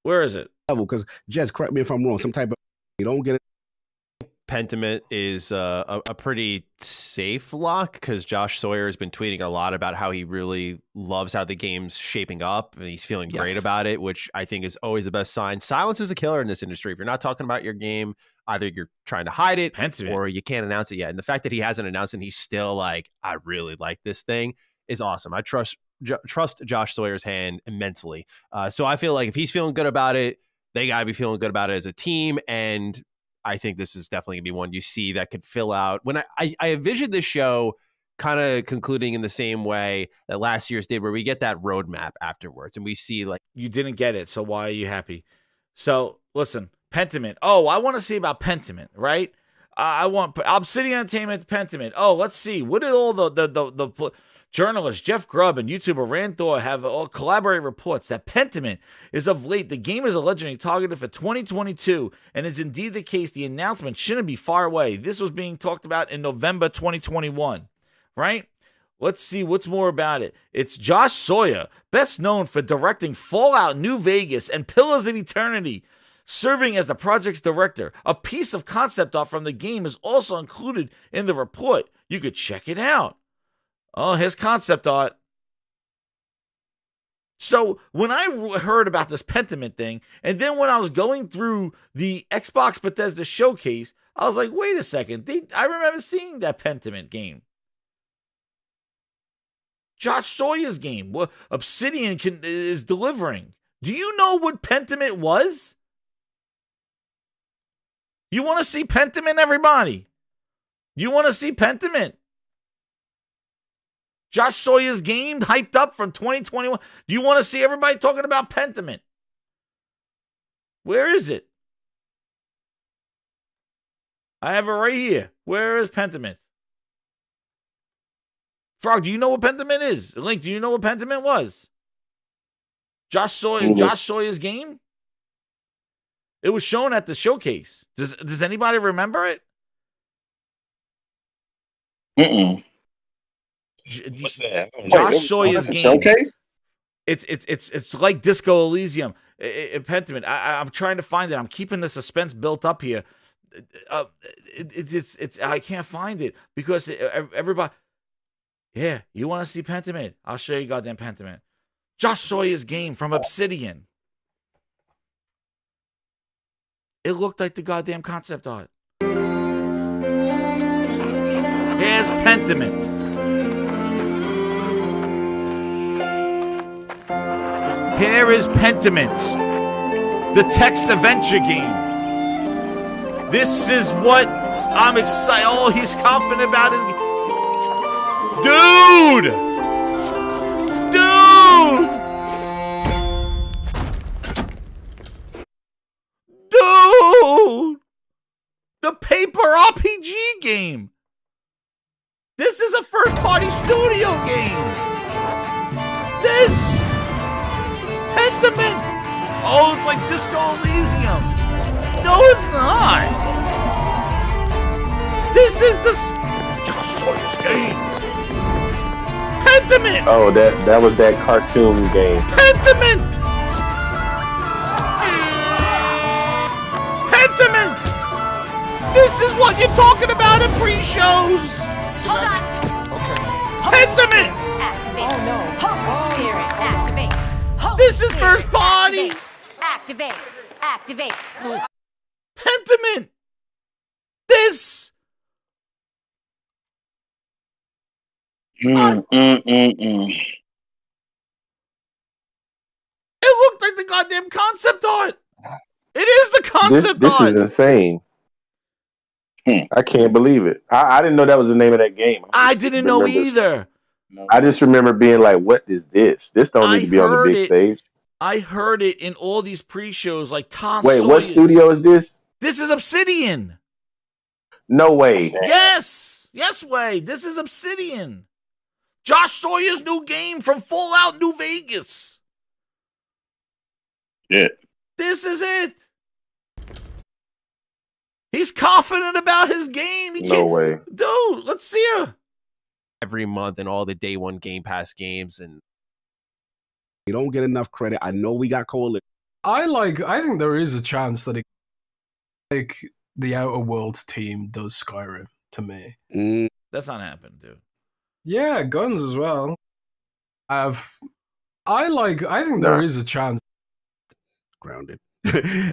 where is it? Because Jez, correct me if I'm wrong. Some type of you don't get it. Pentiment is a pretty safe lock because Josh Sawyer has been tweeting a lot about how he really loves how the game's shaping up and he's feeling great about it, which I think is always the best sign. Silence is a killer in this industry. If you're not talking about your game, either you're trying to hide it or you can't announce it yet. And the fact that he hasn't announced it and he's still like, I really like this thing is awesome. I trust Josh Sawyer's hand immensely. So I feel like if he's feeling good about it, they got to be feeling good about it as a team. And I think this is definitely going to be one you see that could fill out. When I envisioned this show kind of concluding in the same way that last year's did, where we get that roadmap afterwards and we see like. You didn't get it, so why are you happy? So, listen, Pentiment. Oh, I want to see about Pentiment, right? I want Obsidian Entertainment Pentiment. Oh, let's see. What did all the journalists, Jeff Grubb and YouTuber Rand Thor, have all collaborated reports that Pentiment is of late. The game is allegedly targeted for 2022, and it's indeed the case. The announcement shouldn't be far away. This was being talked about in November 2021, right? Let's see what's more about it. It's Josh Sawyer, best known for directing Fallout New Vegas and Pillars of Eternity, serving as the project's director. A piece of concept art from the game is also included in the report. You could check it out. Oh, his concept art. So when I heard about this Pentiment thing, and then when I was going through the Xbox Bethesda showcase, I was like, wait a second. I remember seeing that Pentiment game. Josh Sawyer's game. What Obsidian is delivering. Do you know what Pentiment was? You want to see Pentiment, everybody? You want to see Pentiment? Josh Sawyer's game hyped up from 2021. Do you want to see everybody talking about Pentiment? Where is it? I have it right here. Where is Pentiment? Frog, do you know what Pentiment is? Link, do you know what Pentiment was? Josh Sawyer's game? It was shown at the showcase. Does anybody remember it? What's that? Josh Sawyer's game. Showcase? It's like Disco Elysium. Pentiment. I'm trying to find it. I'm keeping the suspense built up here. It's I can't find it because everybody. Yeah, you want to see Pentiment? I'll show you goddamn Pentiment. Josh Sawyer's game from Obsidian. It looked like the goddamn concept art. Here's Pentiment. Here is Pentiment, the text adventure game. This is what I'm excited. Oh, he's confident about his game. Dude! Dude! The paper RPG game. This is a first-party studio game. This Pentiment. Oh, it's like Disco Elysium. No, it's not. This is the Josh Sawyer's game. Pentiment. Oh, that was that cartoon game. Pentiment. Pentiment. This is what you're talking about in pre-shows. Hold on. Pentiment. Activate. Oh no. Holy Spirit, activate. This is first party. Activate. Activate. Pentiment. This. It looked like the goddamn concept art. It is the concept This art. is insane. I can't believe it. I didn't know that was the name of that game. I didn't know either. I just remember being like, "What is this? This don't need to be on the big stage." I heard it in all these pre-shows, like Tom Wait, Sawyer's. what studio is this? This is Obsidian. No way. Yes, way. This is Obsidian. Josh Sawyer's new game from Fallout New Vegas. Yeah. This is it. He's confident about his game. No way. Dude, let's see her. Every month and all the day one Game Pass games, and you don't get enough credit. I know we got Coalition. I think there is a chance that like the Outer Worlds team does Skyrim to me. That's not happening, dude. Yeah, guns as well. I think there is a chance. Grounded.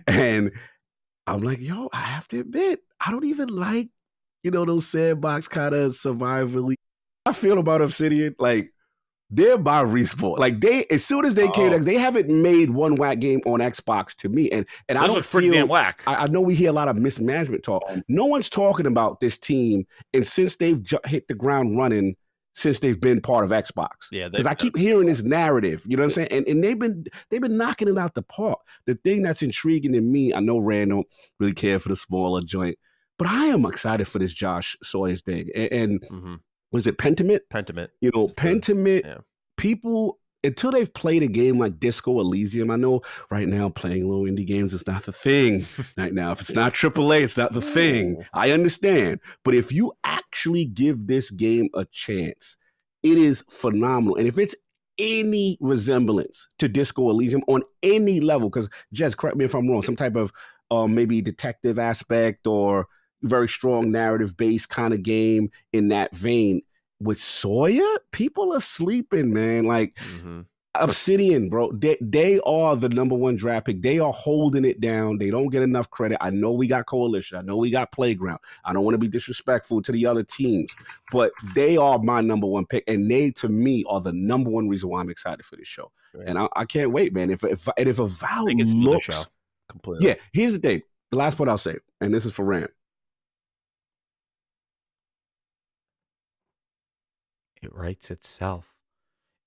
And I'm like, yo, I have to admit, I don't even like, those sandbox kind of survivally. I feel about Obsidian, like, they're my Respawn. Like, as soon as they came, they haven't made one whack game on Xbox to me. And I don't pretty damn whack. I know we hear a lot of mismanagement talk. No one's talking about this team. And since they've hit the ground running, since they've been part of Xbox. Yeah, because I keep hearing this narrative, you know what I'm saying? And they've been knocking it out the park. The thing that's intriguing to me, I know Rand don't really care for the smaller joint, but I am excited for this Josh Sawyer's thing. And was it Pentiment? Pentiment. Pentiment, people, until they've played a game like Disco Elysium, I know right now playing little indie games is not the thing right now. If it's not AAA, it's not the thing. I understand. But if you actually give this game a chance, it is phenomenal. And if it's any resemblance to Disco Elysium on any level, because Jez, correct me if I'm wrong, some type of maybe detective aspect or very strong narrative-based kind of game in that vein, with Sawyer, people are sleeping, man. Like Obsidian, bro, they are the number one draft pick. They are holding it down. They don't get enough credit. I know we got Coalition. I know we got Playground. I don't want to be disrespectful to the other teams, but they are my number one pick, and they, to me, are the number one reason why I'm excited for this show. Right. And I can't wait, man. If Avowed looks, show completely. Yeah. Here's the thing. The last point I'll say, and this is for Rand. It writes itself.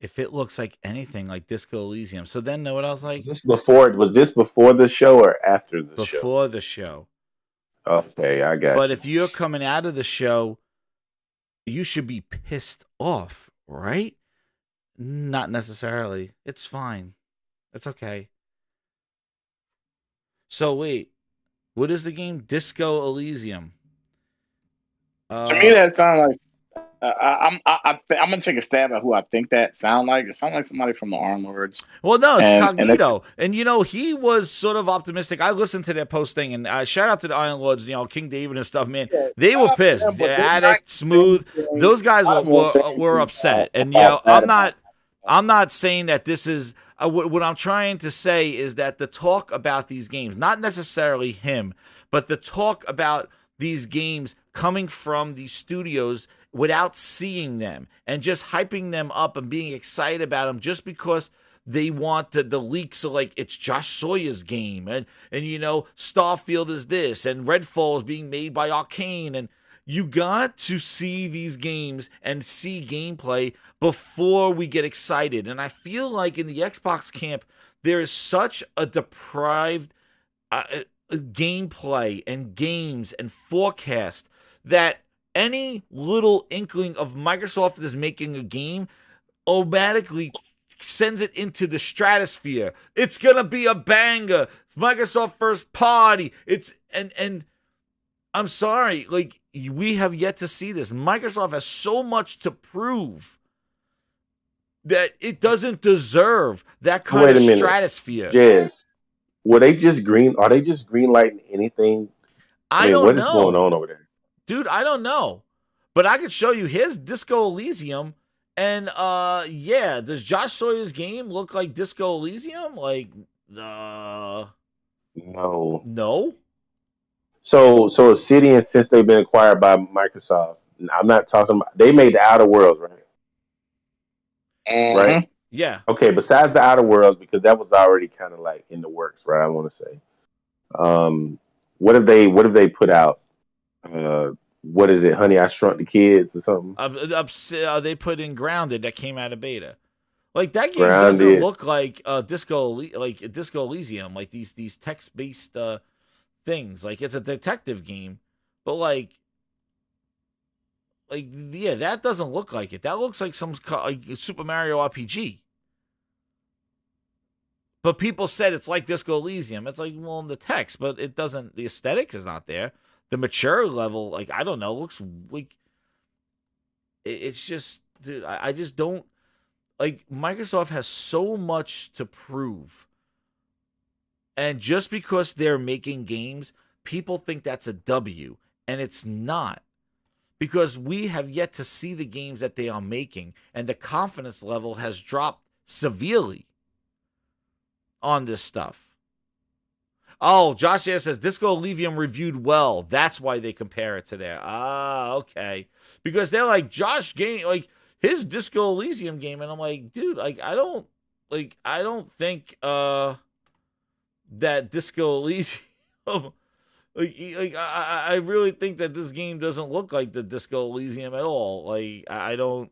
If it looks like anything like Disco Elysium, so then know what I was like? Was this before the show or after the show? Before the show. Okay, I got But you. if you're coming out of the show, you should be pissed off, right? Not necessarily. It's fine. It's okay. So wait, what is the game? Disco Elysium. To me, that sounds like I'm gonna take a stab at who I think that sound like. It sounds like somebody from the Arm Lords. Well, no, it's Cognito, and you know he was sort of optimistic. I listened to their posting, and shout out to the Iron Lords, you know, King David and stuff. Man, they were pissed. Addict, Smooth, those guys were upset, and you know, I'm not saying that this is. What I'm trying to say is that the talk about these games, not necessarily him, but the talk about these games coming from these studios without seeing them and just hyping them up and being excited about them just because they want the leaks of like it's Josh Sawyer's game and you know Starfield is this and Redfall is being made by Arcane, and you got to see these games and see gameplay before we get excited. And I feel like in the Xbox camp there is such a deprived gameplay and games and forecast that any little inkling of Microsoft is making a game automatically sends it into the stratosphere. It's gonna be a banger. Microsoft first party. It's and I'm sorry, like we have yet to see this. Microsoft has so much to prove that it doesn't deserve that kind of stratosphere. Yes. Are they just greenlighting anything? I don't know. What is going on over there? Dude, I don't know. But I could show you his Disco Elysium. And yeah, does Josh Sawyer's game look like Disco Elysium? Like No. No? So Obsidian, since they've been acquired by Microsoft, I'm not talking about they made the Outer Worlds, right? Right? Yeah. Okay, besides the Outer Worlds, because that was already kind of like in the works, right? I want to say. What have they put out? What is it? Honey, I Shrunk the Kids or something? They put in Grounded that came out of beta. Like that game doesn't look like Disco Elysium, like these text-based things. Like it's a detective game, but like yeah, that doesn't look like it. That looks like some like Super Mario RPG. But people said it's like Disco Elysium. It's like, well, in the text, but it doesn't. The aesthetic is not there. The mature level, like I don't know, looks like it's just, dude. I just don't like. Microsoft has so much to prove, and just because they're making games, people think that's a W, and it's not. Because we have yet to see the games that they are making, and the confidence level has dropped severely on this stuff. Oh, Josh here says Disco Elysium reviewed well. That's why they compare it to there. Ah, okay. Because they're like Josh game, like his Disco Elysium game, and I'm like, dude, like I don't think that Disco Elysium. I really think that this game doesn't look like the Disco Elysium at all. Like, I don't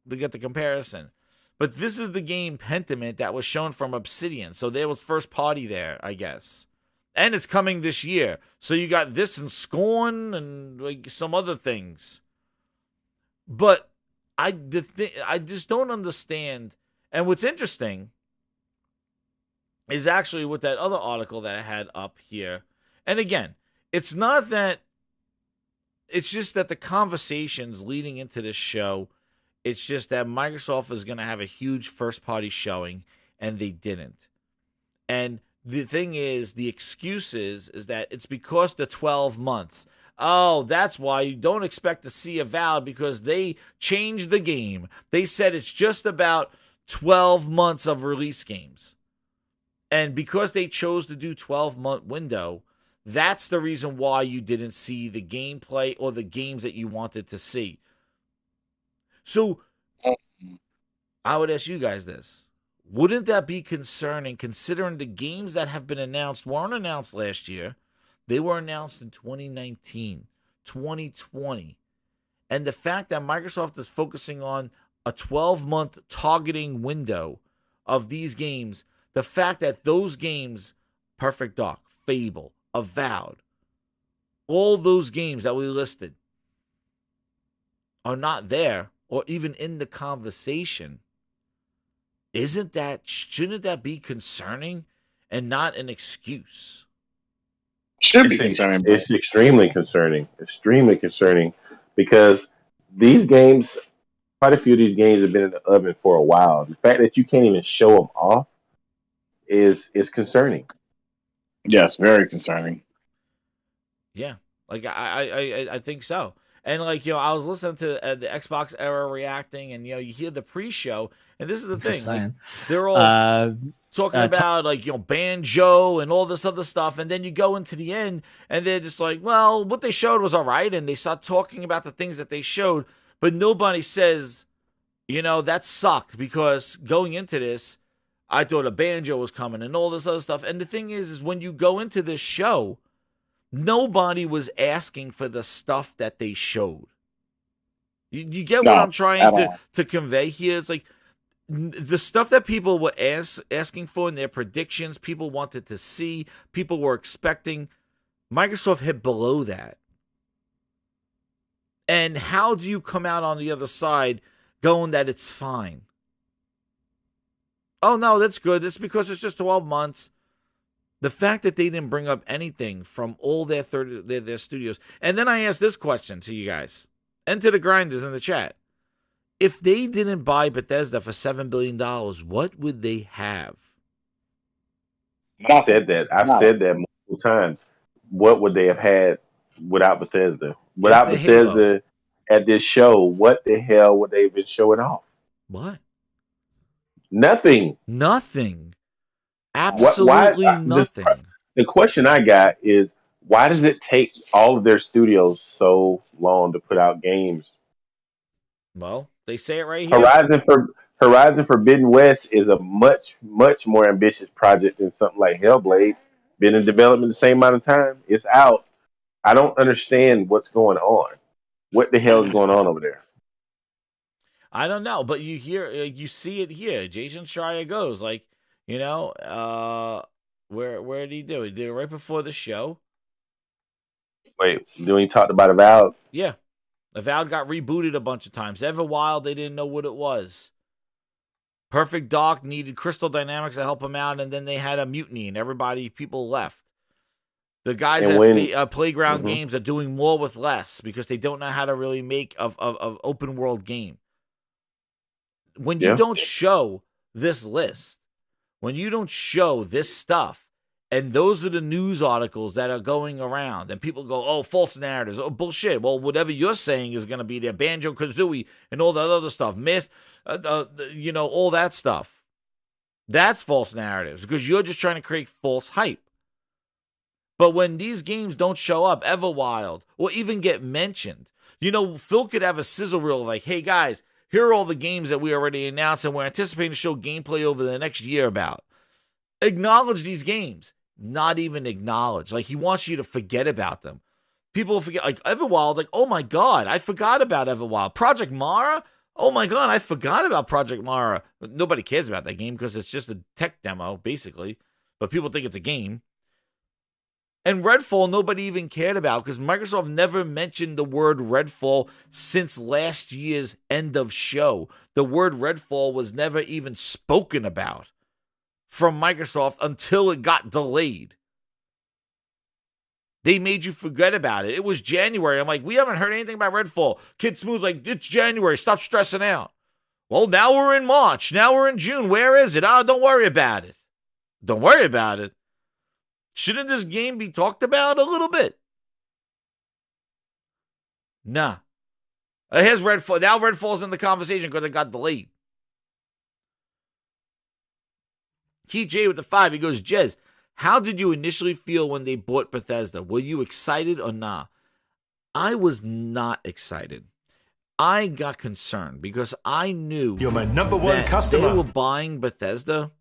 get the comparison. But this is the game Pentiment that was shown from Obsidian. So there was first party there, I guess. And it's coming this year. So you got this and Scorn and like some other things. But I just don't understand. And what's interesting is actually with that other article that I had up here. And again, it's not that, it's just that the conversations leading into this show, it's just that Microsoft is going to have a huge first-party showing, and they didn't. And the thing is, the excuse is that it's because the 12 months. Oh, that's why you don't expect to see Avowed, because they changed the game. They said it's just about 12 months of release games. And because they chose to do 12-month window, that's the reason why you didn't see the gameplay or the games that you wanted to see. So I would ask you guys this. Wouldn't that be concerning, considering the games that have been announced weren't announced last year? They were announced in 2019, 2020. And the fact that Microsoft is focusing on a 12-month targeting window of these games, the fact that those games, Perfect Dark, Fable, Avowed, all those games that we listed are not there or even in the conversation, shouldn't that be concerning and not an excuse? Should be concerning. It's extremely concerning. Extremely concerning because these games, quite a few of these games have been in the oven for a while. The fact that you can't even show them off is concerning. Yes, very concerning. Yeah, like I think so. And like I was listening to the Xbox era reacting, and you hear the pre-show, and this is the thing, like, they're all talking about like banjo and all this other stuff, and then you go into the end, and they're just like, well, what they showed was all right, and they start talking about the things that they showed, but nobody says, that sucked because going into this, I thought a banjo was coming and all this other stuff. And the thing is when you go into this show, nobody was asking for the stuff that they showed. You get what I'm trying to convey here? It's like the stuff that people were asking for in their predictions, people wanted to see, people were expecting. Microsoft hit below that. And how do you come out on the other side going that it's fine? Oh, no, that's good. It's because it's just 12 months. The fact that they didn't bring up anything from all their studios. And then I asked this question to you guys and to the grinders in the chat. If they didn't buy Bethesda for $7 billion, what would they have? I've said that multiple times. What would they have had without Bethesda? Without Bethesda at this show, what the hell would they have been showing off? What? Nothing. Absolutely nothing. The question I got is, why does it take all of their studios so long to put out games? Well, they say it right here. Horizon Forbidden West is a much, much more ambitious project than something like Hellblade. Been in development the same amount of time. It's out. I don't understand what's going on. What the hell is going on over there? I don't know, but you see it here. Jason Schreier goes like, where did he do? He did it right before the show. Wait, when he talked about Avowed? Yeah. Avowed got rebooted a bunch of times. Everwild, they didn't know what it was. Perfect Dark needed Crystal Dynamics to help him out, and then they had a mutiny, and people left. The guys at Playground Games are doing more with less because they don't know how to really make of open world game. When you don't show this list, when you don't show this stuff, and those are the news articles that are going around, and people go, oh, false narratives, oh, bullshit. Well, whatever you're saying is going to be there, Banjo-Kazooie and all that other stuff, myth, all that stuff. That's false narratives because you're just trying to create false hype. But when these games don't show up, Everwild, or even get mentioned, Phil could have a sizzle reel like, hey, guys, here are all the games that we already announced and we're anticipating to show gameplay over the next year about. Acknowledge these games. Not even acknowledge. Like, he wants you to forget about them. People forget, like, Everwild, like, oh my God, I forgot about Everwild. Project Mara? Oh my God, I forgot about Project Mara. Nobody cares about that game because it's just a tech demo, basically. But people think it's a game. And Redfall, nobody even cared about because Microsoft never mentioned the word Redfall since last year's end of show. The word Redfall was never even spoken about from Microsoft until it got delayed. They made you forget about it. It was January. I'm like, we haven't heard anything about Redfall. Kid Smooth's like, it's January. Stop stressing out. Well, now we're in March. Now we're in June. Where is it? Oh, don't worry about it. Don't worry about it. Shouldn't this game be talked about a little bit? Nah. Here's Redfall. Now Redfall's in the conversation because it got delayed. Keith J with the 5. He goes, Jez, how did you initially feel when they bought Bethesda? Were you excited or nah? I was not excited. I got concerned because I knew you're my number one customer. They were buying Bethesda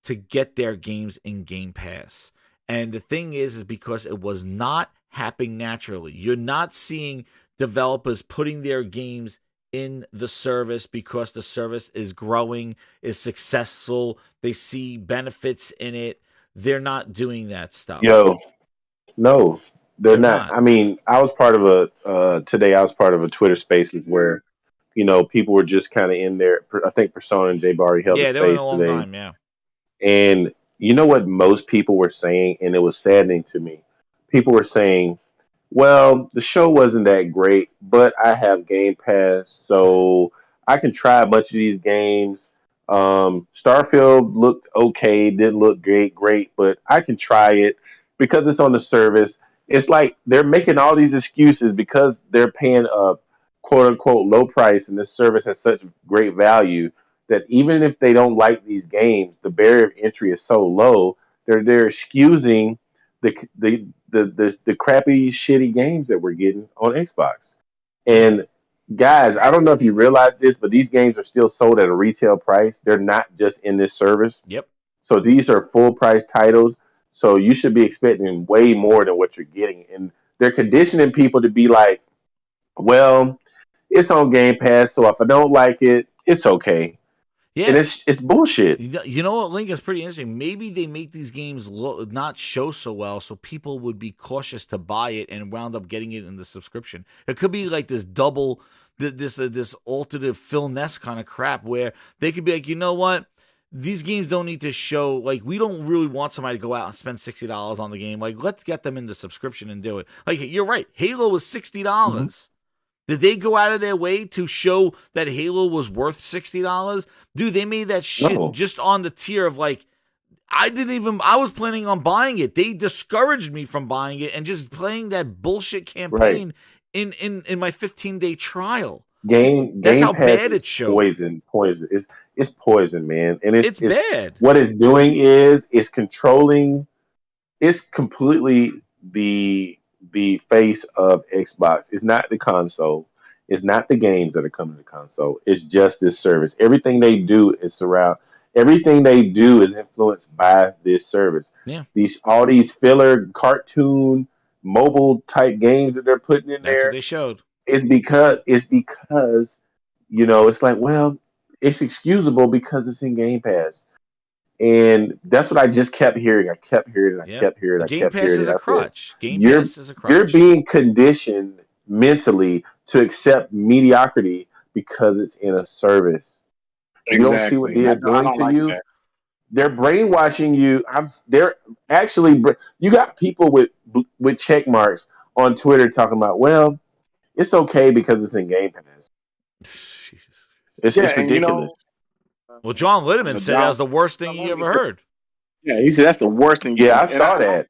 to get their games in Game Pass. And the thing is because it was not happening naturally. You're not seeing developers putting their games in the service because the service is growing, is successful. They see benefits in it. They're not doing that stuff. No, they're not. I mean, I was part of today I was part of a Twitter Spaces where, people were just kind of in there. I think Persona and Jay Barry held the space today. Yeah, they were in a long time, yeah. And you know what most people were saying, and it was saddening to me. People were saying, Well, the show wasn't that great, but I have Game Pass, so I can try a bunch of these games. Starfield looked okay, didn't look great, but I can try it because it's on the service. It's like they're making all these excuses because they're paying a quote unquote low price and this service has such great value that even if they don't like these games, the barrier of entry is so low, they're excusing the crappy, shitty games that we're getting on Xbox. And guys, I don't know if you realize this, but these games are still sold at a retail price. They're not just in this service. Yep. So these are full price titles. So you should be expecting way more than what you're getting. And they're conditioning people to be like, well, it's on Game Pass, so if I don't like it, it's okay. Yeah. And it's bullshit. You know what, Link, is pretty interesting. Maybe they make these games not show so well, so people would be cautious to buy it and wound up getting it in the subscription. It could be like this double, this alternative Phil Ness kind of crap where they could be like, you know what? These games don't need to show, like, we don't really want somebody to go out and spend $60 on the game. Like, let's get them in the subscription and do it. Like, you're right. Halo was $60. Mm-hmm. Did they go out of their way to show that Halo was worth $60? Dude, they made that shit just on the tier of like, I was planning on buying it. They discouraged me from buying it and just playing that bullshit campaign in my 15-day trial. That's how bad it showed. Poison. It's poison, man. And it's bad. What it's doing is it's controlling, it's completely the face of Xbox. It's not the console. It's not the games that are coming to the console. It's just this service. Everything they do is influenced by this service. Yeah. All these filler cartoon mobile type games that they're putting in there. That's what they showed. It's because it's like, well, it's excusable because it's in Game Pass. And that's what I just kept hearing. I kept hearing it. Game Pass is a crutch. You're being conditioned mentally to accept mediocrity because it's in a service. Exactly. You don't see what they're doing to you. That. They're brainwashing you. You got people with check marks on Twitter talking about, well, it's okay because it's in Game Pass. It's ridiculous. Well, John Linneman said that was the worst thing he ever heard. Yeah, he said that's the worst thing. Yeah, I saw that.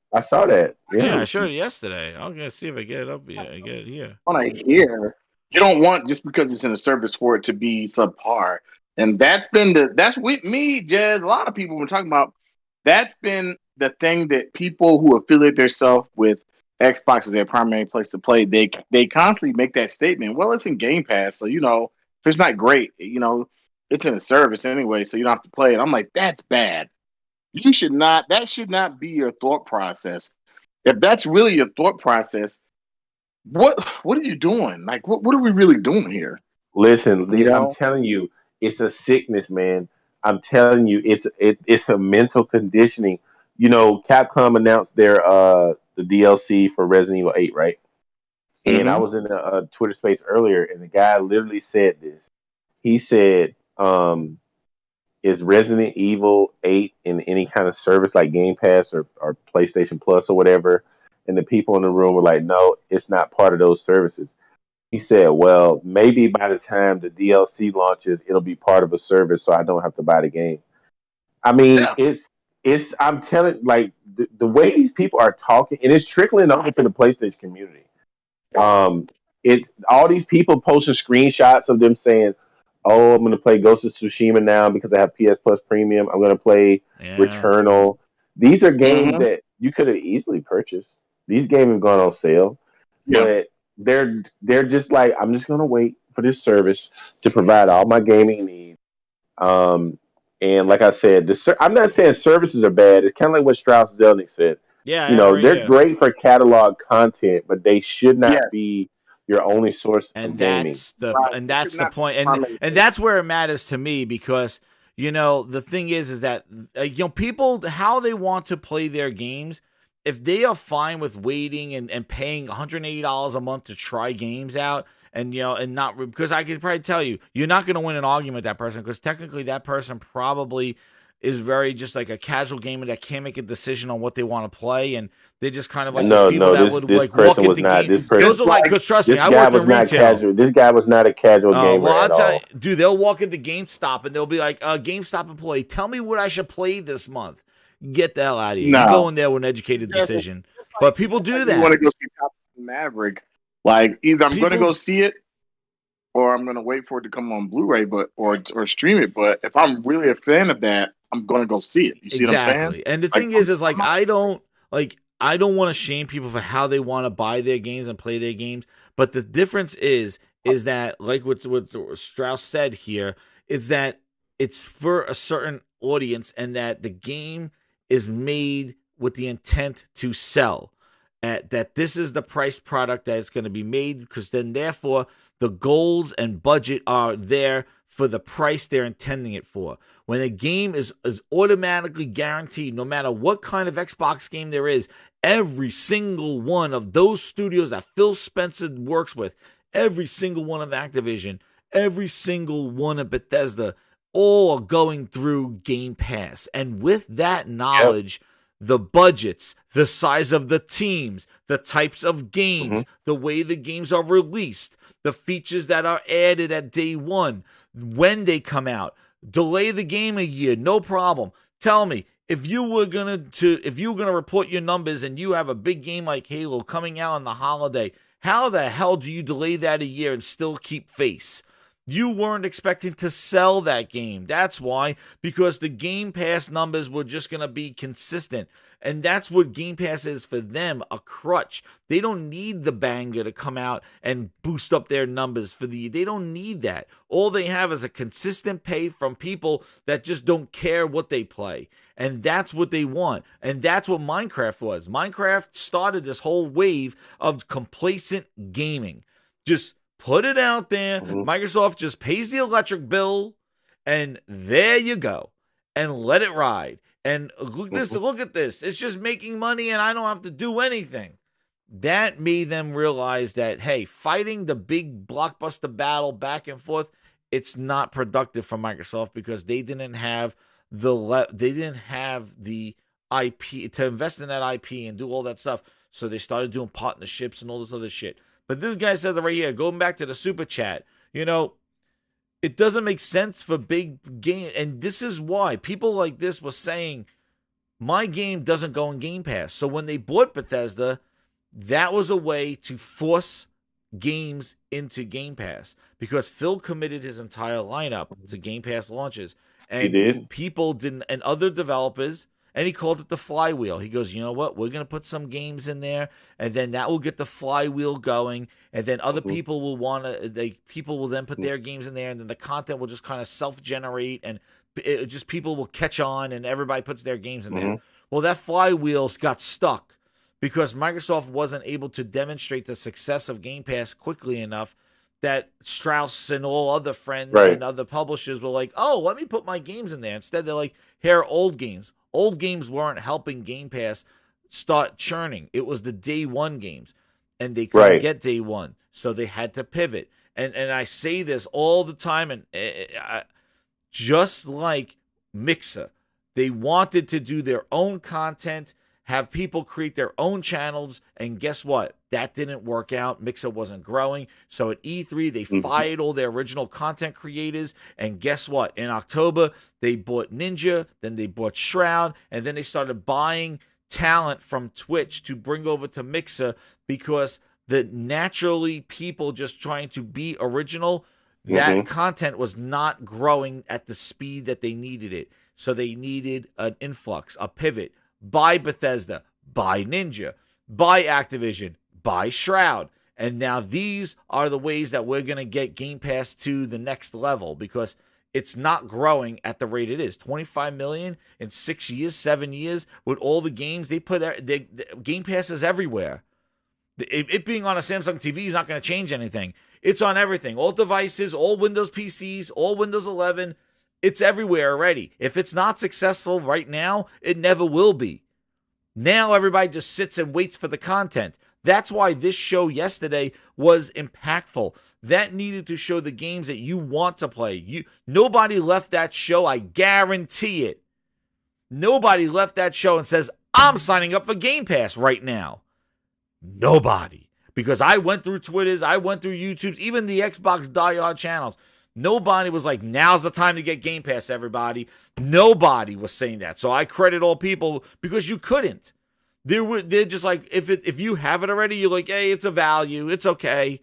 Yeah, I showed it yesterday. I'm gonna see if I get it up. Yeah, I get it here. On a here, you don't want just because it's in a service for it to be subpar, and that's with me, Jez. A lot of people were talking about. That's been the thing that people who affiliate themselves with Xbox as their primary place to play. They constantly make that statement. Well, it's in Game Pass, so if it's not great, it's in a service anyway, so you don't have to play it. I'm like, that's bad. That should not be your thought process. If that's really your thought process, what are you doing? Like, what are we really doing here? Listen, I'm telling you, it's a sickness, man. I'm telling you, it's a mental conditioning. Capcom announced their the DLC for Resident Evil 8, right? Mm-hmm. And I was in a Twitter space earlier, and the guy literally said this. He said, is Resident Evil 8 in any kind of service like Game Pass or PlayStation Plus or whatever? And the people in the room were like, no, it's not part of those services. He said, well, maybe by the time the DLC launches, it'll be part of a service so I don't have to buy the game. I mean, I'm telling, like, the way these people are talking, and it's trickling over to the PlayStation community. It's all these people posting screenshots of them saying, oh, I'm going to play Ghost of Tsushima now because I have PS Plus Premium. I'm going to play Returnal. These are games that you could have easily purchased. These games have gone on sale. But they're just like, I'm just going to wait for this service to provide all my gaming needs. And like I said, I'm not saying services are bad. It's kind of like what Strauss Zelnick said. Yeah, they're great for catalog content, but they should not be your only source of gaming. That's the point. And that's where it matters to me because, the thing is that, people, how they want to play their games, if they are fine with waiting and paying $180 a month to try games out, and not, because I can probably tell you're not going to win an argument with that person because technically that person probably is very just like a casual gamer that can't make a decision on what they want to play, and they're just kind of like No, those people that would this like walk person was into not. games. This person, Those are like, because trust me, this I guy worked in was not retail. casual. This guy was not a casual gamer Well, at I'll tell all. you, dude, they'll walk into GameStop and they'll be like, GameStop employee, tell me what I should play this month. Get the hell out of here. No. You go in there with an educated decision. But people do that. You want to go see Top Gun Maverick? Like either I'm going to go see it, or I'm going to wait for it to come on Blu-ray, or stream it. But if I'm really a fan of that, I'm going to go see it. You see what I'm saying? And the thing is like I don't want to shame people for how they want to buy their games and play their games. But the difference is that, like what Strauss said here, it's that it's for a certain audience, and that the game is made with the intent to sell. That this is the price product that it's going to be made, because then therefore the goals and budget are there for the price they're intending it for. When a game is automatically guaranteed, no matter what kind of Xbox game there is, every single one of those studios that Phil Spencer works with, every single one of Activision, every single one of Bethesda, all are going through Game Pass. And with that knowledge, the budgets, the size of the teams, the types of games, the way the games are released, the features that are added at day one, when they come out, delay the game a year, no problem. Tell me, if you were gonna report your numbers and you have a big game like Halo coming out on the holiday, how the hell do you delay that a year and still keep face? You weren't expecting to sell that game. That's why, because the Game Pass numbers were just going to be consistent. And that's what Game Pass is for them, a crutch. They don't need the banger to come out and boost up their numbers they don't need that. All they have is a consistent pay from people that just don't care what they play. And that's what they want. And that's what Minecraft was. Minecraft started this whole wave of complacent gaming. Just put it out there. Microsoft just pays the electric bill, and there you go. And let it ride. And look at this. It's just making money, and I don't have to do anything. That made them realize that, hey, fighting the big blockbuster battle back and forth, it's not productive for Microsoft, because they didn't have the IP to invest in that IP and do all that stuff. So they started doing partnerships and all this other shit. But this guy says it right here, going back to the super chat, it doesn't make sense for big game. And this is why people like this were saying, my game doesn't go in Game Pass. So when they bought Bethesda, that was a way to force games into Game Pass, because Phil committed his entire lineup to Game Pass launches. And he did. People didn't, and other developers, and he called it the flywheel. He goes, you know what? We're going to put some games in there, and then that will get the flywheel going. And then other people will people will then put their games in there, and then the content will just kind of self-generate, and people will catch on, and everybody puts their games in there. Well, that flywheel got stuck because Microsoft wasn't able to demonstrate the success of Game Pass quickly enough, that Strauss and all other friends and other publishers were like, oh, let me put my games in there. Instead, they're like, here are old games. Old games weren't helping Game Pass start churning. It was the day one games, and they couldn't get day one, so they had to pivot. And I say this all the time, and just like Mixer, they wanted to do their own content, have people create their own channels, and guess what? That didn't work out. Mixer wasn't growing. So at E3, they fired all their original content creators, and guess what? In October, they bought Ninja, then they bought Shroud, and then they started buying talent from Twitch to bring over to Mixer, because the naturally people just trying to be original, that content was not growing at the speed that they needed it. So they needed an influx, a pivot. Buy Bethesda, buy Ninja, buy Activision, buy Shroud. And now these are the ways that we're going to get Game Pass to the next level, because it's not growing at the rate it is. 25 million in 6 years, 7 years, with all the games they put. Game Pass is everywhere. It being on a Samsung TV is not going to change anything. It's on everything. All devices, all Windows PCs, all Windows 11. It's everywhere already. If it's not successful right now, it never will be. Now everybody just sits and waits for the content. That's why this show yesterday was impactful. That needed to show the games that you want to play. Nobody left that show, I guarantee it, Nobody left that show and says, I'm signing up for Game Pass right now. Nobody. Because I went through Twitters, I went through YouTubes, even the Xbox diehard channels. Nobody was like, now's the time to get Game Pass, everybody. Nobody was saying that. So I credit all people because you couldn't. They're just like, if you have it already, you're like, hey, it's a value. It's okay.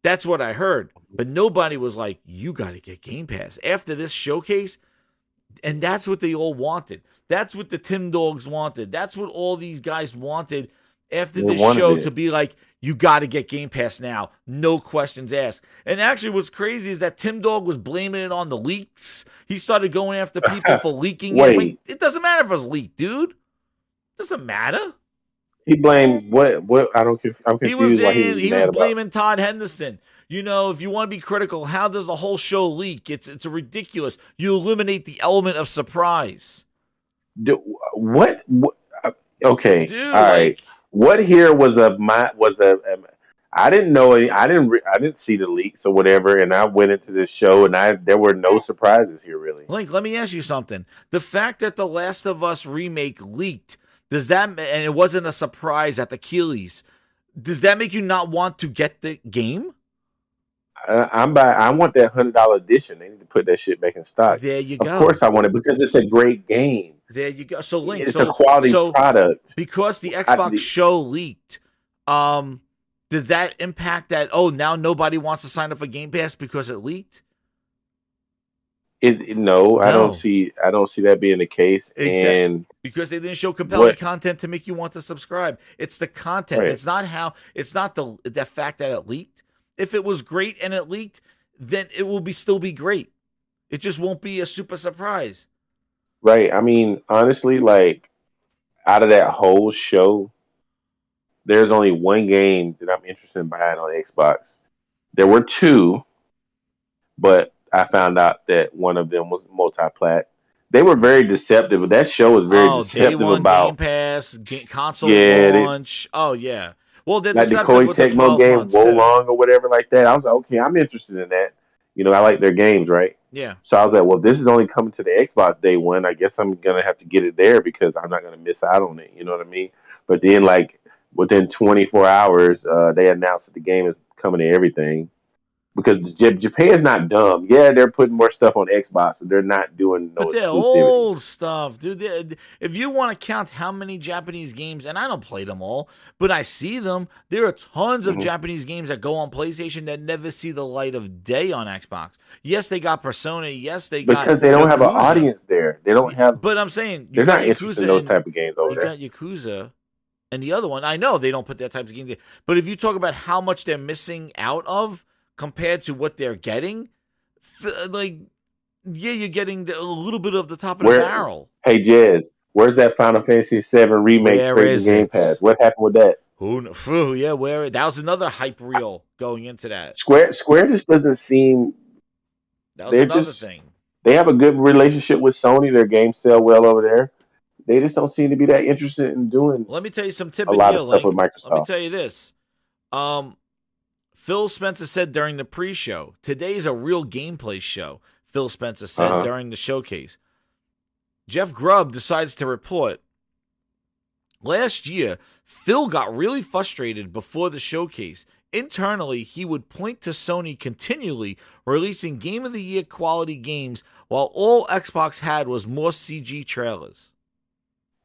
That's what I heard. But nobody was like, you got to get Game Pass. After this showcase, and that's what they all wanted. That's what the Tim Dogs wanted. That's what all these guys wanted after this show to be like, you got to get Game Pass now. No questions asked. And actually what's crazy is that Tim Dog was blaming it on the leaks. He started going after people for leaking it. Wait, it doesn't matter if it's leaked, dude. It doesn't matter. He blamed what? I'm confused. He was blaming Todd Henderson. You know, if you want to be critical, how does the whole show leak? It's ridiculous. You eliminate the element of surprise. What? Okay, dude, all right. What here was I didn't know any. I didn't see the leaks or whatever, and I went into this show, and there were no surprises here really. Link, let me ask you something. The fact that the Last of Us remake leaked, does that, and it wasn't a surprise at the Keeleys, does that make you not want to get the game? I want that $100 edition. They need to put that shit back in stock. There you go. Of course I want it because it's a great game. There you go. So Link, it's a quality product. Because the Xbox show leaked, did that impact that? Oh, now nobody wants to sign up for Game Pass because it leaked. No, I don't see that being the case. Exactly. And because they didn't show compelling content to make you want to subscribe. It's the content. Right. It's not the fact that it leaked. If it was great and it leaked, then it will still be great. It just won't be a super surprise. Right. I mean, honestly, like out of that whole show, there's only one game that I'm interested in buying on Xbox. There were two, but I found out that one of them was multi-plat. They were very deceptive. That show was very deceptive day one, about Game Pass, console launch. Oh yeah. Well, like the Koei Tecmo game, Wolong or whatever like that. I was like, okay, I'm interested in that. You know, I like their games, right? Yeah. So I was like, well, this is only coming to the Xbox day one. I guess I'm gonna have to get it there because I'm not gonna miss out on it. You know what I mean? But then, like within 24 hours, they announced that the game is coming to everything. Because Japan's not dumb. Yeah, they're putting more stuff on Xbox, but they're not doing no. But they're old stuff, dude. If you want to count how many Japanese games, and I don't play them all, but I see them, there are tons of Japanese games that go on PlayStation that never see the light of day on Xbox. Yes, they got Persona. Yes, they got because they don't have an audience there. They don't have. But I'm saying they're not interested in those type of games over there. You got Yakuza. And the other one, I know they don't put that type of games there. But if you talk about how much they're missing out of compared to what they're getting, like, yeah, you're getting a little bit of the top of the barrel. Hey, Jez, where's that Final Fantasy VII remake straight to Game Pass? What happened with that? Yeah, that was another hype reel going into that. Square just doesn't seem. That was another thing. They have a good relationship with Sony. Their games sell well over there. They just don't seem to be that interested in doing. Let me tell you some a lot of stuff with Microsoft. Let me tell you this. Phil Spencer said during the pre-show, today's a real gameplay show, Phil Spencer said during the showcase. Jeff Grubb decides to report, last year, Phil got really frustrated before the showcase. Internally, he would point to Sony continually releasing Game of the Year quality games while all Xbox had was more CG trailers.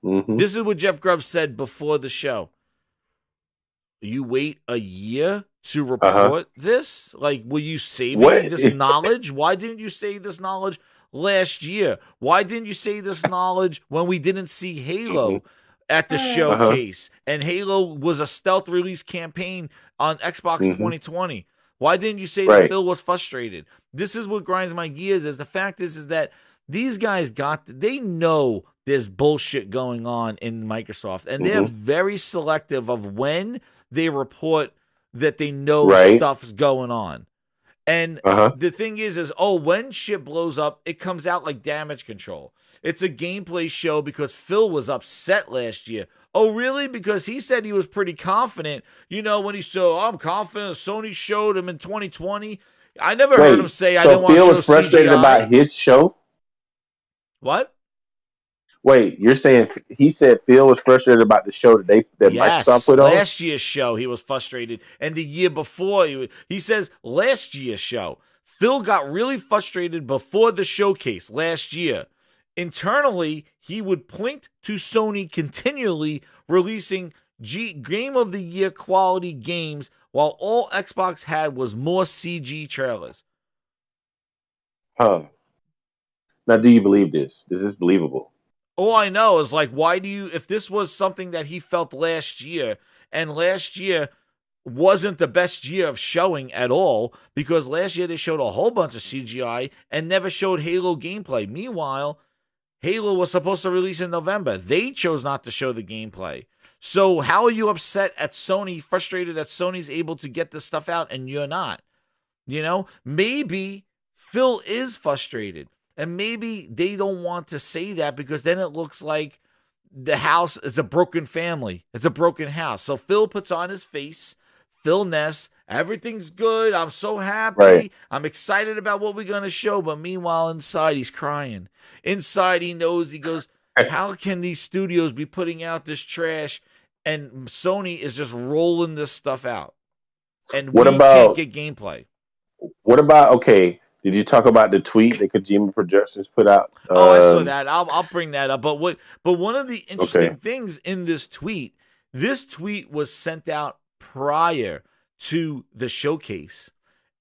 This is what Jeff Grubb said before the show. You wait a year to report this? Like, were you saving this knowledge? Why didn't you say this knowledge last year? Why didn't you say this knowledge when we didn't see Halo at the showcase? And Halo was a stealth release campaign on Xbox 2020. Why didn't you say that Phil was frustrated? This is what grinds my gears. Is the fact is that these guys they know there's bullshit going on in Microsoft, and they're very selective of when they report that they know stuff's going on. And the thing is when shit blows up, it comes out like Damage Control. It's a gameplay show because Phil was upset last year. Oh, really? Because he said he was pretty confident. You know, when he said, I'm confident Sony showed him in 2020. I never heard him say, I didn't want to show CGI. So Phil was frustrated about his show? What? Wait, you're saying he said Phil was frustrated about the show that Microsoft put on? Last year's show, he was frustrated. And the year before, he says last year's show. Phil got really frustrated before the showcase last year. Internally, he would point to Sony continually releasing Game of the Year quality games while all Xbox had was more CG trailers. Huh. Now, do you believe this? Is this believable? All I know is, like, why do you, if this was something that he felt last year, and last year wasn't the best year of showing at all, because last year they showed a whole bunch of CGI and never showed Halo gameplay. Meanwhile, Halo was supposed to release in November. They chose not to show the gameplay. So how are you upset at Sony, frustrated that Sony's able to get this stuff out and you're not? You know, maybe Phil is frustrated. And maybe they don't want to say that because then it looks like the house is a broken family. It's a broken house. So Phil puts on his face, Phil Ness, everything's good. I'm so happy. Right. I'm excited about what we're going to show. But meanwhile, inside, he's crying. Inside, he knows, he goes, how can these studios be putting out this trash? And Sony is just rolling this stuff out. And we can't get gameplay. What about, okay, did you talk about the tweet that Kojima Productions put out? I saw that. I'll bring that up. But one of the interesting things in this tweet was sent out prior to the showcase.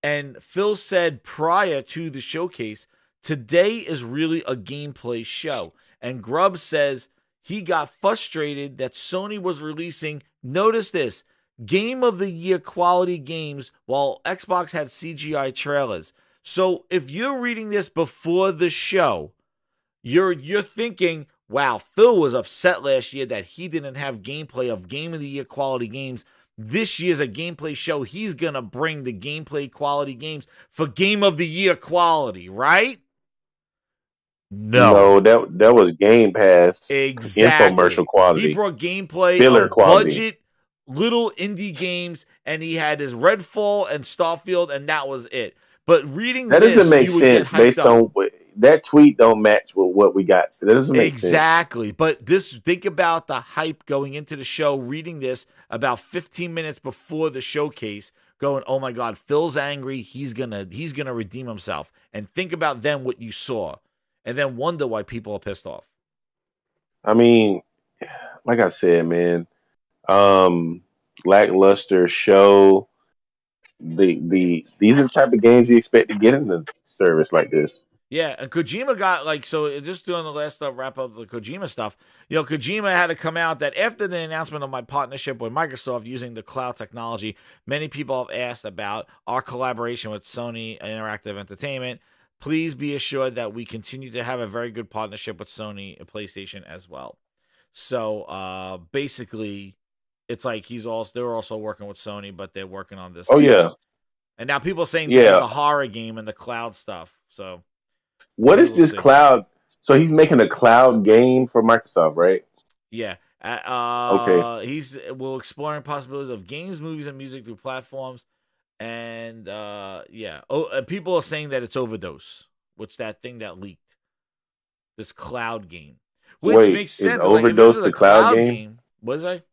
And Phil said prior to the showcase, today is really a gameplay show. And Grubb says he got frustrated that Sony was releasing, notice this, Game of the Year quality games while Xbox had CGI trailers. So if you're reading this before the show, you're thinking, wow, Phil was upset last year that he didn't have gameplay of Game of the Year quality games. This year's a gameplay show. He's going to bring the gameplay quality games for Game of the Year quality, right? No, that was Game Pass. Exactly. Infomercial quality. He brought gameplay, filler quality. Budget, little indie games, and he had his Redfall and Starfield, and that was it. But reading that this, doesn't make sense based on that tweet. Don't match with what we got. That doesn't make sense. Exactly. But think about the hype going into the show. Reading this about 15 minutes before the showcase, going, "Oh my God, Phil's angry. He's gonna redeem himself." And think about then what you saw, and then wonder why people are pissed off. I mean, like I said, man, lackluster show. These are the type of games you expect to get in the service like this. Yeah, and Kojima got so just doing the last stuff, wrap up the Kojima stuff. You know, Kojima had to come out that after the announcement of my partnership with Microsoft using the cloud technology, many people have asked about our collaboration with Sony Interactive Entertainment. Please be assured that we continue to have a very good partnership with Sony and PlayStation as well. So basically, it's like they're also working with Sony, but they're working on this. Oh yeah. And now people are saying this is the horror game and the cloud stuff. So what is this cloud? So he's making a cloud game for Microsoft, right? Yeah. Okay. We're exploring possibilities of games, movies, and music through platforms. And yeah. Oh, and people are saying that it's Overdose, which that thing that leaked. This cloud game. Which makes sense. Is Overdose the cloud game? What is that?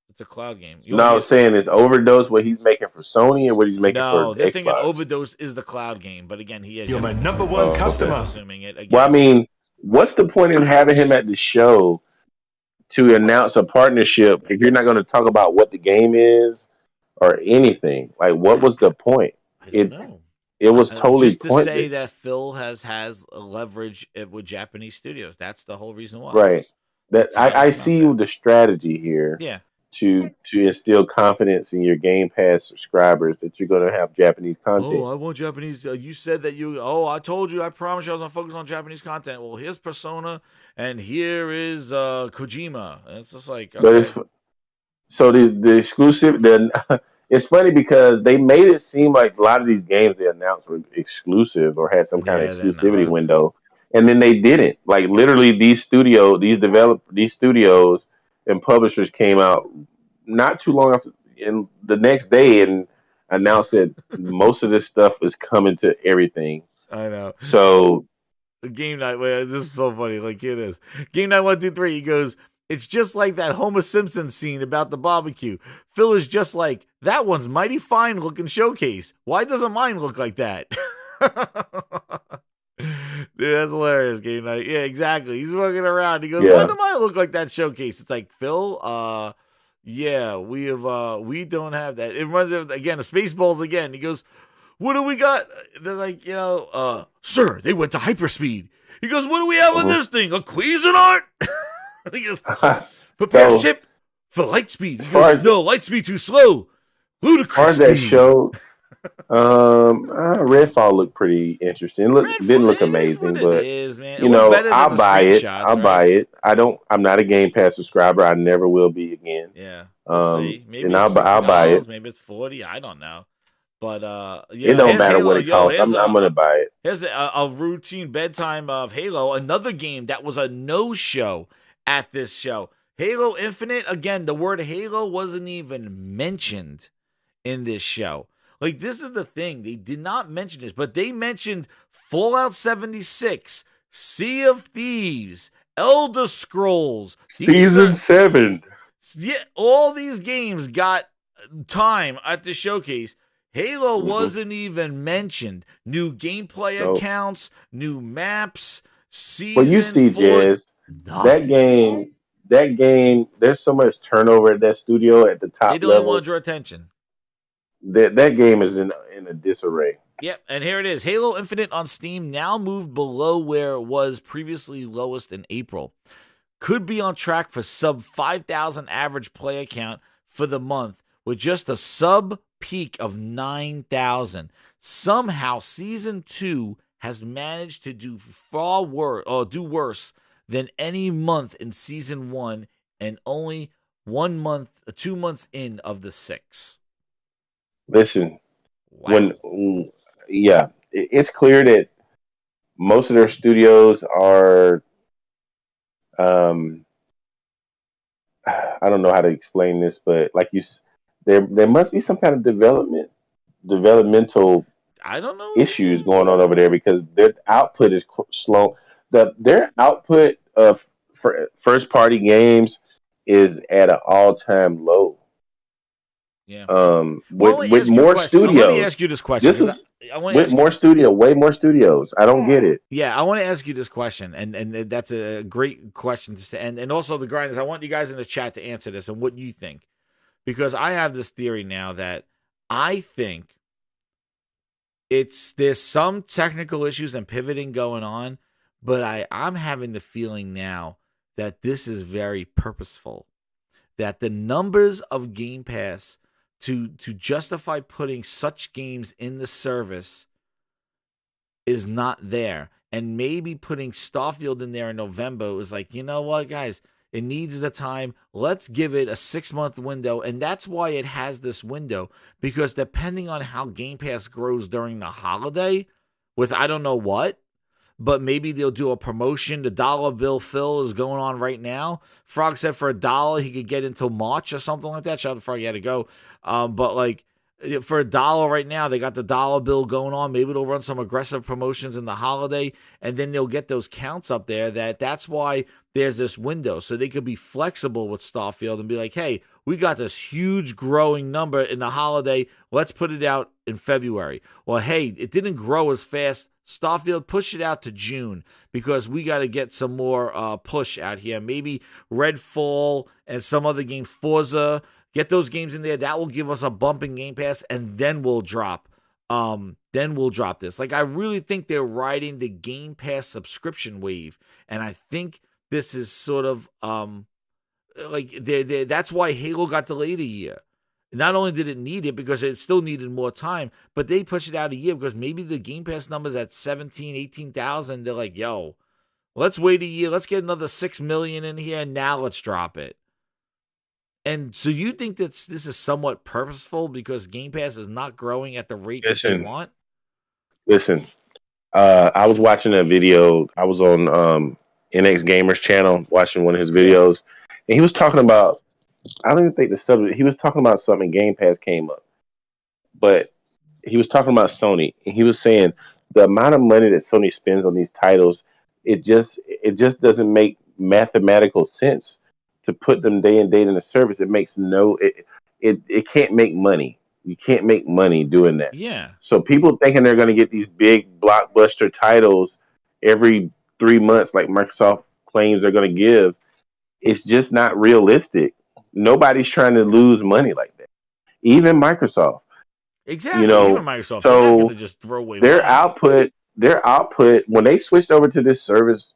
It's a cloud game. I was saying is Overdose what he's making for Sony or what he's making for No, they're Xbox? thinking Overdose is the cloud game, but again, You're my number one customer. Assuming it again. Well, I mean, what's the point in having him at the show to announce a partnership if you're not going to talk about what the game is or anything? Like, what was the point? I don't know. It was totally just to pointless. say that Phil has a leverage with Japanese studios. That's the whole reason why. Right. I see the strategy here. Yeah. To instill confidence in your Game Pass subscribers that you're going to have Japanese content. Oh, I want Japanese. You said that I told you, I promised you I was going to focus on Japanese content. Well, here's Persona, and here is Kojima. And it's just like, okay. But the exclusive, it's funny because they made it seem like a lot of these games they announced were exclusive or had some kind of exclusivity window, and then they didn't. Like literally, these studios and publishers came out not too long after, in the next day, and announced that most of this stuff is coming to everything. I know. So Game Night. Wait, this is so funny. Like, here it is. Game Night 1, 2, 3. He goes, it's just like that Homer Simpson scene about the barbecue. Phil is just like, that one's mighty fine looking showcase. Why doesn't mine look like that? Dude, that's hilarious, Game Night. Yeah, exactly. He's walking around. He goes, why do mine look like that showcase? It's like, Phil, yeah, we don't have that. It reminds me of, again, the Spaceballs again. He goes, what do we got? They're like, sir, they went to hyperspeed. He goes, what do we have on this thing? A Cuisinart? He goes, prepare ship for light speed. He goes, no, light speed too slow. Ludicrous that show, Redfall looked pretty interesting. Didn't look amazing, but I'll buy it. Buy it. I'm not a Game Pass subscriber. I never will be again. Yeah. We'll see. Maybe and I'll buy it. Maybe it's 40. I don't know. But it don't matter what it costs. I'm gonna buy it. Here's a routine bedtime of Halo, another game that was a no-show at this show. Halo Infinite, again, the word Halo wasn't even mentioned in this show. Like, this is the thing. They did not mention this, but they mentioned Fallout 76, Sea of Thieves, Elder Scrolls. Season 7. Yeah, all these games got time at the showcase. Halo wasn't even mentioned. New gameplay accounts, new maps, season. Well, you see, Jazz, that game, there's so much turnover at that studio at the top level. They don't even want to draw attention. That game is in a disarray. Yep, and here it is. Halo Infinite on Steam now moved below where it was previously lowest in April. Could be on track for sub 5,000 average play count for the month with just a sub peak of 9,000. Somehow Season 2 has managed to do far worse or do worse than any month in Season 1 and only 2 months in of the 6. Listen, it's clear that most of their studios are, I don't know how to explain this, but like there must be some kind of developmental issues going on over there because their output is slow. Their output of first party games is at an all-time low. Yeah. With more studios. Let me ask you this question. Way more studios. I don't get it. Yeah, I want to ask you this question, and that's a great question to end. And also the grinders, I want you guys in the chat to answer this and what you think. Because I have this theory now that I think there's some technical issues and pivoting going on, but I'm having the feeling now that this is very purposeful. That the numbers of Game Pass to justify putting such games in the service is not there. And maybe putting Starfield in there in November was like, you know what, guys? It needs the time. Let's give it a 6-month window. And that's why it has this window. Because depending on how Game Pass grows during the holiday, with I don't know what, but maybe they'll do a promotion. The dollar bill Phil is going on right now. Frog said for $1 he could get until March or something like that. Shout out to Frog, he had to go. But like for $1 right now, they got the dollar bill going on. Maybe they'll run some aggressive promotions in the holiday, and then they'll get those counts up there. That's why there's this window. So they could be flexible with Starfield and be like, hey, we got this huge growing number in the holiday. Let's put it out in February. Or, hey, it didn't grow as fast. Starfield, push it out to June because we got to get some more push out here. Maybe Redfall and some other game, Forza, get those games in there. That will give us a bump in Game Pass, and then we'll drop. This. Like, I really think they're riding the Game Pass subscription wave, and I think this is sort of that's why Halo got delayed a year. Not only did it need it because it still needed more time, but they pushed it out a year because maybe the Game Pass numbers at 17, 18,000, they're like, yo, let's wait a year. Let's get another 6 million in here, and now let's drop it. And so you think that this is somewhat purposeful because Game Pass is not growing at the rate that they want? Listen, I was watching a video. I was on NX Gamer's channel watching one of his videos, and he was talking about, I don't even think the subject, he was talking about something, Game Pass came up. But he was talking about Sony, and he was saying the amount of money that Sony spends on these titles it just doesn't make mathematical sense to put them day and date in the service. It makes it can't make money. You can't make money doing that. Yeah. So people thinking they're going to get these big blockbuster titles every 3 months, like Microsoft claims they're going to give, it's just not realistic. Nobody's trying to lose money like that. Even Microsoft. Exactly. Even Microsoft. They're not going to just throw away their money. output when they switched over to this service,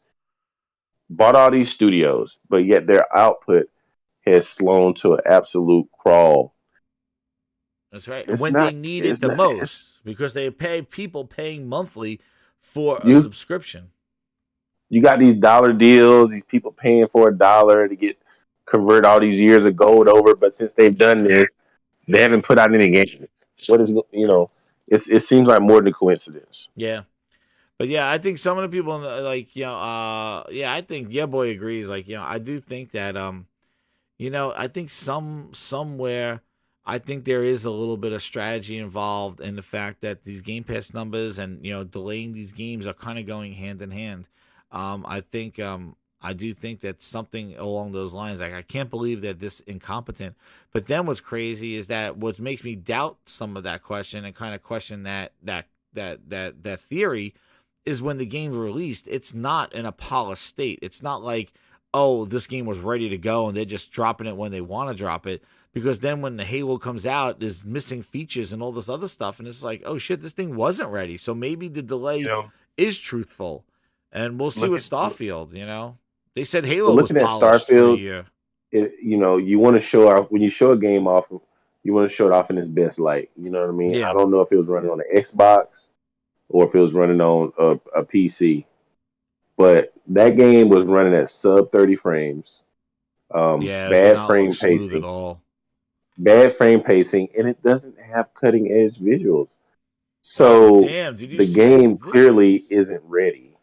bought all these studios, but yet their output has slowed to an absolute crawl. That's right. When they need it the most, because they pay people paying monthly for a subscription. You got these dollar deals, these people paying for $1 to convert all these years of gold over, but since they've done this, they haven't put out any games. What is it seems like more than a coincidence. Yeah. But yeah, I think some of the people I think boy agrees. I do think that I think somewhere I think there is a little bit of strategy involved in the fact that these Game Pass numbers and delaying these games are kind of going hand in hand. I do think that something along those lines. Like, I can't believe that this incompetent. But then what's crazy is that what makes me doubt some of that question and kind of question that theory is when the game's released, it's not in a polished state. It's not like, oh, this game was ready to go and they're just dropping it when they want to drop it. Because then when the Halo comes out, there's missing features and all this other stuff. And it's like, oh, shit, this thing wasn't ready. So maybe the delay is truthful. And we'll see with Starfield, They said Halo was polished for a year. You want to show off, when you show a game off, you want to show it off in its best light. You know what I mean? Yeah. I don't know if it was running on an Xbox or if it was running on a PC. But that game was running at sub 30 frames. Bad frame pacing. At all. Bad frame pacing, and it doesn't have cutting edge visuals. So the game clearly isn't ready.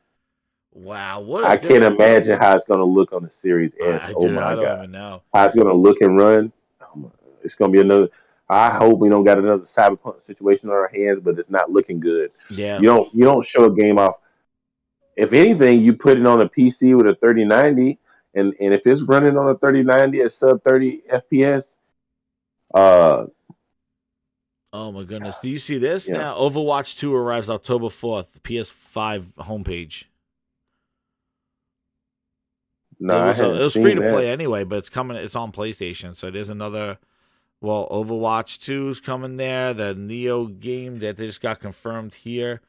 Wow, I can't imagine how it's going to look on the Series S. I don't even know how it's going to look and run. It's going to be another. I hope we don't got another Cyberpunk situation on our hands, but it's not looking good. Yeah, you don't show a game off. If anything, you put it on a PC with a 3090, and if it's running on a 3090 at sub 30 FPS. Oh my goodness! Do you see this now? Overwatch 2 arrives October 4th. PS5 homepage. No, it was free to play anyway, but it's coming. It's on PlayStation, so there's another. Well, Overwatch 2 is coming there. The Neo game that they just got confirmed here.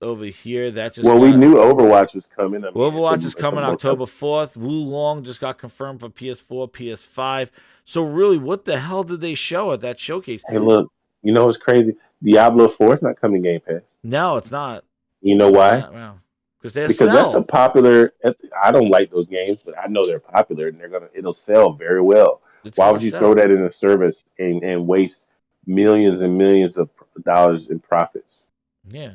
Over here, that just. Well, we knew Overwatch was coming. Overwatch is coming October 4th. Wulong just got confirmed for PS4, PS5. So really, what the hell did they show at that showcase? Hey, look, what's crazy? Diablo 4 is not coming to Game Pass. No, it's not. You know why? Because that's a popular. I don't like those games, but I know they're popular and it'll sell very well. Why would you throw that in a service and waste millions and millions of dollars in profits? Yeah.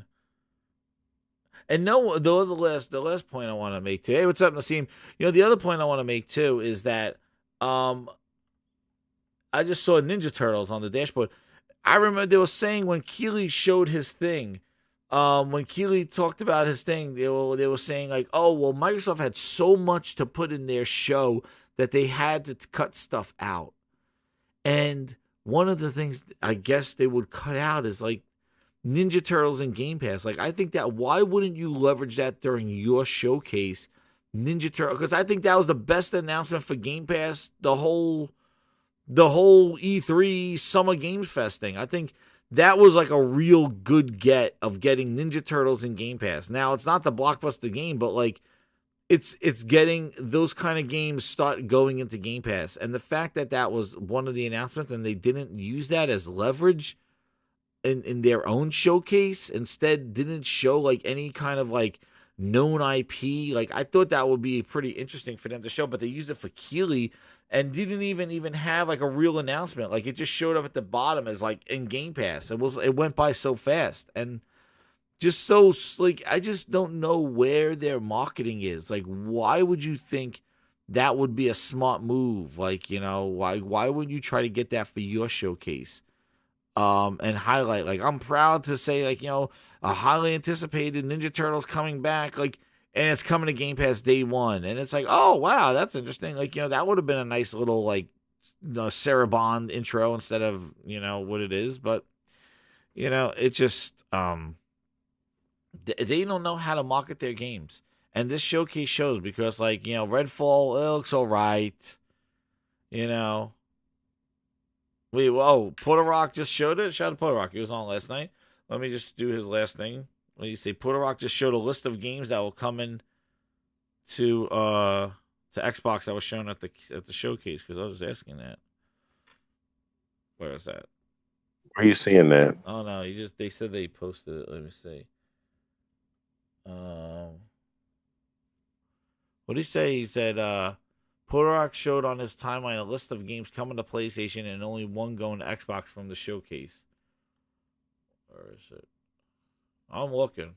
And the last point I want to make too. Hey, what's up, Nassim? The other point I want to make too is that I just saw Ninja Turtles on the dashboard. I remember they were saying when Keeley showed his thing, when Keeley talked about his thing, they were saying like, oh, well, Microsoft had so much to put in their show that they had to cut stuff out. And one of the things I guess they would cut out is like Ninja Turtles and Game Pass. Like, I think that why wouldn't you leverage that during your showcase, Ninja Turtle? Because I think that was the best announcement for Game Pass, the whole E3 Summer Games Fest thing. I think that was like a real good get of getting Ninja Turtles in Game Pass. Now, it's not the blockbuster game, but like it's getting those kind of games start going into Game Pass. And the fact that that was one of the announcements and they didn't use that as leverage in their own showcase, instead didn't show like any kind of like known IP. Like, I thought that would be pretty interesting for them to show, but they used it for Keeley and didn't even have like a real announcement. Like, it just showed up at the bottom as like in Game Pass. It went by so fast and just so like, I just don't know where their marketing is. Like, why would you think that would be a smart move? Like, why wouldn't you try to get that for your showcase? And highlight, like, I'm proud to say, like, a highly anticipated Ninja Turtles coming back. Like, and it's coming to Game Pass day one. And it's like, oh, wow, that's interesting. Like, that would have been a nice little, like, Sarah Bond intro instead of, what it is. But, it just, they don't know how to market their games. And this showcase shows because, like, Redfall, it looks all right. Porter Rock just showed it. Shout out to Porter Rock. He was on last night. Let me just do his last thing. What do you say? Porter Rock just showed a list of games that will come in to Xbox that was shown at the showcase, because I was just asking that. Where is that? Where are you seeing that? Oh no, they said they posted it. Let me see. What did he say? He said Porter Rock showed on his timeline a list of games coming to PlayStation and only one going to Xbox from the showcase. Where is it? I'm looking.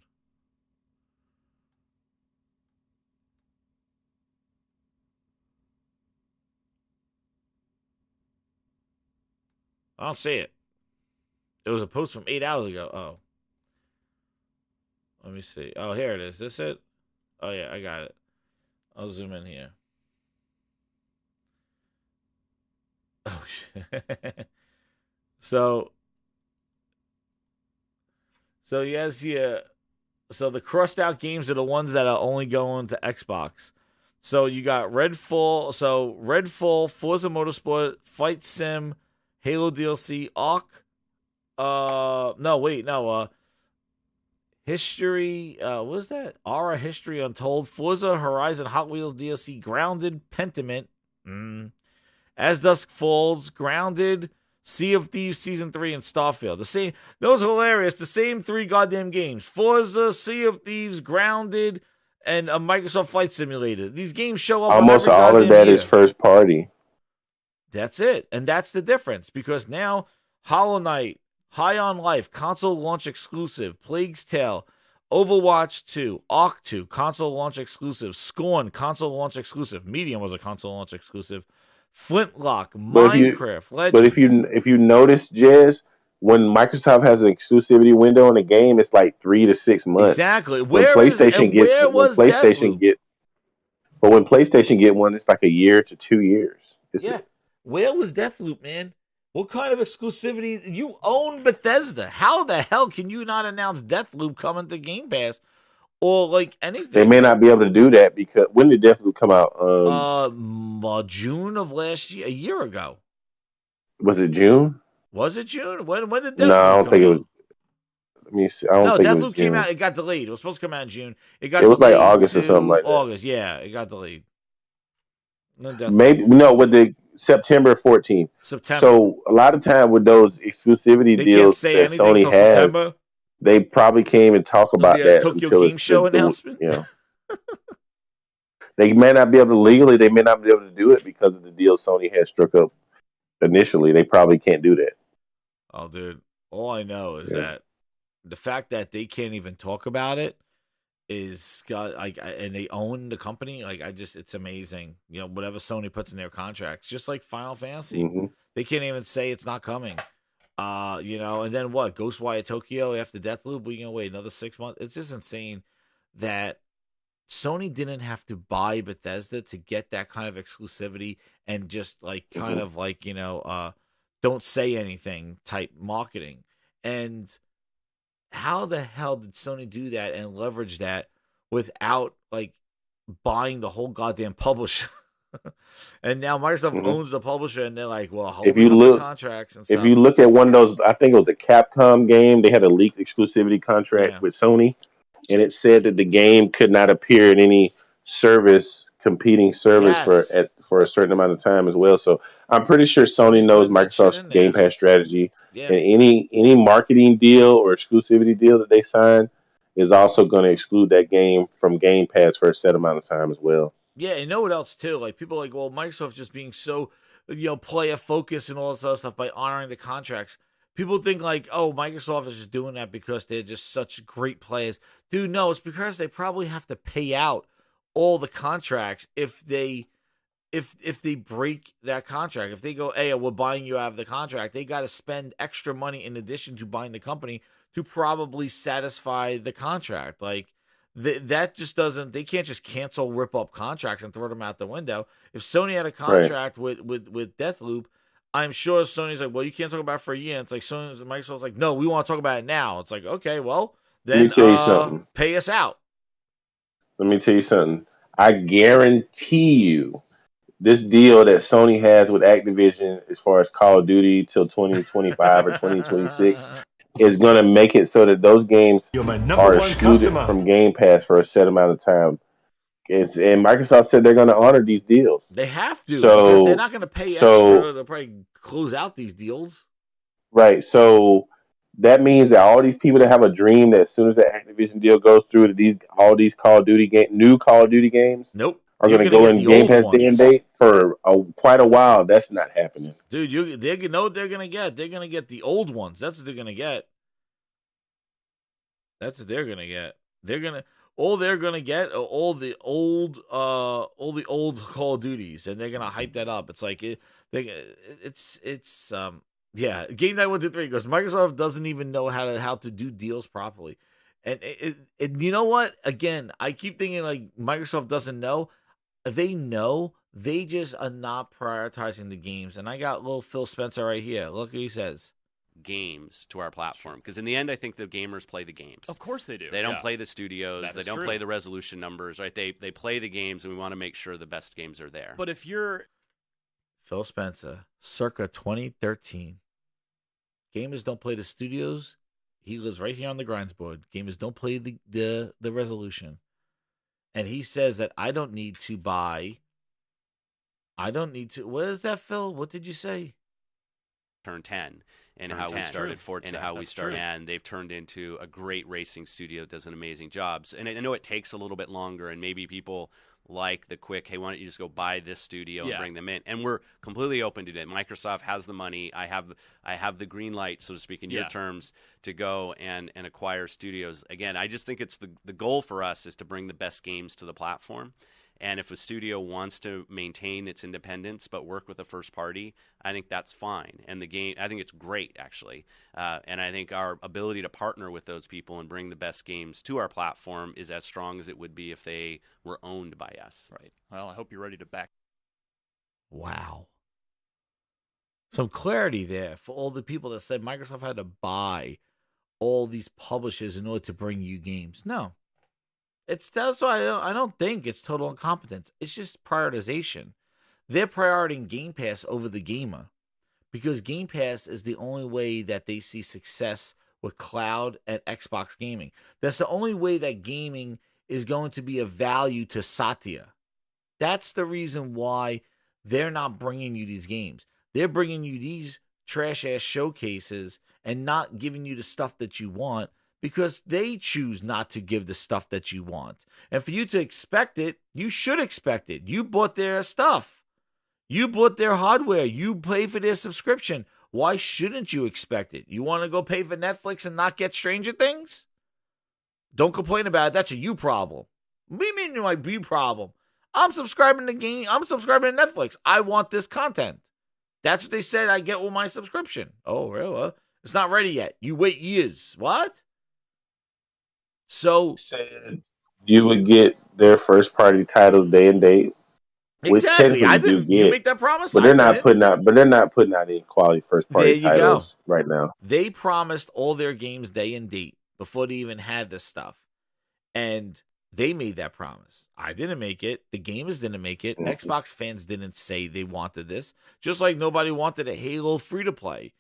I don't see it. It was a post from 8 hours ago. Oh. Let me see. Oh, here it is. This it? Oh, yeah, I got it. I'll zoom in here. Oh, shit. So yes, yeah. So the crossed out games are the ones that are only going to Xbox. So you got Redfall. So Redfall, Forza Motorsport, Fight Sim, Halo DLC, History, what is that? Aura History Untold, Forza Horizon Hot Wheels DLC, Grounded, Pentiment, As Dusk Falls, Grounded, Sea of Thieves Season 3, and Starfield. Those are hilarious. The same 3 goddamn games. Forza, Sea of Thieves, Grounded, and a Microsoft Flight Simulator. These games show up almost on every all of that year. is first party. That's it. And that's the difference, because now Hollow Knight, High on Life, console launch exclusive, Plague's Tale, Overwatch 2, Ark 2, console launch exclusive, Scorn, console launch exclusive, Medium was a console launch exclusive, Flintlock, Minecraft, Legends. But if you notice, Jez, when Microsoft has an exclusivity window in a game, it's like 3 to 6 months. Exactly. When PlayStation get one, it's like a year to 2 years. Where was Deathloop, man? What kind of exclusivity? You own Bethesda. How the hell can you not announce Deathloop coming to Game Pass or like anything? They may not be able to do that because when did Deathloop come out? June of last year, a year ago. Was it June? Was it June? When did Deathloop No, I don't think it was. Let me see. I don't think Deathloop it was came June. out. It got delayed. It was supposed to come out in June. It was like August or something like that. August, yeah, it got delayed. Maybe with the September 14th. September. So a lot of time with those exclusivity deals that Sony has, September. They probably can't even talk about that Tokyo until Game Show announcement. They may not be able to legally. They may not be able to do it because of the deal Sony had struck up initially. They probably can't do that. Oh, dude! All I know is that the fact that they can't even talk about it is and they own the company. It's amazing. Whatever Sony puts in their contracts, just like Final Fantasy, they can't even say it's not coming. And then what? Ghostwire Tokyo after Deathloop, we're gonna wait another 6 months. It's just insane that Sony didn't have to buy Bethesda to get that kind of exclusivity and just don't say anything type marketing. And how the hell did Sony do that and leverage that without buying the whole goddamn publisher? And now Microsoft owns the publisher, and they're like, well, if you look contracts and stuff. If you look at one of those, I think it was a Capcom game. They had a leaked exclusivity contract with Sony, and it said that the game could not appear in any competing service for a certain amount of time as well. So I'm pretty sure Sony knows Microsoft's Game Pass strategy, and any marketing deal or exclusivity deal that they sign is also going to exclude that game from Game Pass for a set amount of time as well. Yeah, and know what else too? People are like, well, Microsoft just being so, player focused and all this other stuff by honoring the contracts. People think Microsoft is just doing that because they're just such great players. Dude, no, it's because they probably have to pay out all the contracts if they break that contract. If they go, hey, we're buying you out of the contract, they got to spend extra money in addition to buying the company to probably satisfy the contract. that just doesn't. They can't just cancel, rip up contracts and throw them out the window. If Sony had a contract with Deathloop, I'm sure Sony's like, well, you can't talk about it for a year. And it's like Microsoft's like, no, we want to talk about it now. It's like, okay, well, then Let me tell you something. Pay us out. Let me tell you something. I guarantee you, this deal that Sony has with Activision, as far as Call of Duty till 2025 or 2026, is going to make it so that those games are excluded from Game Pass for a set amount of time. And Microsoft said they're going to honor these deals. They have to, because they're not going to pay extra to probably close out these deals. Right. So that means that all these people that have a dream that as soon as the Activision deal goes through, that all these Call of Duty new Call of Duty games, are going to go in Game Pass day and date for quite a while. That's not happening, dude. They know what they're going to get. They're going to get the old ones. That's what they're going to get. All they're going to get are all the old Call of Duties, and they're going to hype that up. It's like yeah. Game Night 1, 2, 3 goes, Microsoft doesn't even know how to do deals properly. And you know what? Again, I keep thinking like Microsoft doesn't know. They know. They just are not prioritizing the games. And I got little Phil Spencer right here. Look what he says. Games to our platform, because in the end I think the gamers play the games. Of course they do. They don't play the studios. They don't play the resolution numbers, right? They play the games, and we want to make sure the best games are there. But if you're Phil Spencer, circa 2013, gamers don't play the studios. He lives right here on the grinds board. Gamers don't play the resolution, and he says that I don't need to. What is that, Phil? What did you say? Turn 10. And how we started Forza, and how we started, and they've turned into a great racing studio that does an amazing job. And I know it takes a little bit longer, and maybe people like the quick, hey, why don't you just go buy this studio and bring them in? And we're completely open to that. Microsoft has the money. I have the green light, so to speak, in your terms, to go and acquire studios. Again, I just think it's the goal for us is to bring the best games to the platform. And if a studio wants to maintain its independence but work with a first party, I think that's fine. And the game, I think it's great, actually. And I think our ability to partner with those people and bring the best games to our platform is as strong as it would be if they were owned by us. Right. Well, I hope you're ready to back. Wow. Some clarity there for all the people that said Microsoft had to buy all these publishers in order to bring you games. No. That's why I don't think it's total incompetence. It's just prioritization. They're prioritizing Game Pass over the gamer because Game Pass is the only way that they see success with cloud and Xbox gaming. That's the only way that gaming is going to be of value to Satya. That's the reason why they're not bringing you these games. They're bringing you these trash-ass showcases and not giving you the stuff that you want, because they choose not to give the stuff that you want. And for you to expect it, you should expect it. You bought their stuff. You bought their hardware. You pay for their subscription. Why shouldn't you expect it? You want to go pay for Netflix and not get Stranger Things? Don't complain about it. That's a you problem. What do you mean my B problem? I'm subscribing to Netflix. I want this content. That's what they said I get with my subscription. Oh, really? Well, it's not ready yet. You wait years. What? So said you would get their first party titles day and date. Exactly. I didn't. You make that promise, but they're not putting out. But they're not putting out any quality first party titles right now. They promised all their games day and date before they even had this stuff, and they made that promise. I didn't make it. The gamers didn't make it. Xbox fans didn't say they wanted this. Just like nobody wanted a Halo free to play.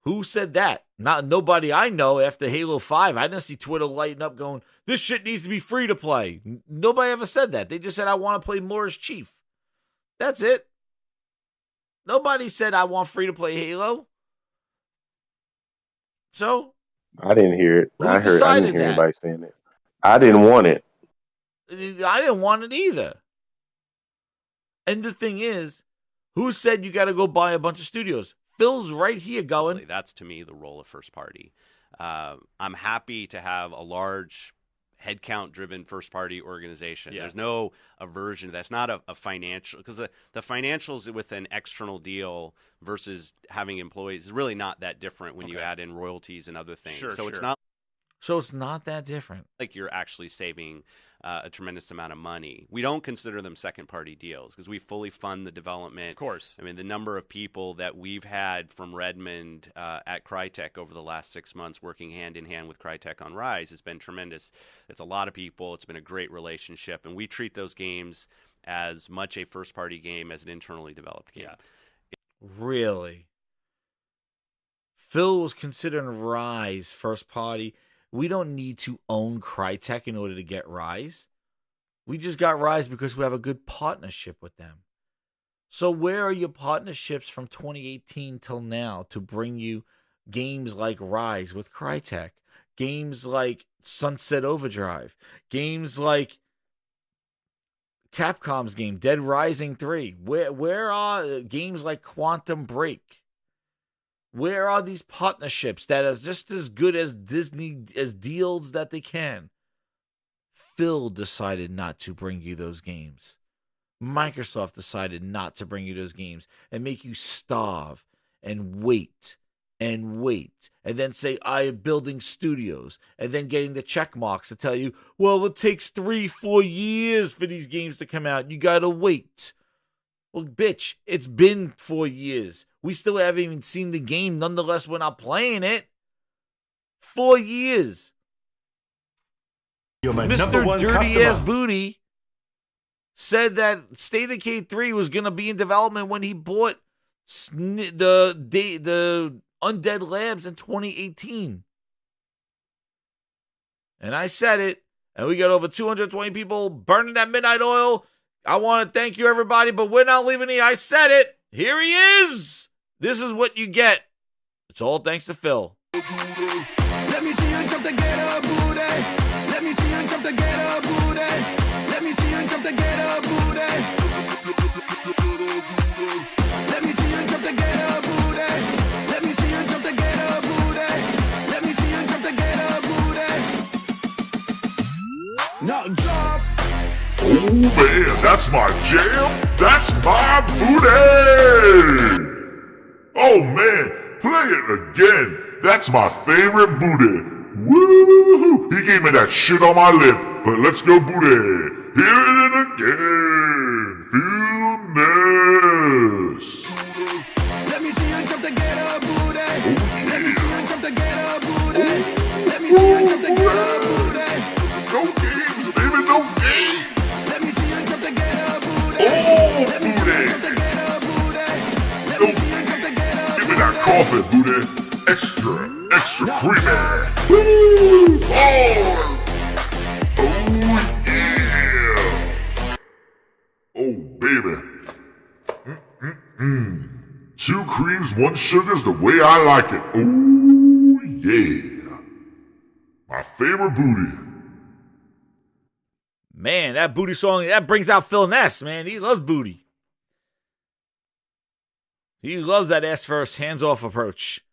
Who said that? Nobody I know after Halo 5. I didn't see Twitter lighting up going, this shit needs to be free to play. Nobody ever said that. They just said, I want to play more as Chief. That's it. Nobody said, I want free to play Halo. So? I didn't hear it. I didn't hear anybody saying it. I didn't want it. I didn't want it either. And the thing is, who said you got to go buy a bunch of studios? Phil's right here going. That's, to me, the role of first party. I'm happy to have a large headcount-driven first-party organization. There's no aversion. That's not a financial, because the financials with an external deal versus having employees is really not that different when you add in royalties and other things. It's not. So it's not that different. Like you're actually saving a tremendous amount of money. We don't consider them second-party deals because we fully fund the development. Of course. I mean, the number of people that we've had from Redmond at Crytek over the last 6 months working hand-in-hand with Crytek on Rise has been tremendous. It's a lot of people. It's been a great relationship, and we treat those games as much a first-party game as an internally developed game. Yeah. Really? Phil was considering Rise first party. We don't need to own Crytek in order to get Rise. We just got Rise because we have a good partnership with them. So where are your partnerships from 2018 till now to bring you games like Rise with Crytek? Games like Sunset Overdrive? Games like Capcom's game, Dead Rising 3? Where are games like Quantum Break? Where are these partnerships that are just as good as Disney as deals that they can? Phil decided not to bring you those games. Microsoft decided not to bring you those games and make you starve and wait and then say, I am building studios, and then getting the check marks to tell you, well, it takes 3-4 years for these games to come out. You got to wait. Well, bitch, it's been 4 years. We still haven't even seen the game. Nonetheless, we're not playing it. 4 years. You're my Mr. number one Dirty Ass customer. Booty said that State of Decay 3 was going to be in development when he bought the Undead Labs in 2018. And I said it, and we got over 220 people burning that midnight oil. I want to thank you, everybody, but we're not leaving here. I said it. Here he is. This is what you get. It's all thanks to Phil. Let me see you jump to get a booty. Let me see you jump to get a booty. Let me see you jump to get a booty. Let me see you jump to get a booty. Let me see you jump to get a booty. Let me see you jump to get a booty. Now jump. Oh man, that's my jam. That's my booty. Oh man, play it again. That's my favorite booty. Woo! He gave me that shit on my lip, but let's go booty. Hear it again. Feel nice. Let me see you jump to get a booty. Let me see you jump to get a booty. Let me see you jump to get a booty. No games, baby, no games. Let me see you jump to get a booty. Oh, Let me see you jump to get a booty. Let me see you jump to get a booty. Give me that coffee, booty. Extra creamy. Woo! Oh, yeah. Oh, baby. 2 creams, 1 sugar's the way I like it. Oh, yeah. My favorite booty. Man, that booty song, that brings out Phil Ness, man. He loves booty. He loves that ass first, hands off approach.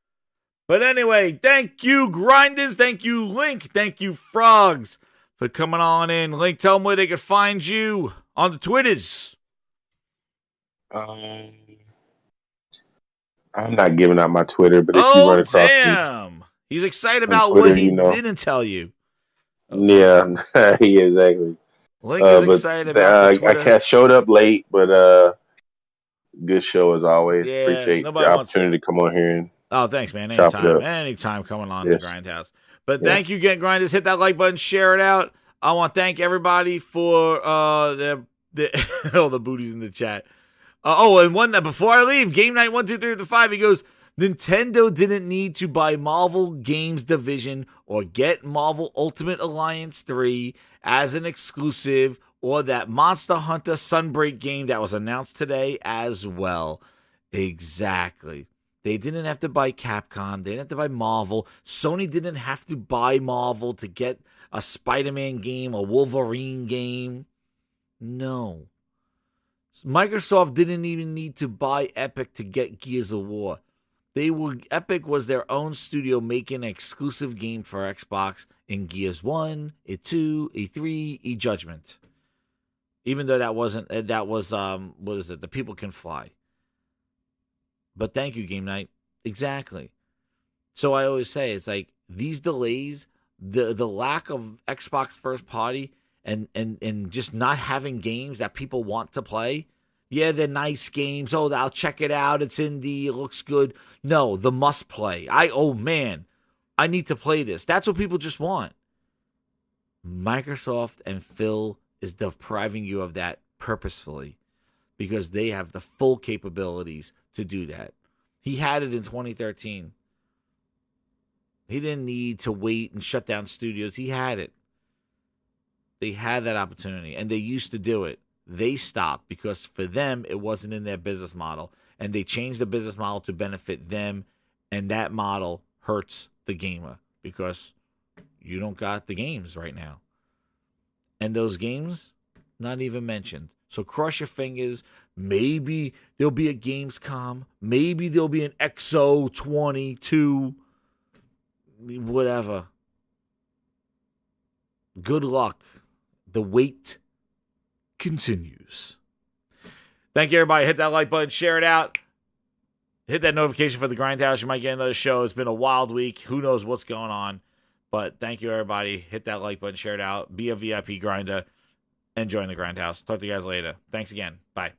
But anyway, thank you, Grinders. Thank you, Link. Thank you, Frogs, for coming on in. Link, tell them where they can find you on the Twitters. I'm not giving out my Twitter, but if you run across damn. me, he's excited on about Twitter, what he you know. didn't tell you. Yeah, yeah, exactly. Link is excited about the Twitter. I showed up late, but good show as always. Yeah, Appreciate the nobody wants opportunity to come on here and Oh, thanks, man. chop it up. Anytime coming on Yes. the Grindhouse. But Yeah. thank you again, Grinders. Hit that like button, share it out. I want to thank everybody for the all the booties in the chat. And one before I leave, Game Night 1, 2, 3 to 5, he goes, Nintendo didn't need to buy Marvel Games Division or get Marvel Ultimate Alliance 3 as an exclusive or that Monster Hunter Sunbreak game that was announced today as well. Exactly. They didn't have to buy Capcom. They didn't have to buy Marvel. Sony didn't have to buy Marvel to get a Spider-Man game, a Wolverine game. No. Microsoft didn't even need to buy Epic to get Gears of War. Epic was their own studio making an exclusive game for Xbox in Gears 1, E2, E3, E-Judgment. Even though that was The People Can Fly. But thank you, Game Night. Exactly. So I always say, it's like, these delays the lack of Xbox first party and just not having games that people want to play. Yeah, they're nice games. Oh, I'll check it out. It's indie. It looks good. No, the must play. Oh man, I need to play this. That's what people just want. Microsoft and Phil is depriving you of that purposefully because they have the full capabilities to do that. He had it in 2013. He didn't need to wait and shut down studios. He had it. They had that opportunity, and they used to do it. They stopped because for them, it wasn't in their business model, and they changed the business model to benefit them, and that model hurts the gamer because you don't got the games right now. And those games, not even mentioned. So cross your fingers. Maybe there'll be a Gamescom. Maybe there'll be an XO22. Whatever. Good luck. The wait continues. Thank you, everybody. Hit that like button. Share it out. Hit that notification for the Grindhouse. You might get another show. It's been a wild week. Who knows what's going on. But thank you, everybody. Hit that like button. Share it out. Be a VIP grinder. And join the Grindhouse. Talk to you guys later. Thanks again. Bye.